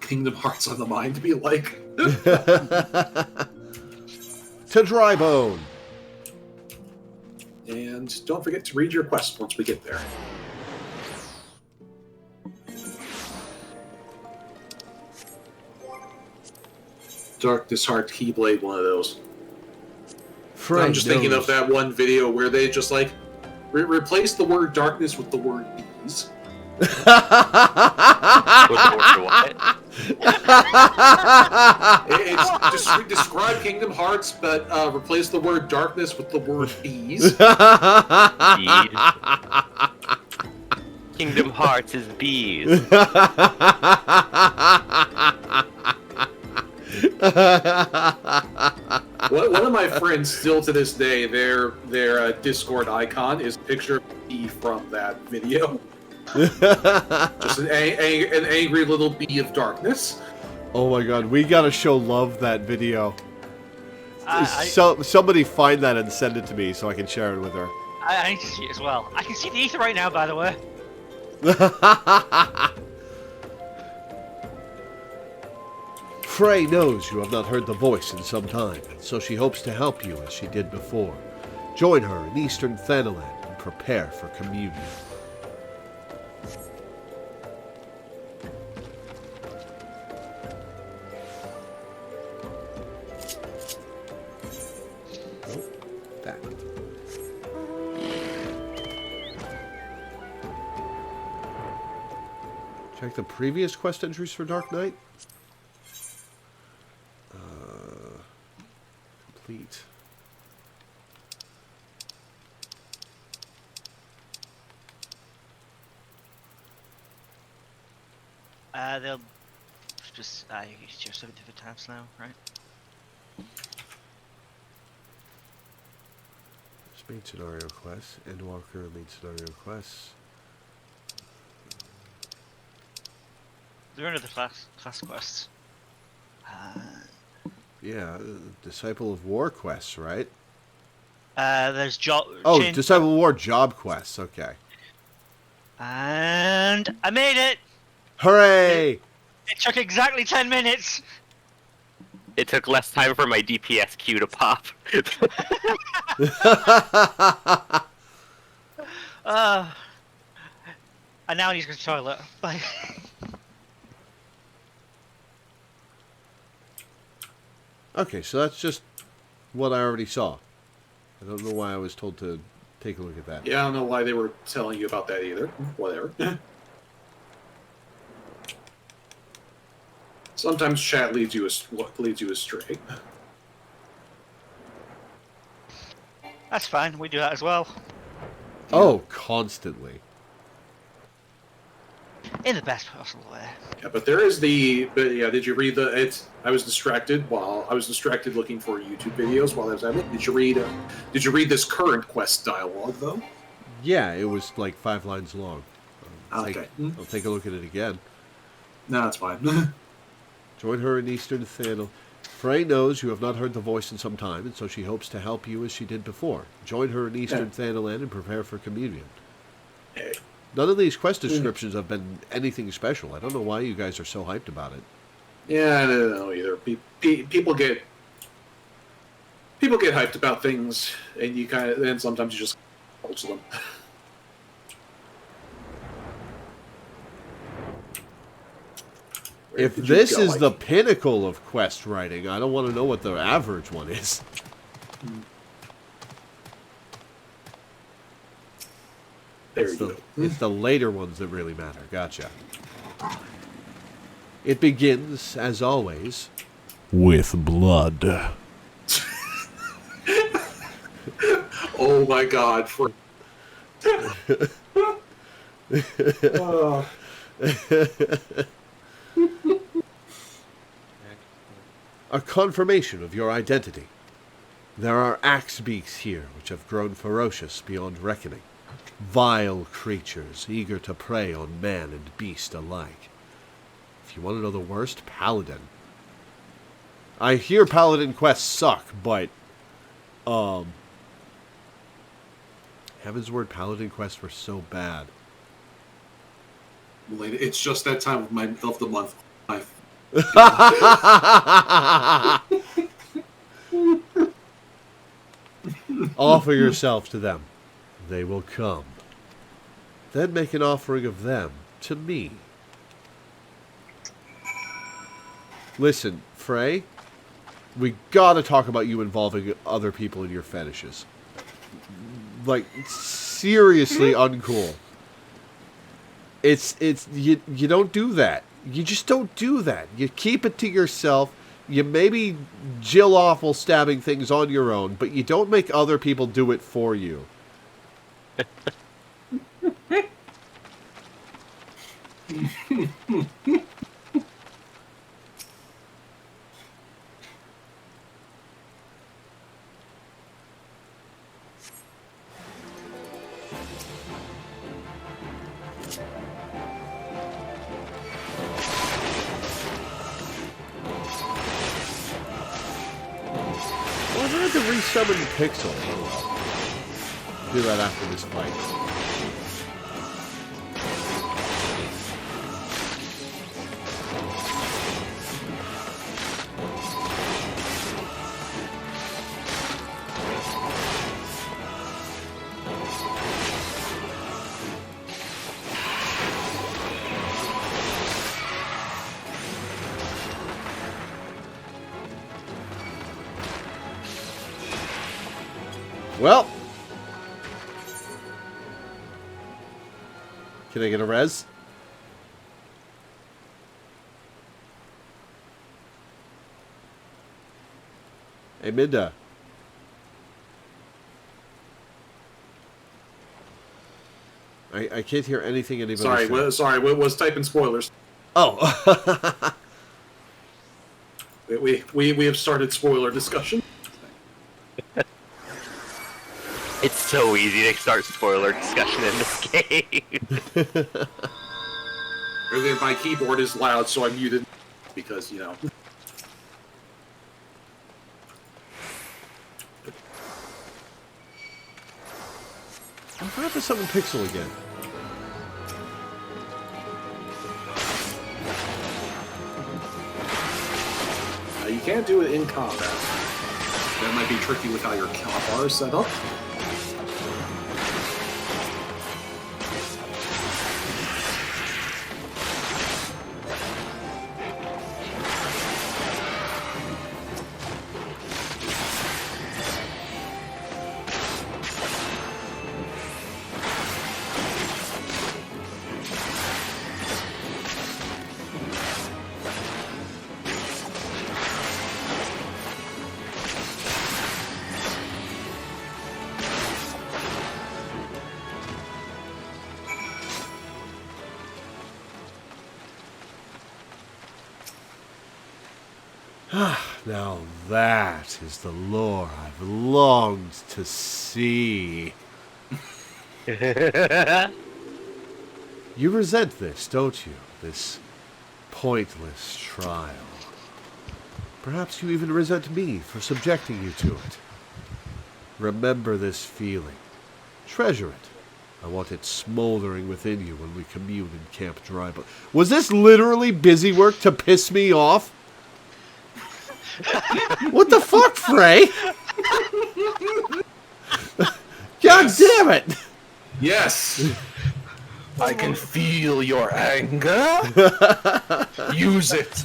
Kingdom Hearts on the mind to be like. To Drybone! And don't forget to read your quest once we get there. Darkness Heart Keyblade, one of those. Frey I'm just thinking knows. of that one video where they just replace the word darkness with the word bees. With the word what? It's describe Kingdom Hearts, but replace the word darkness with the word bees. Bees. Kingdom Hearts is bees. One of my friends, still to this day, their Discord icon is a picture of a bee from that video. Just an angry little bee of darkness. Oh my god, we gotta show Love that video. I Somebody find that and send it to me so I can share it with her. need to see it as well. I can see the ether right now, by the way. Frey knows you have not heard the voice in some time, so she hopes to help you as she did before. Join her in Eastern Thanaland and prepare for communion. That. Check the previous quest entries for Dark Knight. Complete. They'll just use just 7 different tabs now, right? Main scenario quests. Endwalker, main scenario quests. They're under the class quests. Yeah, Disciple of War quests, right? There's job. Oh, Disciple of War job quests. Okay. And I made it. Hooray! It took exactly 10 minutes. It took less time for my DPS queue to pop. And now I need to go to the toilet. Bye. Okay, so that's just what I already saw. I don't know why I was told to take a look at that. Yeah, I don't know why they were telling you about that either. Whatever. Sometimes chat leads you astray. That's fine. We do that as well. Oh, constantly. In the best possible way. Yeah, but there is the. But yeah, did you read the? I was distracted looking for YouTube videos while I was at it. Did you read? Did you read this current quest dialogue though? Yeah, it was like 5 lines long. Okay. I'll take a look at it again. No, it's fine. Join her in Eastern Thandel. Frey knows you have not heard the voice in some time, and so she hopes to help you as she did before. Join her in Eastern Thandaland and prepare for communion. Hey. None of these quest descriptions have been anything special. I don't know why you guys are so hyped about it. Yeah, I don't know either. People get hyped about things, and and sometimes you just culture them. If this is the pinnacle of quest writing, I don't want to know what the average one is. It's the later ones that really matter. Gotcha. It begins, as always, with blood. Oh my god. A confirmation of your identity. There are axe beaks here which have grown ferocious beyond reckoning. Vile creatures eager to prey on man and beast alike. If you want to know the worst, Paladin. I hear Paladin quests suck, but Heavensward Paladin quests were so bad. It's just that time of the month. Offer yourself to them. They will come. Then make an offering of them to me. Listen, Frey, we gotta talk about you involving other people in your fetishes. Like, seriously uncool. You don't do that. You just don't do that. You keep it to yourself. You maybe jill off while stabbing things on your own, but you don't make other people do it for you. Well, I had to resummon Pixel. Do that after this fight. Well, can I get a res? Hey, Minda. I can't hear anything anybody says. Sorry, was typing spoilers. Oh. We have started spoiler discussion. It's so easy to start spoiler discussion in this game. My keyboard is loud, so I muted because, you know. What happened to 7 Pixel again? You can't do it in combat. That might be tricky with how your comp bar is set up. Now that is the lore I've longed to see. You resent this, don't you? This pointless trial. Perhaps you even resent me for subjecting you to it. Remember this feeling. Treasure it. I want it smoldering within you when we commune in Camp Dryblood. Was this literally busy work to piss me off? What the fuck, Frey? God damn it! Yes! I can feel your anger. Use it.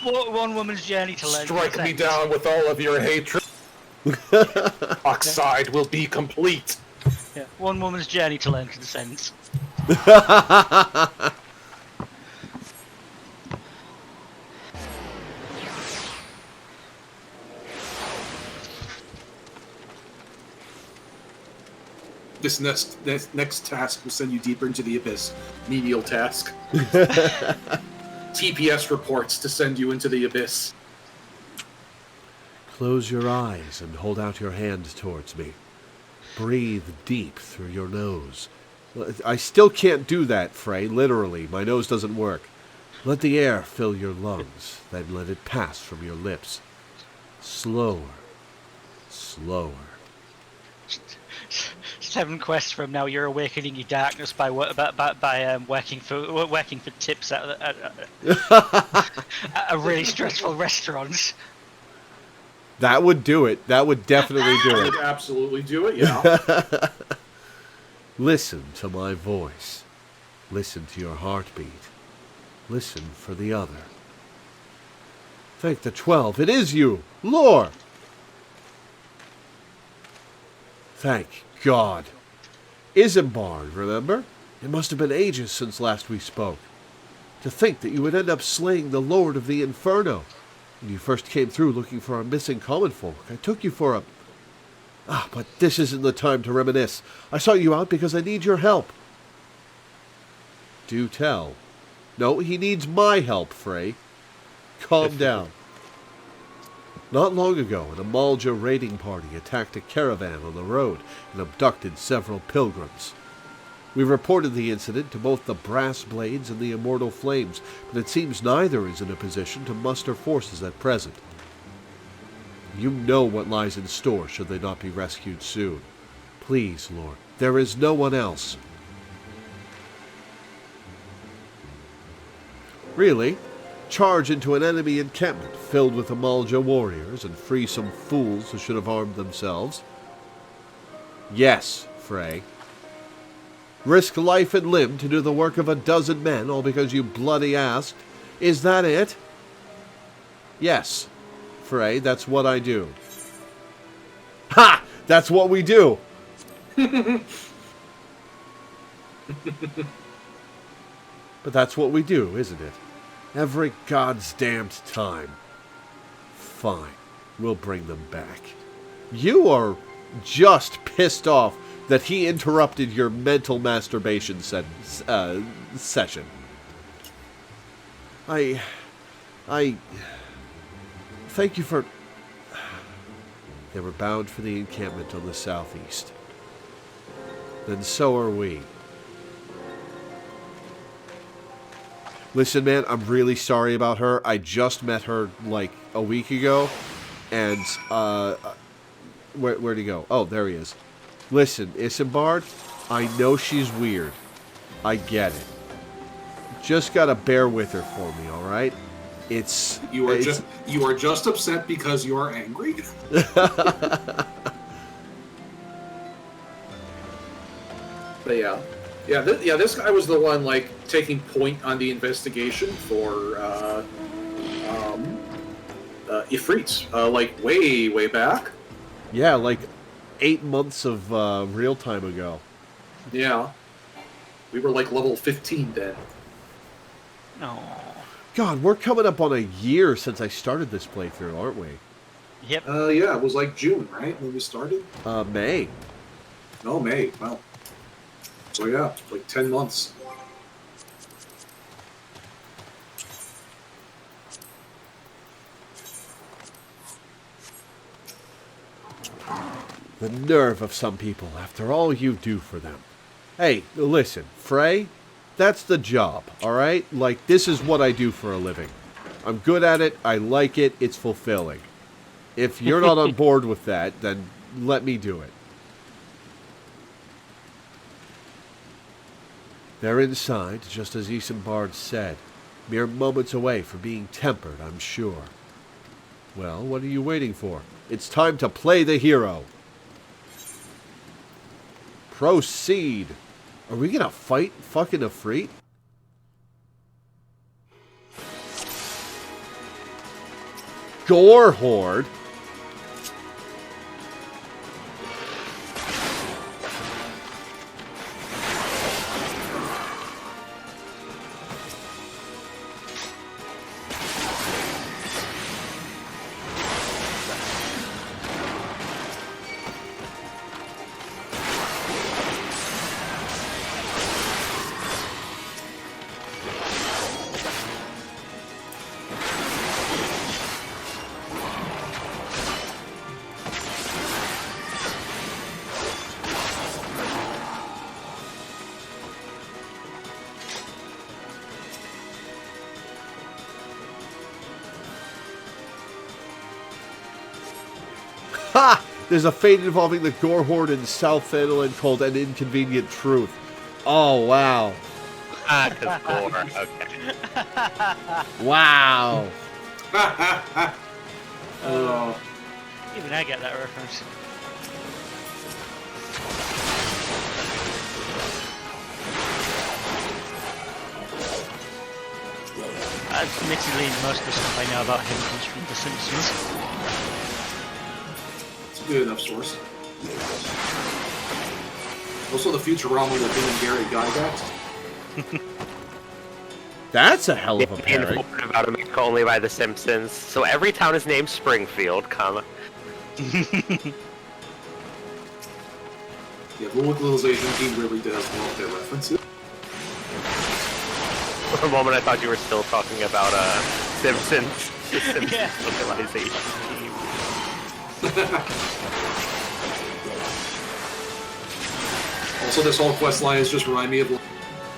One woman's journey to learn. Strike me down with all of your hatred. Oxide will be complete. Yeah, one woman's journey to learn consent. This next task will send you deeper into the abyss. Menial task. TPS reports to send you into the abyss. Close your eyes and hold out your hand towards me. Breathe deep through your nose. I still can't do that, Frey, literally. My nose doesn't work. Let the air fill your lungs, then let it pass from your lips. Slower. Slower. 7 quests from now, you're awakening your darkness by working for tips at a really stressful restaurant. That would do it. That would definitely do it. Would absolutely do it, yeah. Listen to my voice. Listen to your heartbeat. Listen for the other. Thank the 12. It is you, Lore. Thank God. Isambard, remember? It must have been ages since last we spoke. To think that you would end up slaying the Lord of the Inferno. When you first came through looking for our missing common folk, I took you for a... but this isn't the time to reminisce. I sought you out because I need your help. Do tell. No, he needs my help, Frey. Calm down. Not long ago, an Amalja raiding party attacked a caravan on the road and abducted several pilgrims. We reported the incident to both the Brass Blades and the Immortal Flames, but it seems neither is in a position to muster forces at present. You know what lies in store should they not be rescued soon. Please, Lord, there is no one else. Really? Charge into an enemy encampment filled with Amalja warriors and free some fools who should have armed themselves? Yes, Frey. Risk life and limb to do the work of a dozen men, all because you bloody asked? Is that it? Yes, Frey, that's what I do. Ha! That's what we do! But that's what we do, isn't it? Every god's damned time. Fine. We'll bring them back. You are just pissed off that he interrupted your mental masturbation session. I thank you for... They were bound for the encampment on the southeast. Then so are we. Listen, man, I'm really sorry about her. I just met her, like, a week ago. And, where'd he go? Oh, there he is. Listen, Isambard, I know she's weird. I get it. Just gotta bear with her for me, alright? You are just upset because you are angry? But yeah, this guy was the one, like, taking point on the investigation for, Ifrits, like, way back. Yeah, like 8 months of real time ago. Yeah. We were, like, level 15 then. No. God, we're coming up on a year since I started this playthrough, aren't we? Yep. Yeah, it was, like, June, right, when we started? May. No, May, wow. So yeah, like 10 months. The nerve of some people after all you do for them. Hey, listen, Frey, that's the job, alright? Like, this is what I do for a living. I'm good at it, I like it, it's fulfilling. If you're not on board with that, then let me do it. They're inside, just as Isambard said. Mere moments away from being tempered, I'm sure. Well, what are you waiting for? It's time to play the hero. Proceed. Are we gonna fight fucking Ifrit? Gore Horde? Ha! There's a fate involving the Gore Horde in South Finland called An Inconvenient Truth. Oh, wow. Because Gore, okay. Wow. Even I get that reference. Admittedly, most of the stuff I know about him comes from The Simpsons. It's a good enough source. Also, the Futurama with him and Gary Gygax. That's a hell of a pairing. Informed about America only by The Simpsons. So every town is named Springfield, comma. Yeah, the localization team really does love their references. For a moment, I thought you were still talking about Simpsons. The Simpsons Yeah. localization team. Also, this whole quest line is just remind me of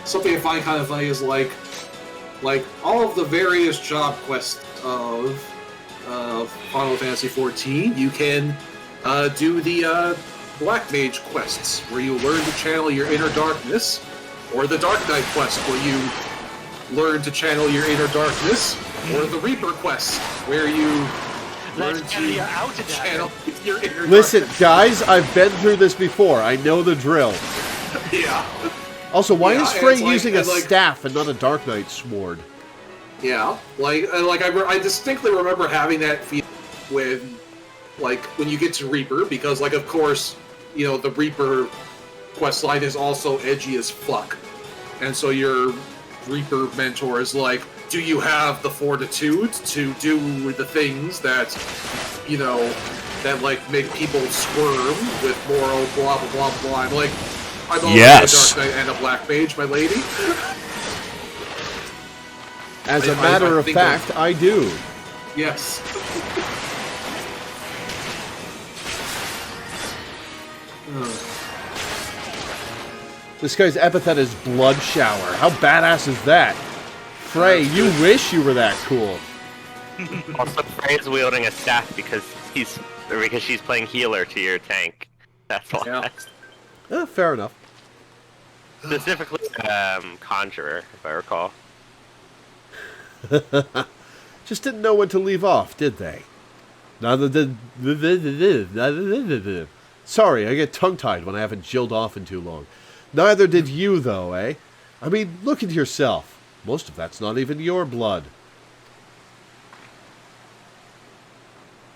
something I find kind of funny is like all of the various job quests of Final Fantasy XIV. You can do the Black Mage quests where you learn to channel your inner darkness, or the Dark Knight quest where you learn to channel your inner darkness, or the Reaper quest where you learn to channel your inner Listen, darkness. guys, I've been through this before. I know the drill. Yeah. Also, why Yeah, is and Frey it's like- using a and like- staff and not a Dark Knight sword? Yeah, I distinctly remember having that feeling when you get to Reaper, because of course, the Reaper questline is also edgy as fuck, and so your Reaper mentor is like, do you have the fortitude to do the things that, that like make people squirm with moral blah blah blah blah? I'm like, I'm already Yes. a Dark Knight and a Black Mage, my lady. As a matter of fact, I do. Yes. This guy's epithet is Blood Shower. How badass is that? Frey, you wish you were that cool. Also, Frey is wielding a staff because she's playing healer to your tank. That's why. Yeah. Fair enough. Specifically, Conjurer, if I recall. Just didn't know when to leave off, did they? Neither did... Sorry, I get tongue-tied when I haven't jilled off in too long. Neither did you, though, eh? I mean, look at yourself. Most of that's not even your blood.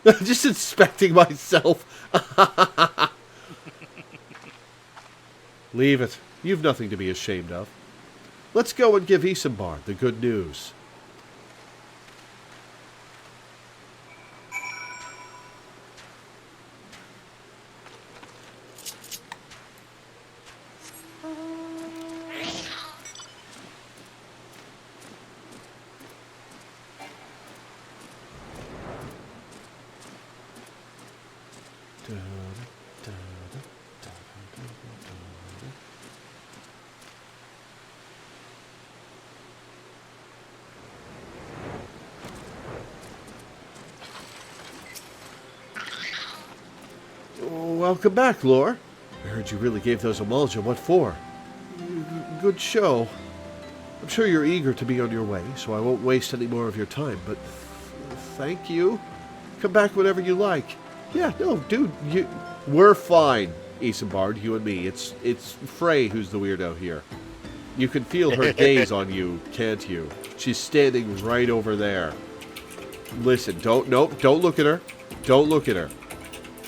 Just inspecting myself. Leave it. You've nothing to be ashamed of. Let's go and give Isambard the good news. Welcome back, Lore. I heard you really gave those emulsion. What for? Good show. I'm sure you're eager to be on your way, so I won't waste any more of your time, but thank you. Come back whenever you like. Yeah, no, dude, we're fine, Isambard, you and me. It's Frey who's the weirdo here. You can feel her gaze on you, can't you? She's standing right over there. Listen, don't look at her. Don't look at her.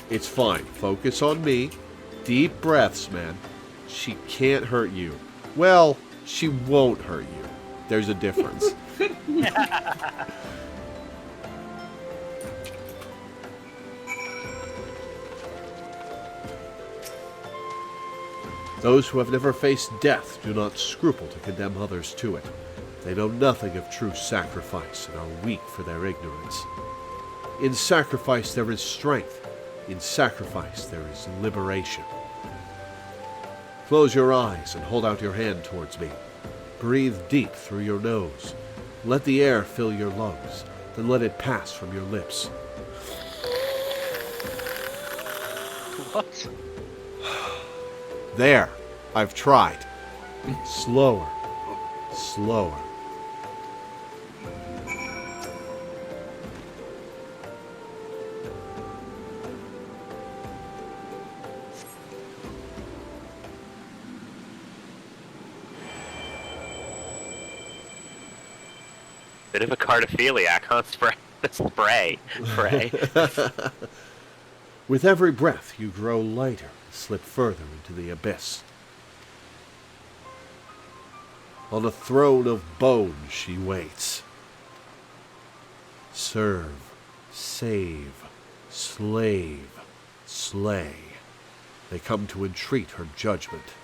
It's fine. Focus on me. Deep breaths, man. She can't hurt you. Well, she won't hurt you. There's a difference. Those who have never faced death do not scruple to condemn others to it. They know nothing of true sacrifice and are weak for their ignorance. In sacrifice there is strength. In sacrifice there is liberation. Close your eyes and hold out your hand towards me. Breathe deep through your nose. Let the air fill your lungs. Then let it pass from your lips. What? There. I've tried. Slower. Slower. Bit of a cardophiliac, huh? Spray. With every breath, you grow lighter and slip further into the abyss. On a throne of bone she waits. Serve, save, slave, slay. They come to entreat her judgment.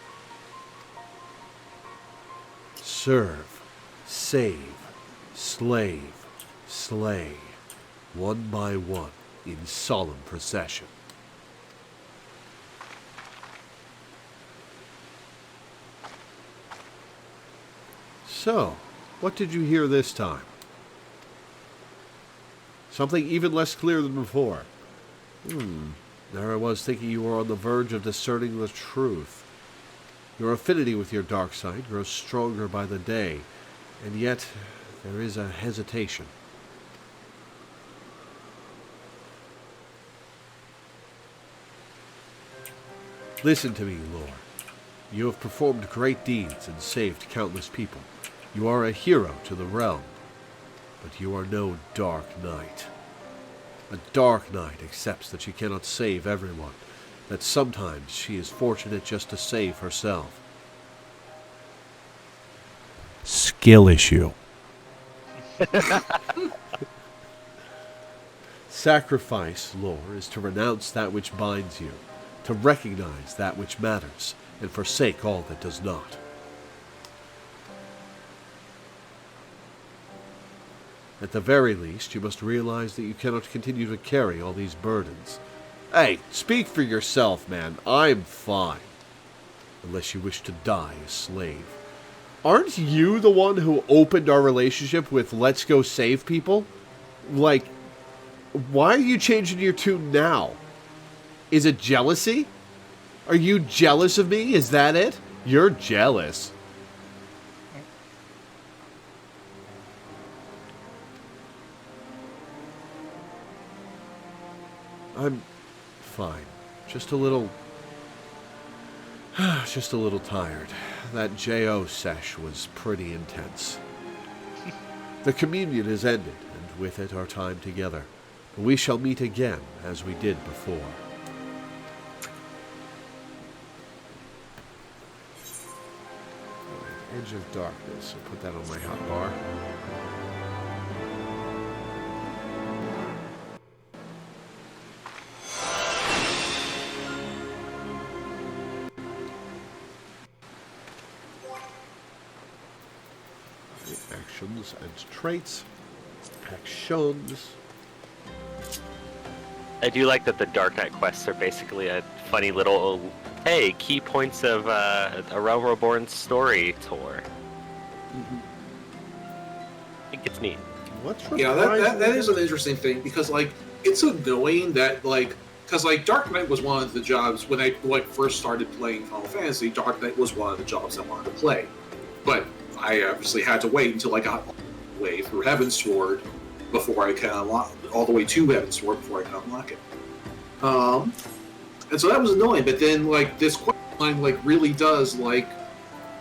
Serve, save, slave, slay, one by one, in solemn procession. So, what did you hear this time? Something even less clear than before. There I was thinking you were on the verge of discerning the truth. Your affinity with your dark side grows stronger by the day, and yet there is a hesitation. Listen to me, Lore. You have performed great deeds and saved countless people. You are a hero to the realm, but you are no dark knight. A dark knight accepts that she cannot save everyone, that sometimes she is fortunate just to save herself. Skill issue. Sacrifice, lore, is to renounce that which binds you, to recognize that which matters, and forsake all that does not. At the very least, you must realize that you cannot continue to carry all these burdens. Hey, speak for yourself, man. I'm fine. Unless you wish to die a slave. Aren't you the one who opened our relationship with let's go save people? Like, why are you changing your tune now? Is it jealousy? Are you jealous of me? Is that it? You're jealous. I'm fine. Just a little tired. That J.O. sesh was pretty intense. The communion is ended, and with it our time together. We shall meet again, as we did before. Edge of Darkness. I'll put that on my hotbar. Actions and traits. Actions. I do like that the Dark Knight quests are basically a funny little, hey, key points of a Realm Reborn story tour. I think it's neat. What's Yeah, that is an interesting thing because like it's annoying that like because like Dark Knight was one of the jobs when I like first started playing Final Fantasy. Dark Knight was one of the jobs I wanted to play, but I obviously had to wait until I got all the way through Heavensward before I can unlock all the way to Heavensward before I can unlock it. And so that was annoying. But then like this quest line like really does like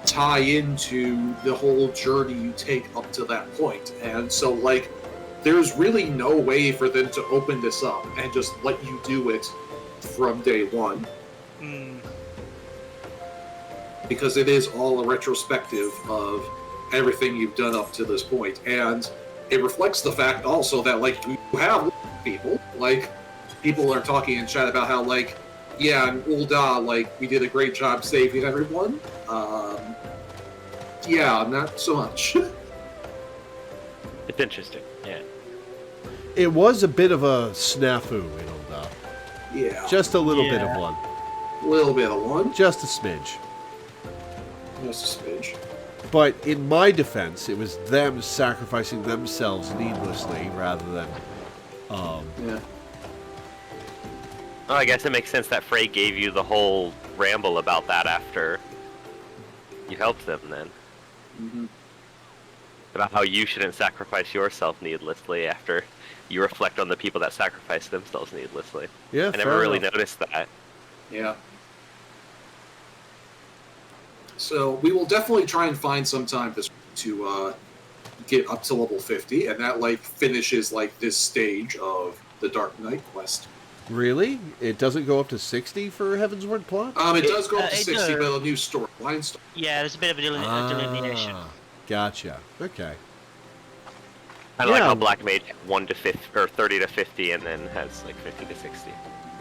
tie into the whole journey you take up to that point. And so like there's really no way for them to open this up and just let you do it from day one. Because it is all a retrospective of everything you've done up to this point. And it reflects the fact also that, like, you have people, like, people are talking in chat about how, like, yeah, in Ul'dah, like, we did a great job saving everyone. Yeah, not so much. It's interesting, yeah. It was a bit of a snafu in Ul'dah. Yeah. Just a little bit of one. A little bit of one. Just a smidge. Just a smidge. But in my defense, it was them sacrificing themselves needlessly rather than... Yeah. Well, I guess it makes sense that Frey gave you the whole ramble about that after you helped them then. Mm-hmm. About how you shouldn't sacrifice yourself needlessly after you reflect on the people that sacrifice themselves needlessly. Yeah, I never really noticed that. Yeah. So we will definitely try and find some time this to get up to level 50, and that like finishes like this stage of the Dark Knight quest. Really? It doesn't go up to 60 for Heavensward plot? It does go up to 60, does. but a new storyline starts. Yeah, there's a bit of a delineation. Gotcha. Okay. Kind of like how Black Mage 1 to 50 or 30 to 50, and then has like 50 to 60.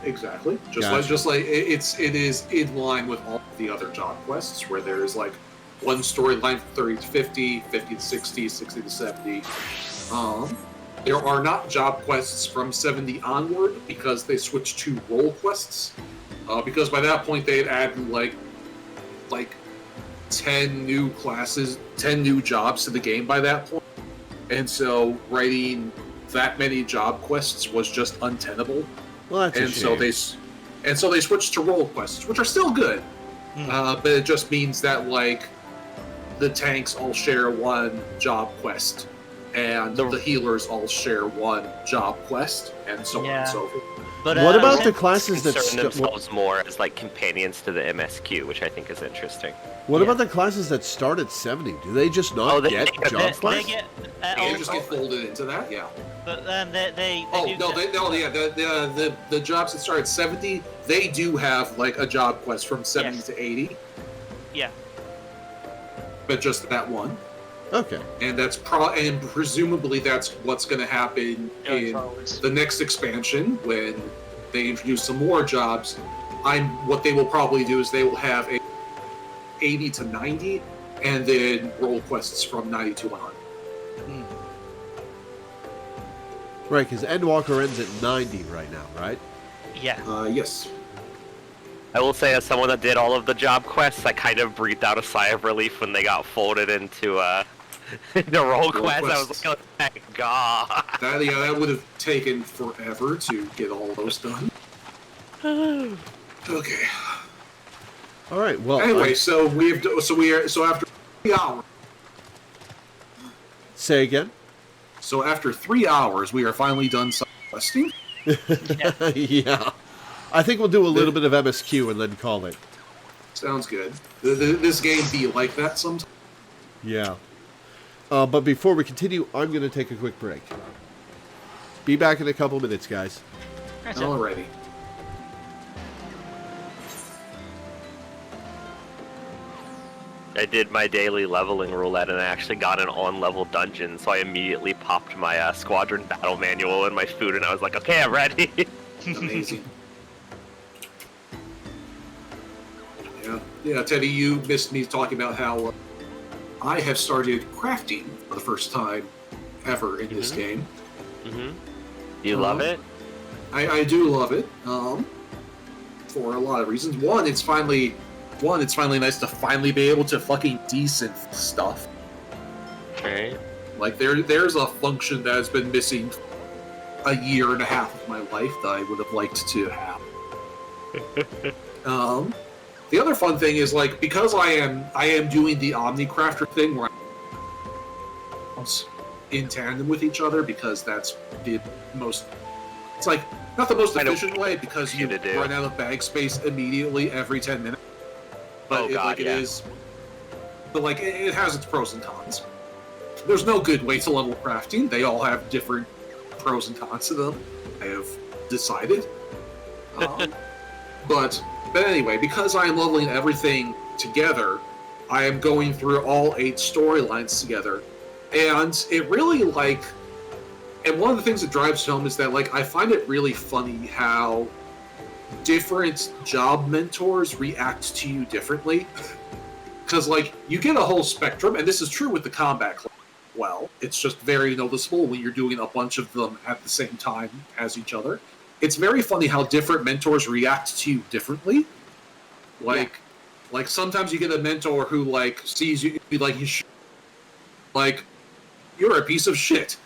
Exactly. Gotcha. Just like it is in line with all the other job quests, where there is like one storyline from 30 to 50, 50 to 60, 60 to 70. There are not job quests from 70 onward because they switched to role quests. Because by that point they had added like 10 new classes, 10 new jobs to the game by that point. And so writing that many job quests was just untenable. Well, that's a shame. So they switched to role quests, which are still good. But it just means that like the tanks all share one job quest, and the healers all share one job quest, and so on and so forth. But, what about the classes that concern themselves more as like companions to the MSQ, which I think is interesting. What about the classes that start at 70? Do they just not get job quests? They just get folded into that, yeah. But the jobs that start at 70, they do have like a job quest from 70 to 80. Yeah. But just that one. Okay. And and presumably that's what's going to happen in the next expansion when they introduce some more jobs. What they will probably do is they will have a 80 to 90, and then roll quests from 90 to 100. Right, because Endwalker ends at 90 right now, right? Yeah. Yes. I will say, as someone that did all of the job quests, I kind of breathed out a sigh of relief when they got folded into the roll quest. I was like, oh, thank God. That would have taken forever to get all those done. Okay. All right. Well. Anyway, so after 3 hours. Say again. So after 3 hours, we are finally done side questing. Yeah. I think we'll do a little bit of MSQ and then call it. Sounds good. This game be like that sometimes. Yeah. But before we continue, I'm going to take a quick break. Be back in a couple minutes, guys. Alrighty. I did my daily leveling roulette and I actually got an on-level dungeon, so I immediately popped my squadron battle manual and my food, and I was like, okay, I'm ready. Amazing. Yeah, Teddy, you missed me talking about how I have started crafting for the first time ever in this game. Mm-hmm. You love it? I do love it. For a lot of reasons. One, it's finally nice to finally be able to fucking decent stuff. Right. Like there's a function that has been missing a year and a half of my life that I would have liked to have. The other fun thing is, like, because I am doing the Omnicrafter thing where I'm in tandem with each other, because that's the most, it's like not the most efficient way, because you run out of bag space immediately every 10 minutes. But it is, but like it has its pros and cons. There's no good way to level crafting. They all have different pros and cons to them, I have decided. But anyway, because I am leveling everything together, I am going through all 8 storylines together. And it really, like... And one of the things that drives home is that, like, I find it really funny how different job mentors react to you differently. Because, like, you get a whole spectrum, and this is true with the combat class. Well, it's just very noticeable when you're doing a bunch of them at the same time as each other. It's very funny how different mentors react to you differently. Like sometimes you get a mentor who, like, sees you, like, like, you're a piece of shit.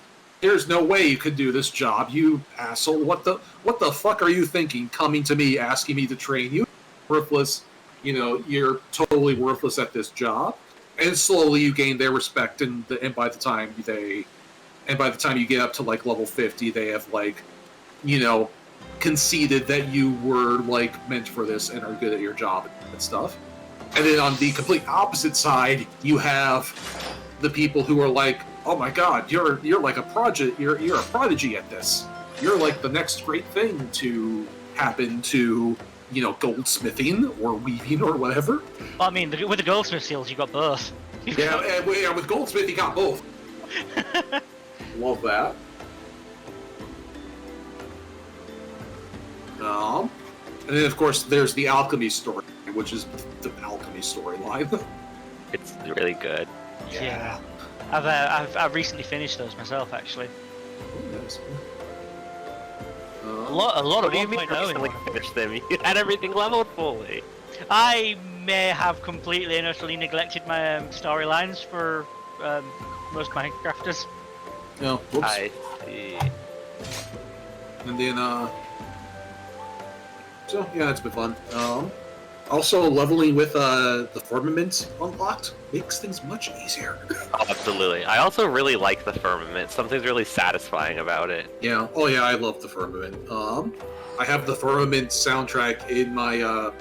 There's no way you could do this job, you asshole. What the fuck are you thinking, coming to me, asking me to train you? Worthless, you're totally worthless at this job. And slowly you gain their respect, and by the time you get up to, like, level 50, they have, like, conceded that you were, like, meant for this and are good at your job and stuff. And then on the complete opposite side, you have the people who are like, oh my god, you're like a project, you're a prodigy at this. You're like the next great thing to happen to, goldsmithing or weaving or whatever. Well, I mean, with the goldsmith skills, you got both. Yeah, with goldsmith, you got both. Love that. And then, of course, there's the alchemy story, which is the alchemy storyline. It's really good. Yeah. I've recently finished those myself, actually. Oh, nice. A lot of 1.0 recently finished them. You had everything leveled fully. I may have completely and utterly neglected my storylines for most Minecrafters. No, whoops. I see. And then, so yeah, it's been fun. Also, leveling with the firmament unlocked makes things much easier. Oh, absolutely. I also really like the firmament. Something's really satisfying about it. Yeah. Oh yeah, I love the firmament. I have the firmament soundtrack in my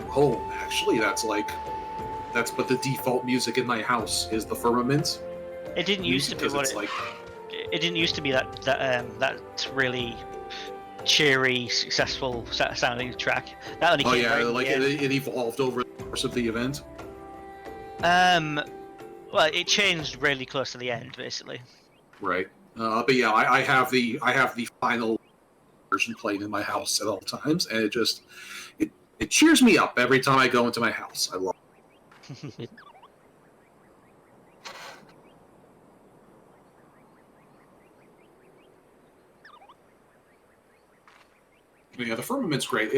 home. Actually, that's what the default music in my house is. The firmament. It didn't used to be what it didn't used to be that really cheery, successful sounding track. That only came it evolved over the course of the event. Well, it changed really close to the end, basically. Right. But yeah, I have the final version played in my house at all times, and it cheers me up every time I go into my house. I love it. Yeah, the firmament's great.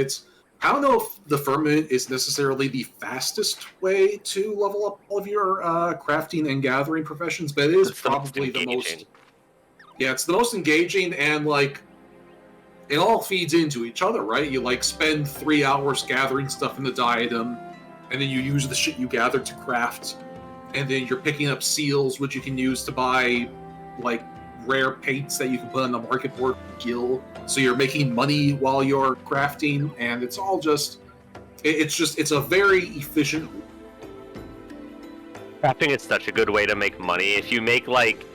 I don't know if the firmament is necessarily the fastest way to level up all of your crafting and gathering professions, but it is probably the most. Yeah, it's the most engaging, and like it all feeds into each other, right? You like spend 3 hours gathering stuff in the diadem, and then you use the shit you gathered to craft, and then you're picking up seals, which you can use to buy like rare paints that you can put on the market board guild. So you're making money while you're crafting, and it's all just it's a very efficient. Crafting is such a good way to make money. If you make like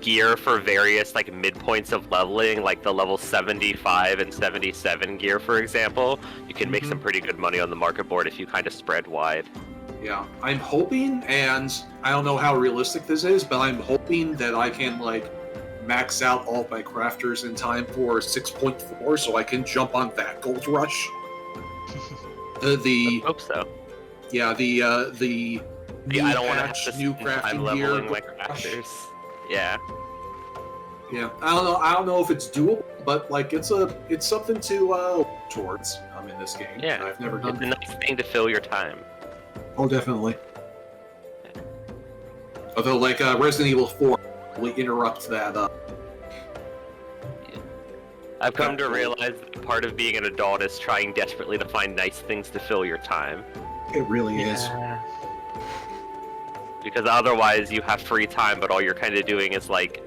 gear for various like midpoints of leveling, like the level 75 and 77 gear, for example, you can make some pretty good money on the market board if you kind of spread wide. Yeah, I'm hoping, and I don't know how realistic this is, but I'm hoping that I can like max out all of my crafters in time for 6.4, so I can jump on that gold rush. I hope so. Yeah, the I don't want to have to new crafting gear. My crafters. Yeah. Yeah, I don't know if it's doable, but like it's something to work towards in this game. Yeah, I've never done. It's a nice thing to fill your time. Oh, definitely. Although, like Resident Evil 4 will interrupt that. I've come to realize that part of being an adult is trying desperately to find nice things to fill your time. It really is. Because otherwise you have free time, but all you're kind of doing is like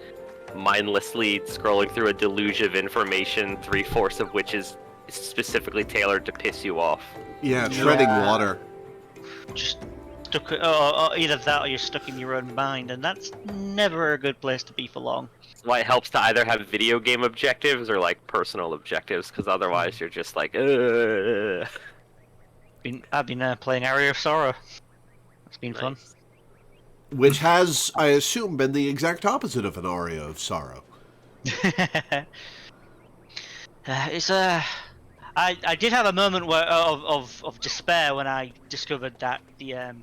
mindlessly scrolling through a deluge of information, 3/4 of which is specifically tailored to piss you off. Yeah, treading water. Just stuck, or either that or you're stuck in your own mind, and that's never a good place to be for long. That's why it helps to either have video game objectives or like personal objectives, because otherwise you're just like, ugh. I've been playing Area of Sorrow. It's been fun. Which has, I assume, been the exact opposite of an aria of sorrow. I did have a moment of despair when I discovered that the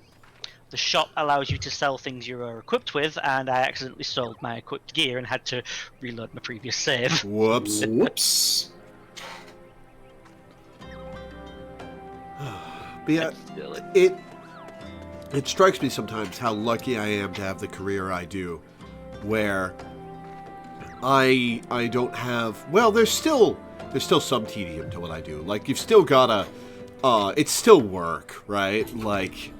shop allows you to sell things you're equipped with, and I accidentally sold my equipped gear and had to reload my previous save. Whoops. Whoops. But yeah, it strikes me sometimes how lucky I am to have the career I do, where I don't have, well, there's still some tedium to what I do. Like, you've still gotta, it's still work, right? Like,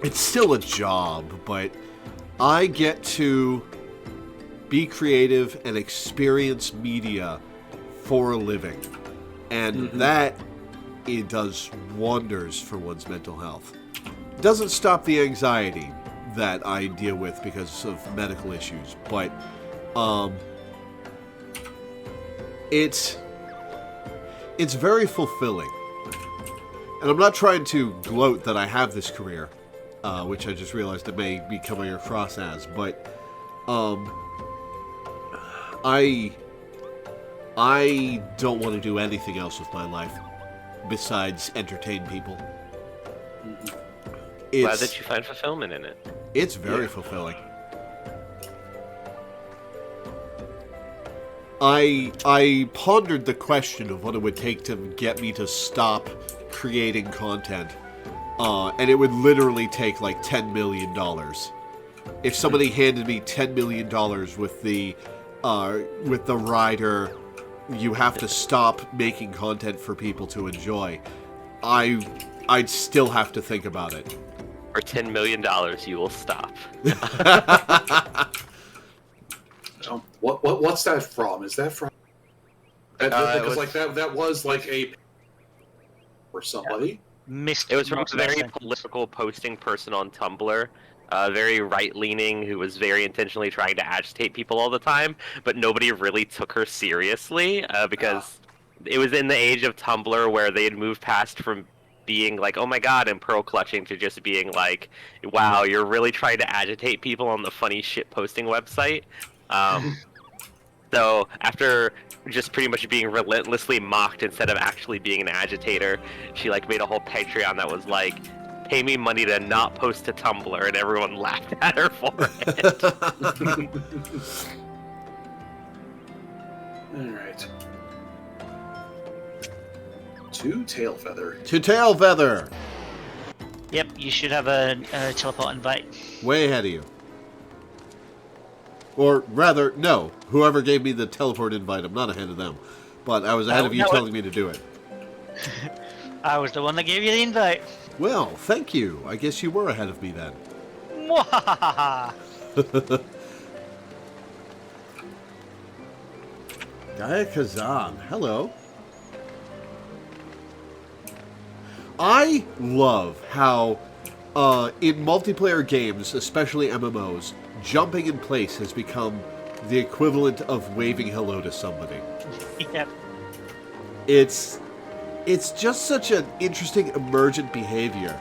it's still a job, but I get to be creative and experience media for a living. And that, it does wonders for one's mental health. Doesn't stop the anxiety that I deal with because of medical issues, but it's very fulfilling. And I'm not trying to gloat that I have this career, which I just realized it may be coming across as, but I don't want to do anything else with my life besides entertain people. Glad that you find fulfillment in it. It's very fulfilling. I pondered the question of what it would take to get me to stop creating content, and it would literally take like $10 million. If somebody handed me $10 million with the rider, you have to stop making content for people to enjoy, I'd still have to think about it. For $10 million, you will stop. What's that from? Is that from? Because like that was like a for somebody. It was from a very political posting person on Tumblr, very right-leaning, who was very intentionally trying to agitate people all the time, but nobody really took her seriously because it was in the age of Tumblr where they had moved past from being like, oh my god, and pearl clutching, to just being like, wow, you're really trying to agitate people on the funny shit posting website. So after just pretty much being relentlessly mocked instead of actually being an agitator, she like made a whole Patreon that was like, pay me money to not post to Tumblr, and everyone laughed at her for it. Alright. To Tailfeather. To Tailfeather. Yep, you should have a teleport invite. Way ahead of you. Or rather, no. Whoever gave me the teleport invite, I'm not ahead of them. But I was ahead of you telling me to do it. I was the one that gave you the invite. Well, thank you. I guess you were ahead of me then. Mwahaha! Gaia Kazan, hello. I love how in multiplayer games, especially MMOs, jumping in place has become the equivalent of waving hello to somebody. Yep. It's just such an interesting emergent behavior.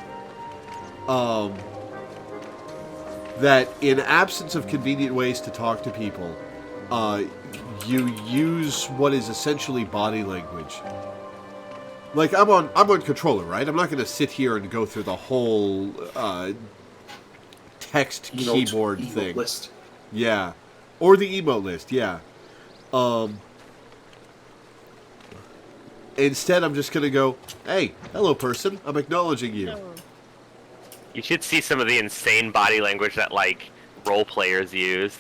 That in absence of convenient ways to talk to people, you use what is essentially body language. Like, I'm on controller, right? I'm not going to sit here and go through the whole text keyboard thing. List. Yeah. Or the emote list, yeah. Instead, I'm just going to go, hey, hello, person. I'm acknowledging you. You should see some of the insane body language that, like, role players use.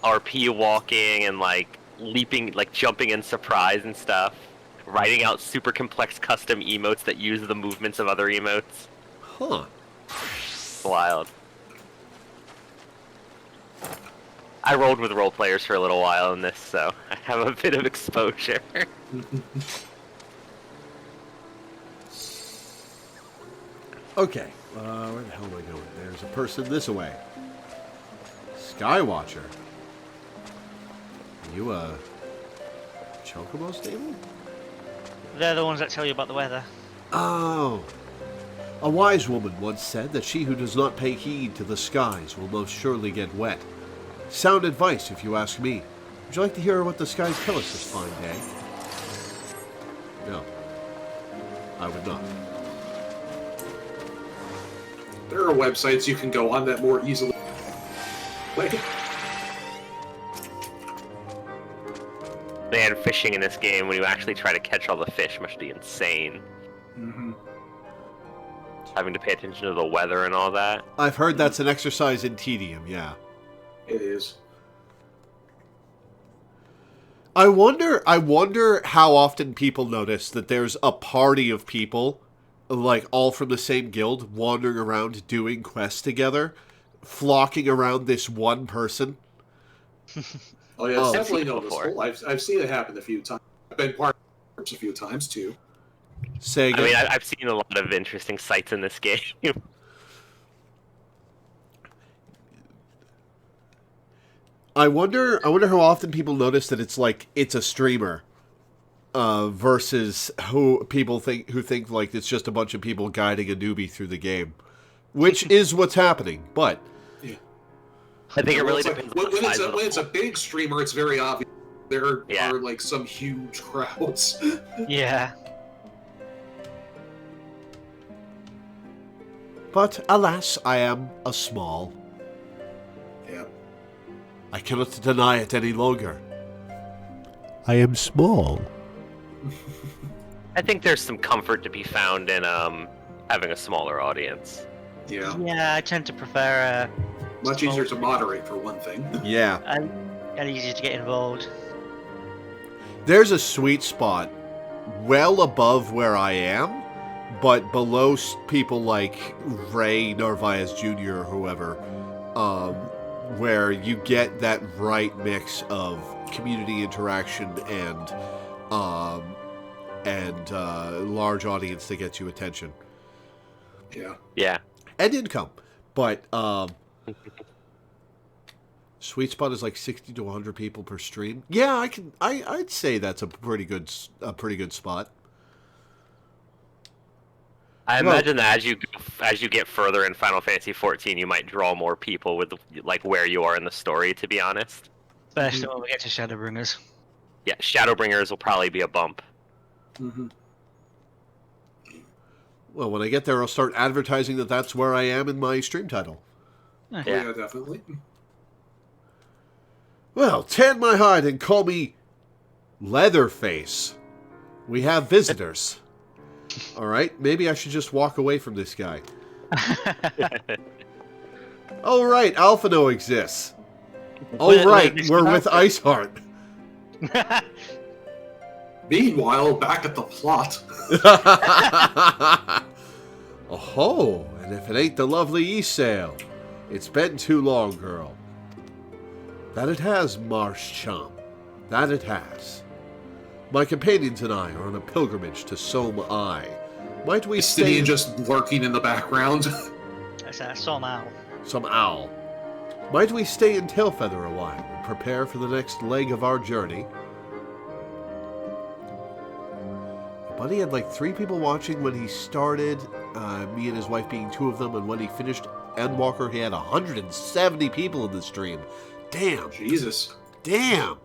RP walking and, like, leaping, like, jumping in surprise and stuff. Writing out super complex custom emotes that use the movements of other emotes. Huh. It's wild. I rolled with role players for a little while in this, so I have a bit of exposure. Okay, where the hell am I going? There's a person this way. Skywatcher. Are you a Chocobo stable? They're the ones that tell you about the weather. Oh. A wise woman once said that she who does not pay heed to the skies will most surely get wet. Sound advice, if you ask me. Would you like to hear what the skies tell us this fine day? No. I would not. There are websites you can go on that more easily. Man, fishing in this game, when you actually try to catch all the fish, must be insane. Mm-hmm. Having to pay attention to the weather and all that. I've heard that's an exercise in tedium, yeah. It is. I wonder how often people notice that there's a party of people, like all from the same guild, wandering around doing quests together, flocking around this one person. Oh yeah, it's Oh. definitely I've seen it noticeable. I've seen it happen a few times. I've been part of it a few times too. Say I again. mean, I've seen a lot of interesting sights in this game. I wonder how often people notice that it's a streamer, versus who think like it's just a bunch of people guiding a newbie through the game, which is what's happening. But Yeah. I think it really It's like- depends when, on the size of the when it's a big streamer, it's very obvious. There Yeah. are like some huge crowds. Yeah. but alas, I am a small. Yeah. I cannot deny it any longer. I am small. I think there's some comfort to be found in having a smaller audience. Yeah. Yeah, I tend to prefer Much easier to moderate for one thing. Yeah. and easier to get involved. There's a sweet spot well above where I am, but below people like Ray Narvaez Jr. or whoever, where you get that right mix of community interaction and large audience that gets you attention. Yeah. Yeah. And income. But sweet spot is like 60 to 100 people per stream. Yeah, I'd say that's a pretty good spot. I Well- imagine that as you get further in Final Fantasy XIV, you might draw more people with like where you are in the story. To be honest, Especially when we get to Shadowbringers. yeah, Shadowbringers will probably be a bump. Mm-hmm. Well, when I get there, I'll start advertising that that's where I am in my stream title. Oh, Yeah. yeah, definitely. Well, tan my hide and call me Leatherface. We have visitors. All right, maybe I should just walk away from this guy. Oh, right, Alphino exists. Oh, Wait, right, wait, we're with Iceheart. Meanwhile, back at the plot. Oh, and if it ain't the lovely Esail, it's been too long, girl. That it has, Marsh Chum. That it has. My companions and I are on a pilgrimage to Som Ai. Might we stay Stidian just lurking in the background. That's a somehow. some owl? Might we stay in Tailfeather a while and prepare for the next leg of our journey? Buddy had like 3 people watching when he started, me and his wife being 2 of them, and when he finished Endwalker, he had 170 people in the stream. Damn. Jesus. Damn.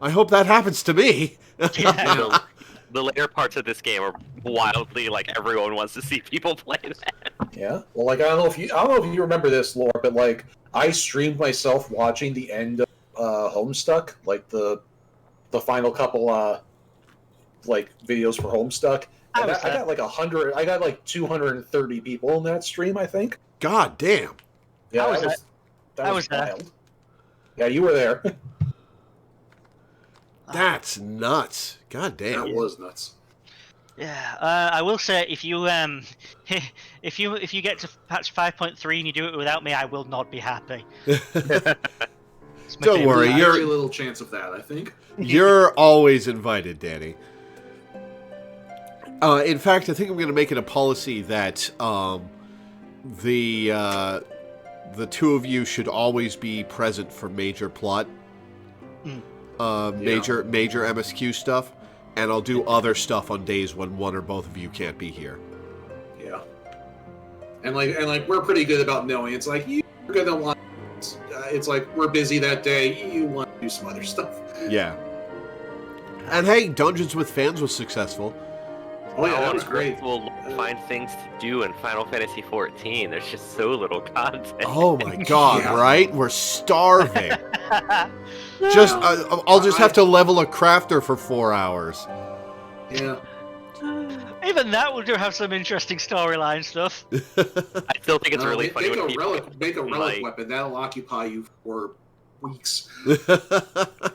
I hope that happens to me. Yeah. The later parts of this game are wildly like everyone wants to see people play that. Yeah. Well, like I don't know if you remember this, Lore, but like I streamed myself watching the end of Homestuck, like the final couple like videos for Homestuck. And I got like 100. I got like 230 people in that stream, I think. God damn. Yeah, I was that I was was there. wild. Yeah, you were there. That's nuts. God damn. That was nuts. Yeah, I will say if you if you get to patch 5.3 and you do it without me, I will not be happy. It's my Don't favorite. worry, Very you're little chance of that, I think. you're always invited, Danny. In fact, I think I'm going to make it a policy that the 2 of you should always be present for major plot, major MSQ stuff, and I'll do other stuff on days when one or both of you can't be here. Yeah. And like we're pretty good about knowing. It's like you're gonna want. It's like we're busy that day. You want to do some other stuff. Yeah. And hey, Dungeons with Fans was successful. Oh yeah, that was great. We'll find things to do in Final Fantasy XIV. There's just so little content. Oh my god, Yeah. right? We're starving. Just I'll just have to level a crafter for 4 hours. Yeah. Even that will do have some interesting storyline stuff. I still think it's really funny Make when a people relic. Make a relic like- weapon. That'll occupy you for weeks. I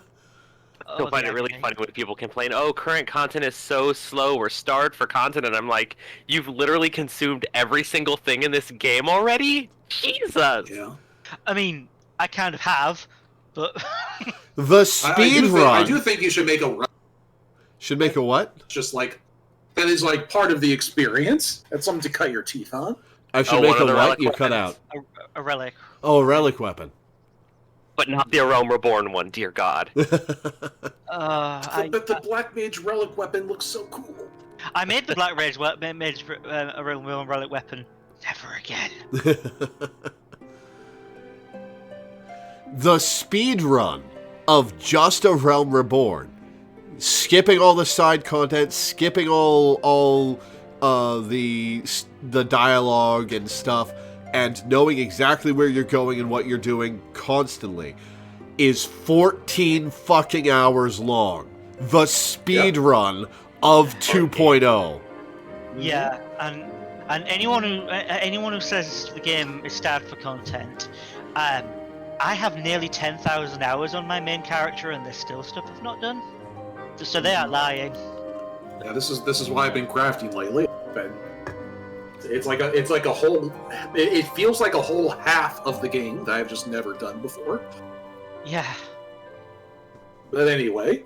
still find it really funny when people complain, oh, current content is so slow, we're starved for content, and I'm like, you've literally consumed every single thing in this game already? Jesus! Yeah. I mean, I kind of have, but The speed run. I do think you should make a relic. Should make a what? Just like that is like part of the experience. That's something to cut your teeth on. I should Oh, make one a of the what? relic You cut out. weapons. a relic. Oh, a relic weapon. But not the Realm Reborn one, dear God. But the Black Mage relic weapon looks so cool. I made the Black Rage made a real relic weapon. Never again. The speed run of just a Realm Reborn, skipping all the side content, skipping all the dialogue and stuff, and knowing exactly where you're going and what you're doing constantly, is 14 fucking hours long. The speed run of 2.0. Yeah, and anyone who says the game is starved for content, I have nearly 10,000 hours on my main character, and there's still stuff I've not done. So they are lying. Yeah, this is why I've been crafting lately. And it's like a whole. It feels like a whole half of the game that I've just never done before. Yeah, But anyway,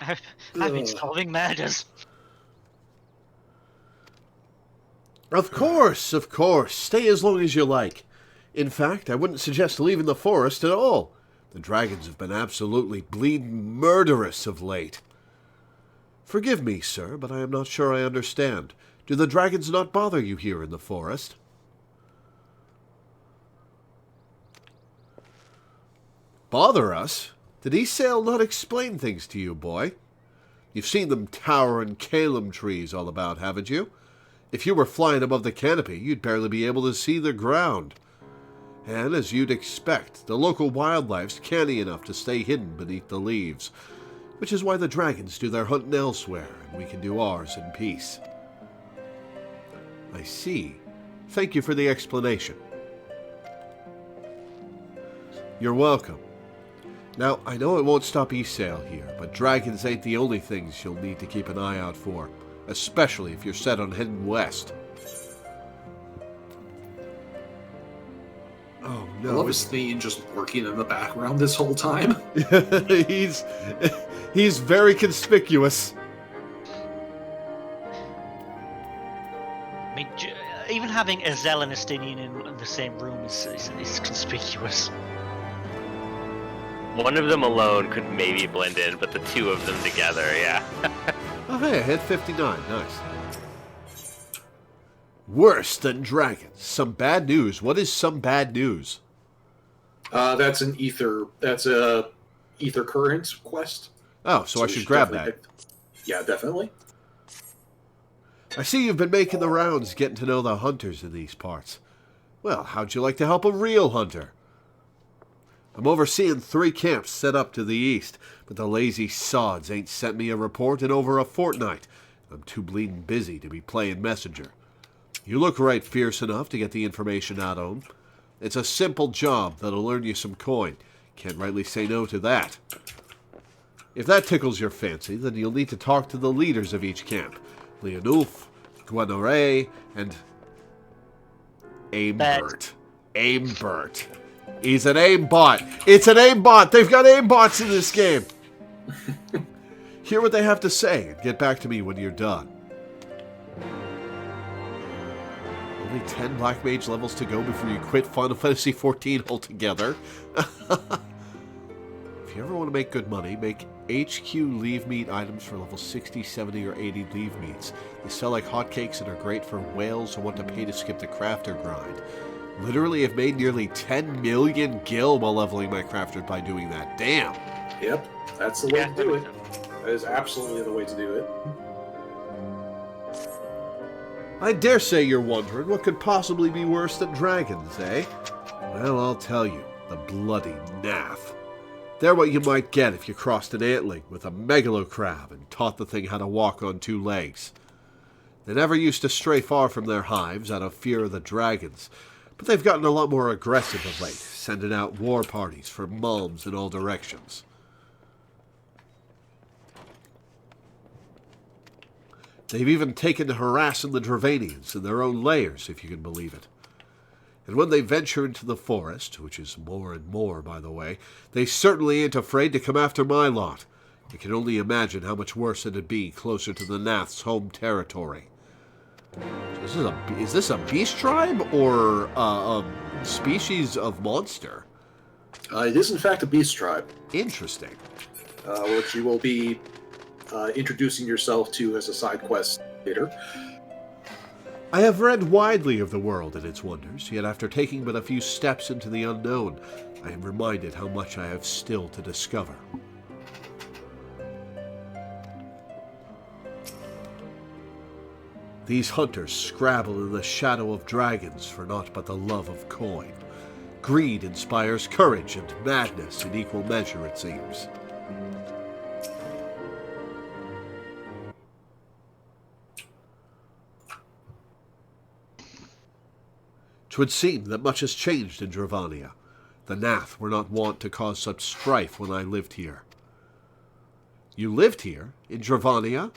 I've been solving murders. Of course. Stay as long as you like. In fact, I wouldn't suggest leaving the forest at all. The dragons have been absolutely bleeding murderous of late. Forgive me, sir, but I am not sure I understand. Do the dragons not bother you here in the forest? Bother us? Did Isael not explain things to you, boy? You've seen them towering Calum trees all about, haven't you? If you were flying above the canopy, you'd barely be able to see the ground. And as you'd expect, the local wildlife's canny enough to stay hidden beneath the leaves, which is why the dragons do their hunting elsewhere, and we can do ours in peace. I see. Thank you for the explanation. You're welcome. Now, I know it won't stop Isael here, but dragons ain't the only things you'll need to keep an eye out for, especially if you're set on heading west. Oh no! I love his theme just working in the background this whole time. he's very conspicuous. I mean, even having Azel and Estinian in the same room is conspicuous. One of them alone could maybe blend in, but the two of them together, yeah. Oh hey, I hit 59. Nice. Worse than dragons. Some bad news. What is some bad news? That's an ether. That's a ether current quest. Oh, so I should grab that. Yeah, definitely. I see you've been making the rounds, getting to know the hunters in these parts. Well, how'd you like to help a real hunter? I'm overseeing 3 camps set up to the east, but the lazy sods ain't sent me a report in over a fortnight. I'm too bleeding busy to be playing messenger. You look right fierce enough to get the information out of them. It's a simple job that'll earn you some coin. Can't rightly say no to that. If that tickles your fancy, then you'll need to talk to the leaders of each camp. Leonulf, Guanore, and Aimbert. Aimbert. He's an aimbot. It's an aimbot. They've got aimbots in this game. Hear what they have to say and get back to me when you're done. Only 10 Black Mage levels to go before you quit Final Fantasy XIV altogether. If you ever want to make good money, make HQ leave meat items for level 60, 70, or 80 leave meats. They sell like hotcakes and are great for whales who want to pay to skip the crafter grind. Literally have made nearly 10 million gil while leveling my crafter by doing that. Damn! Yep, that's the way to do it. That is absolutely the way to do it. I dare say you're wondering what could possibly be worse than dragons, eh? Well, I'll tell you. The bloody naff. They're what you might get if you crossed an antling with a megalocrab and taught the thing how to walk on 2 legs. They never used to stray far from their hives out of fear of the dragons, but they've gotten a lot more aggressive of late, sending out war parties for moms in all directions. They've even taken to harassing the Dravanians in their own lairs, if you can believe it. And when they venture into the forest, which is more and more, by the way, they certainly ain't afraid to come after my lot. I can only imagine how much worse it'd be closer to the Nath's home territory. Is this a beast tribe or a species of monster? It is in fact a beast tribe. Interesting. Which you will be introducing yourself to as a side quest later. I have read widely of the world and its wonders, yet after taking but a few steps into the unknown, I am reminded how much I have still to discover. These hunters scrabble in the shadow of dragons for naught but the love of coin. Greed inspires courage and madness in equal measure, it seems. 'Twould seem that much has changed in Dravania. The Nath were not wont to cause such strife when I lived here. You lived here? In Dravania?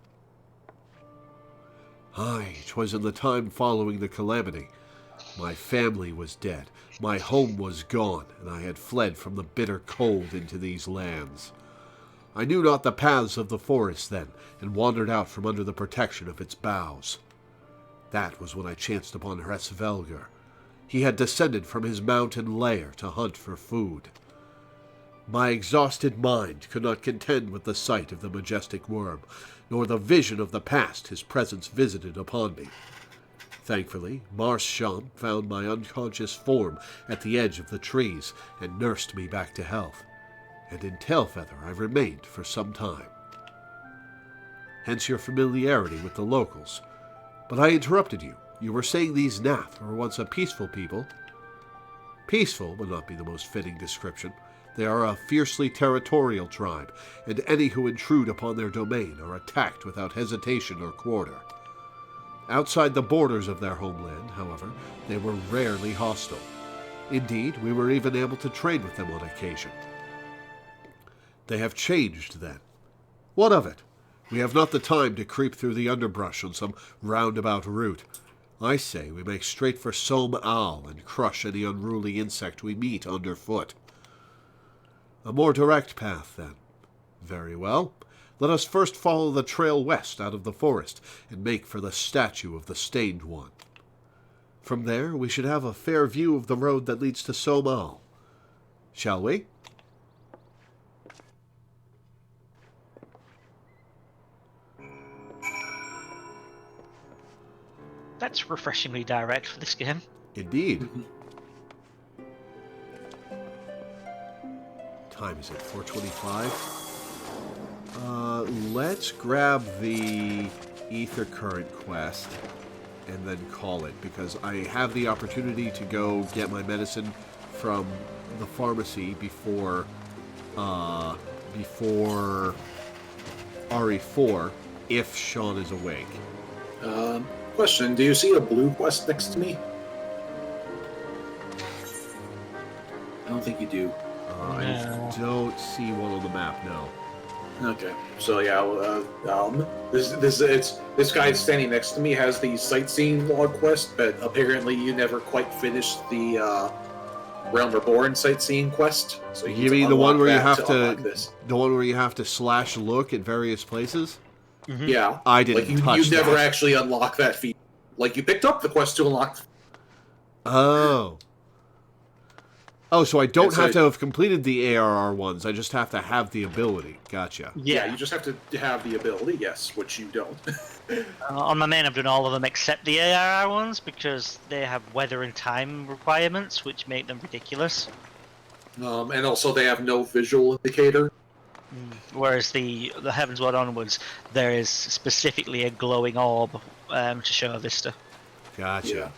Aye, 'twas in the time following the calamity. My family was dead, my home was gone, and I had fled from the bitter cold into these lands. I knew not the paths of the forest then, and wandered out from under the protection of its boughs. That was when I chanced upon Hresvelger. He had descended from his mountain lair to hunt for food. My exhausted mind could not contend with the sight of the majestic worm, nor the vision of the past his presence visited upon me. Thankfully, Marchand found my unconscious form at the edge of the trees and nursed me back to health, and in Tailfeather I remained for some time. Hence your familiarity with the locals. But I interrupted you. You were saying these Nath were once a peaceful people. Peaceful would not be the most fitting description. They are a fiercely territorial tribe, and any who intrude upon their domain are attacked without hesitation or quarter. Outside the borders of their homeland, however, they were rarely hostile. Indeed, we were even able to trade with them on occasion. They have changed, then. What of it? We have not the time to creep through the underbrush on some roundabout route. I say we make straight for Somme Al and crush any unruly insect we meet underfoot. A more direct path, then. Very well. Let us first follow the trail west out of the forest and make for the statue of the Stained One. From there, we should have a fair view of the road that leads to Somme Al. Shall we? That's refreshingly direct for this game. Indeed. Time is it? 4:25? Let's grab the Ether Current quest and then call it, because I have the opportunity to go get my medicine from the pharmacy before RE4 if Sean is awake. Question, do you see a blue quest next to me? I don't think you do. I don't see one on the map, no. Okay, so yeah, this guy standing next to me has the sightseeing log quest, but apparently you never quite finished the Realm Reborn sightseeing quest. So You mean the one where you have unlock to, this. the one where you have to slash look at various places? Mm-hmm. Yeah, I didn't like touch you never that. actually unlock that feat. Like you picked up the quest to unlock. Oh. Oh, so I don't It's have a- to have completed the ARR ones. I just have to have the ability. Gotcha. Yeah, you just have to have the ability. Yes, which you don't. On my main, I've done all of them except the ARR ones because they have weather and time requirements, which make them ridiculous. And also they have no visual indicator. Whereas the Heavensward onwards, there is specifically a glowing orb to show a vista. Gotcha.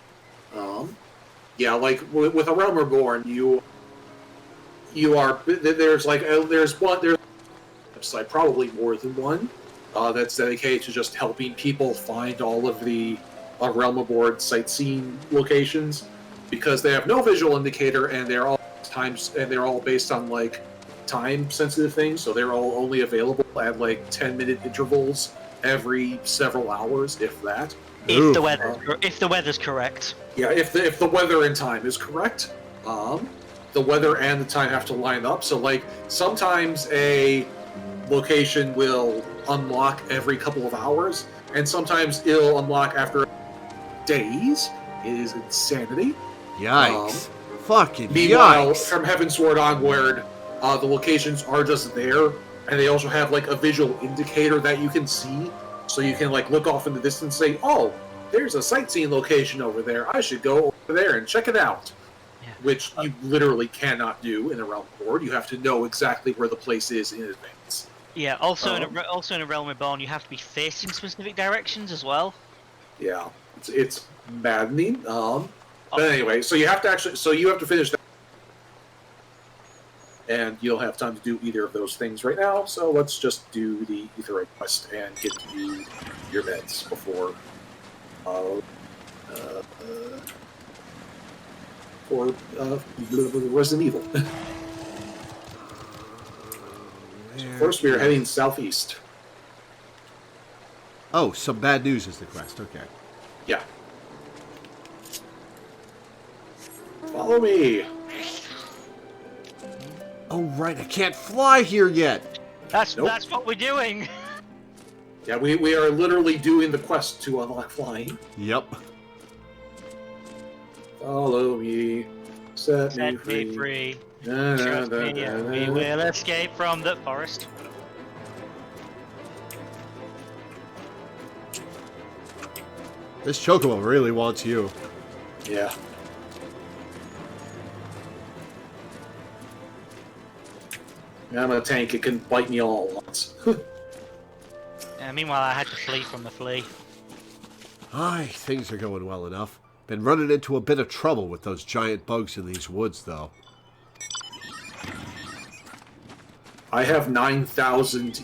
Yeah, like with a Realm Reborn, you are there's like probably more than one that's dedicated to just helping people find all of the Realm Reborn sightseeing locations, because they have no visual indicator and they're all based on like time sensitive things, so they're all only available at like 10-minute intervals every several hours, if that. Ooh. If the weather's correct. Yeah, if the weather and time is correct, the weather and the time have to line up. So, like, sometimes a location will unlock every couple of hours, and sometimes it'll unlock after days. It is insanity. Yikes. Fucking Meanwhile, yikes. from Heavensward onward, the locations are just there, and they also have, like, a visual indicator that you can see. So you can, like, look off in the distance and say, oh, there's a sightseeing location over there. I should go over there and check it out. Yeah. Which you literally cannot do in a Realm Board. You have to know exactly where the place is in advance. Yeah. Also, in a Realm Reborn, you have to be facing specific directions as well. Yeah, it's maddening. But anyway, so you have to finish that, and you'll have time to do either of those things right now. So let's just do the Etherite quest and get you your meds before Resident Evil. So first, we are heading southeast. Oh, some bad news is the quest. Okay. Yeah. Follow me. Oh, right. I can't fly here yet. That's Nope. that's what we're doing. Yeah, we are literally doing the quest to unlock flying. Yep. Follow me. Set me Set me free. Na, na, Trust na, me, na, we na. will escape from the forest. This Chocobo really wants you. Yeah. I'm a tank. It can bite me all at once. Meanwhile, I had to flee from the flea. Aye, things are going well enough. Been running into a bit of trouble with those giant bugs in these woods, though. I have 9,000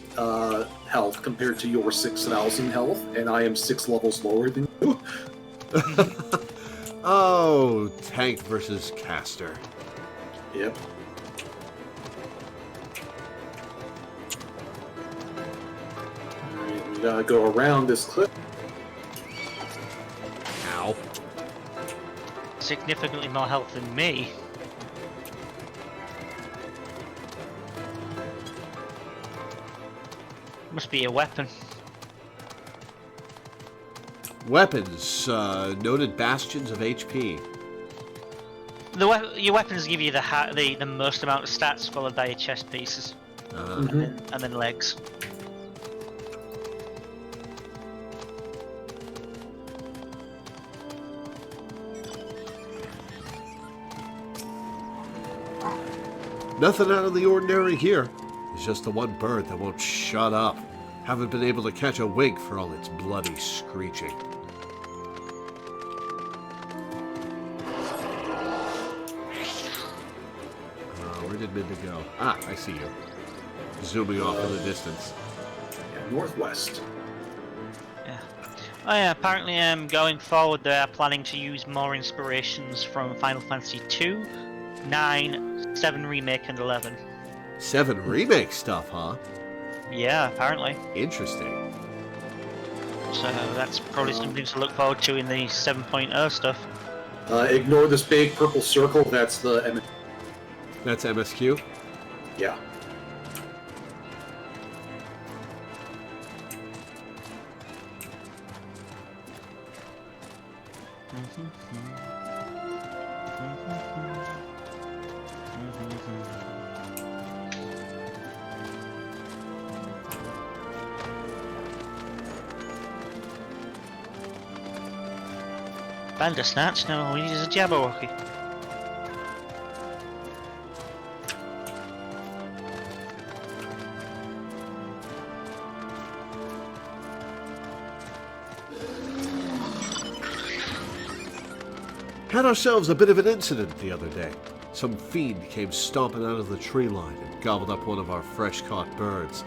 health compared to your 6,000 health, and I am 6 levels lower than you. Oh, tank versus caster. Yep. Alright, we gotta go around this cliff. Ow. Significantly more health than me. Must be a weapon. Weapons, noted bastions of HP. Your weapons give you the most amount of stats, followed by your chest pieces, and then legs. Nothing out of the ordinary here. It's just the one bird that won't shut up. Haven't been able to catch a wink for all its bloody screeching. Where did Minda go? Ah, I see you. Zooming off in the distance. Yeah, northwest. Yeah. Oh yeah, apparently going forward they're planning to use more inspirations from Final Fantasy II, 9, 7 Remake and 11. 7 remake stuff, huh? Yeah, apparently. Interesting. So that's probably something to look forward to in the 7.0 stuff. Ignore this big purple circle, that's the... That's MSQ? Yeah. Bandersnatch? No, we need a Jabberwocky. Had ourselves a bit of an incident the other day. Some fiend came stomping out of the tree line and gobbled up one of our fresh-caught birds.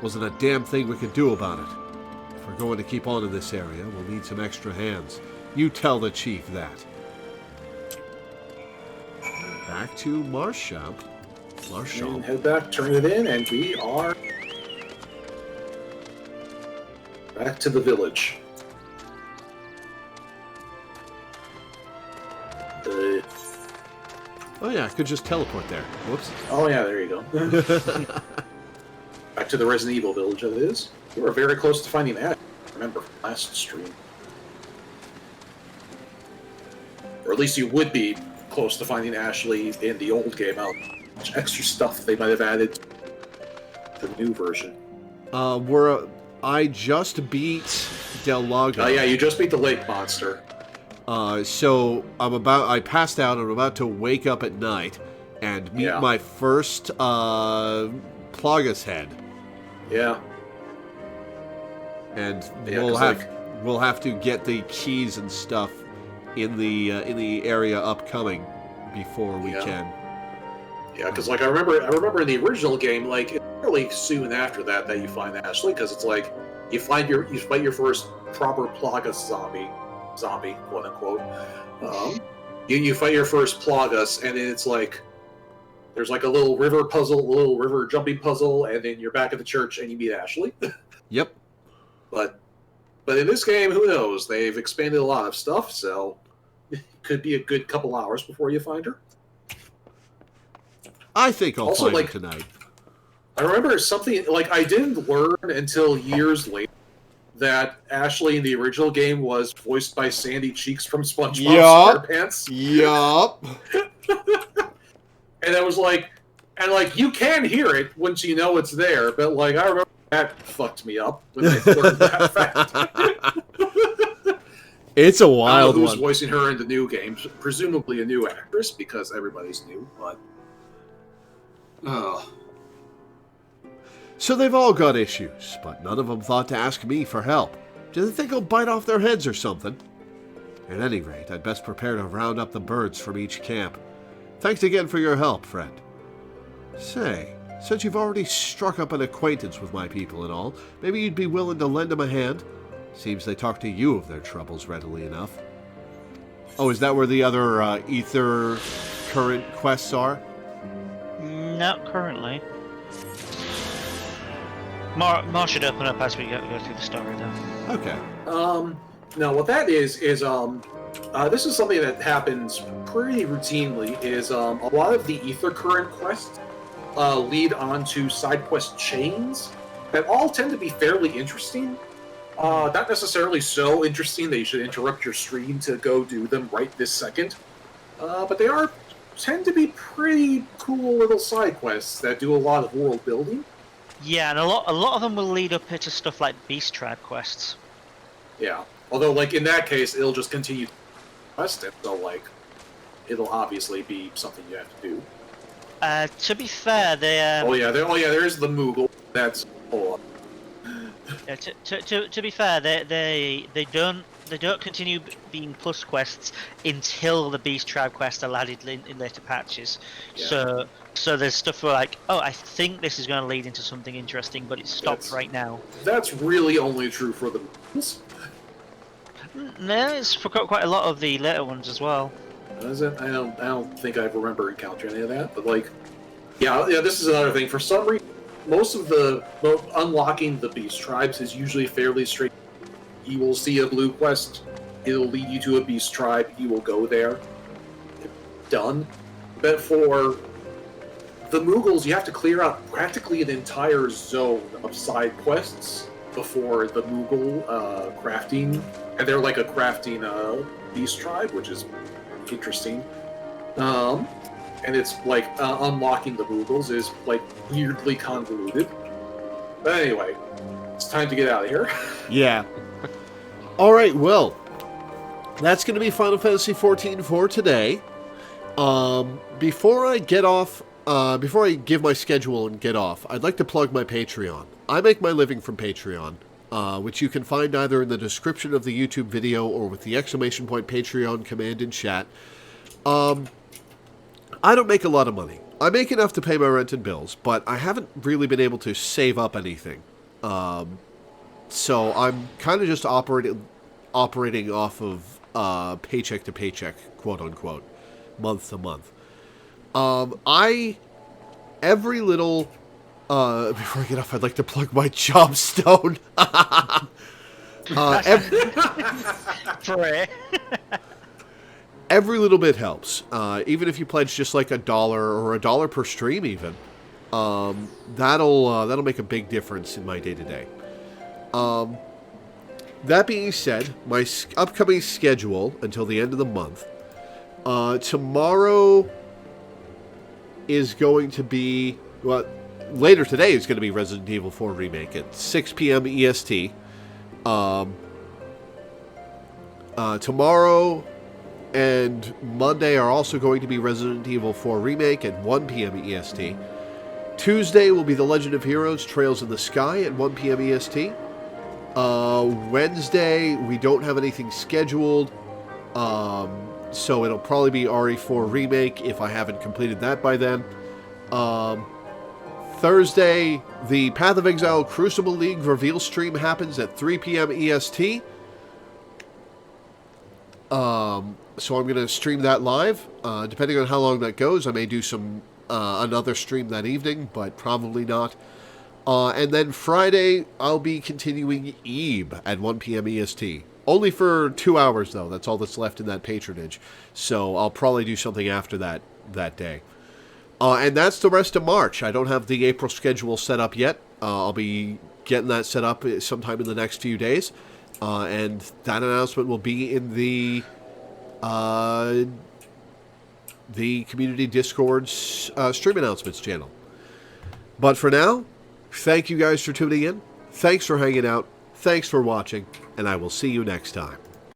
Wasn't a damn thing we could do about it. If we're going to keep on in this area, we'll need some extra hands. You tell the chief that. Back to Marsham. And head back, turn it in, and we are back to the village. Oh yeah, I could just teleport there. Whoops. Oh yeah, there you go. Back to the Resident Evil village, that is. We were very close to finding that. Remember from last stream. Or at least you would be close to finding Ashley in the old game. How much extra stuff they might have added to the new version. I just beat Del Lago. Oh yeah, you just beat the lake monster. So I passed out and I'm about to wake up at night and meet my first Plagas head. Yeah. And Yeah, we'll have to get the keys and stuff in the area upcoming before we can. Yeah, because like I remember in the original game, like it's fairly soon after that you find Ashley, because it's like you fight your first proper Plagas zombie, quote unquote. You fight your first Plagas, and then it's like there's like a little river jumping puzzle, and then you're back at the church and you meet Ashley. Yep. But in this game, who knows? They've expanded a lot of stuff, so it could be a good couple hours before you find her. I think I'll Also, find it tonight. I remember something, like, I didn't learn until years later that Ashley in the original game was voiced by Sandy Cheeks from SpongeBob SquarePants. Yup. And I was like, you can hear it once you know it's there, but, like, I remember that fucked me up when I learned that fact. It's a I don't wild know who's one. voicing her in the new game. Presumably a new actress, because everybody's new, but... Oh. So they've all got issues, but none of them thought to ask me for help. Do they think I'll bite off their heads or something? At any rate, I'd best prepare to round up the birds from each camp. Thanks again for your help, friend. Say, since you've already struck up an acquaintance with my people and all, maybe you'd be willing to lend them a hand? Seems they talk to you of their troubles readily enough. Oh, is that where the other Ether current quests are? Not currently. More should open up as we go through the story, though. Okay. No, what that is this is something that happens pretty routinely, is a lot of the Ether current quests lead onto side quest chains that all tend to be fairly interesting. Not necessarily so interesting that you should interrupt your stream to go do them right this second. But they tend to be pretty cool little side quests that do a lot of world building. Yeah, and a lot of them will lead up into stuff like Beast Tribe quests. Yeah. Although, like, in that case, it'll just continue quest it, so, like, it'll obviously be something you have to do. To be fair, they... there's the Moogle. That's... Oh. Yeah, to be fair, they don't continue being plus quests until the Beast Tribe quests are added in later patches. Yeah. So there's stuff where like, oh, I think this is going to lead into something interesting, but it stops right now. That's really only true for the Moogles. No, it's for quite a lot of the later ones as well. Is it? I don't think I remember encountering any of that, but like, yeah, this is another thing. For some reason, most of unlocking the Beast Tribes is usually fairly straight. You will see a blue quest, it'll lead you to a Beast Tribe, you will go there. Done. But for the Moogles, you have to clear out practically an entire zone of side quests before the Moogle crafting, and they're like a crafting Beast Tribe, which is interesting. And it's like unlocking the Moogles is like weirdly convoluted. But anyway, it's time to get out of here. Yeah. All right, well, that's going to be Final Fantasy XIV for today. Before I get off, before I give my schedule and get off, I'd like to plug my Patreon. I make my living from Patreon, which you can find either in the description of the YouTube video or with the ! Patreon command in chat. I don't make a lot of money. I make enough to pay my rent and bills, but I haven't really been able to save up anything. So I'm kind of just operating off of paycheck to paycheck, quote unquote, month to month. Every little before I get off, I'd like to plug my Jobstone. Every little bit helps. Even if you pledge just like $1 or $1 per stream, even that'll make a big difference in my day to day. That being said, my upcoming schedule until the end of the month. Tomorrow is going to be, well, later today is going to be Resident Evil 4 Remake at 6 p.m. EST. Tomorrow and Monday are also going to be Resident Evil 4 Remake at 1 p.m. EST. Tuesday will be The Legend of Heroes Trails in the Sky at 1 p.m. EST. Wednesday, we don't have anything scheduled, so it'll probably be RE4 Remake if I haven't completed that by then. Thursday, the Path of Exile Crucible League reveal stream happens at 3 p.m. EST. So I'm going to stream that live. Depending on how long that goes, I may do some another stream that evening, but probably not. And then Friday, I'll be continuing Eve at 1 p.m. EST. Only for 2 hours, though. That's all that's left in that patronage. So I'll probably do something after that day. And that's the rest of March. I don't have the April schedule set up yet. I'll be getting that set up sometime in the next few days. And that announcement will be in the community Discord's stream announcements channel. But for now, thank you guys for tuning in. Thanks for hanging out. Thanks for watching. And I will see you next time.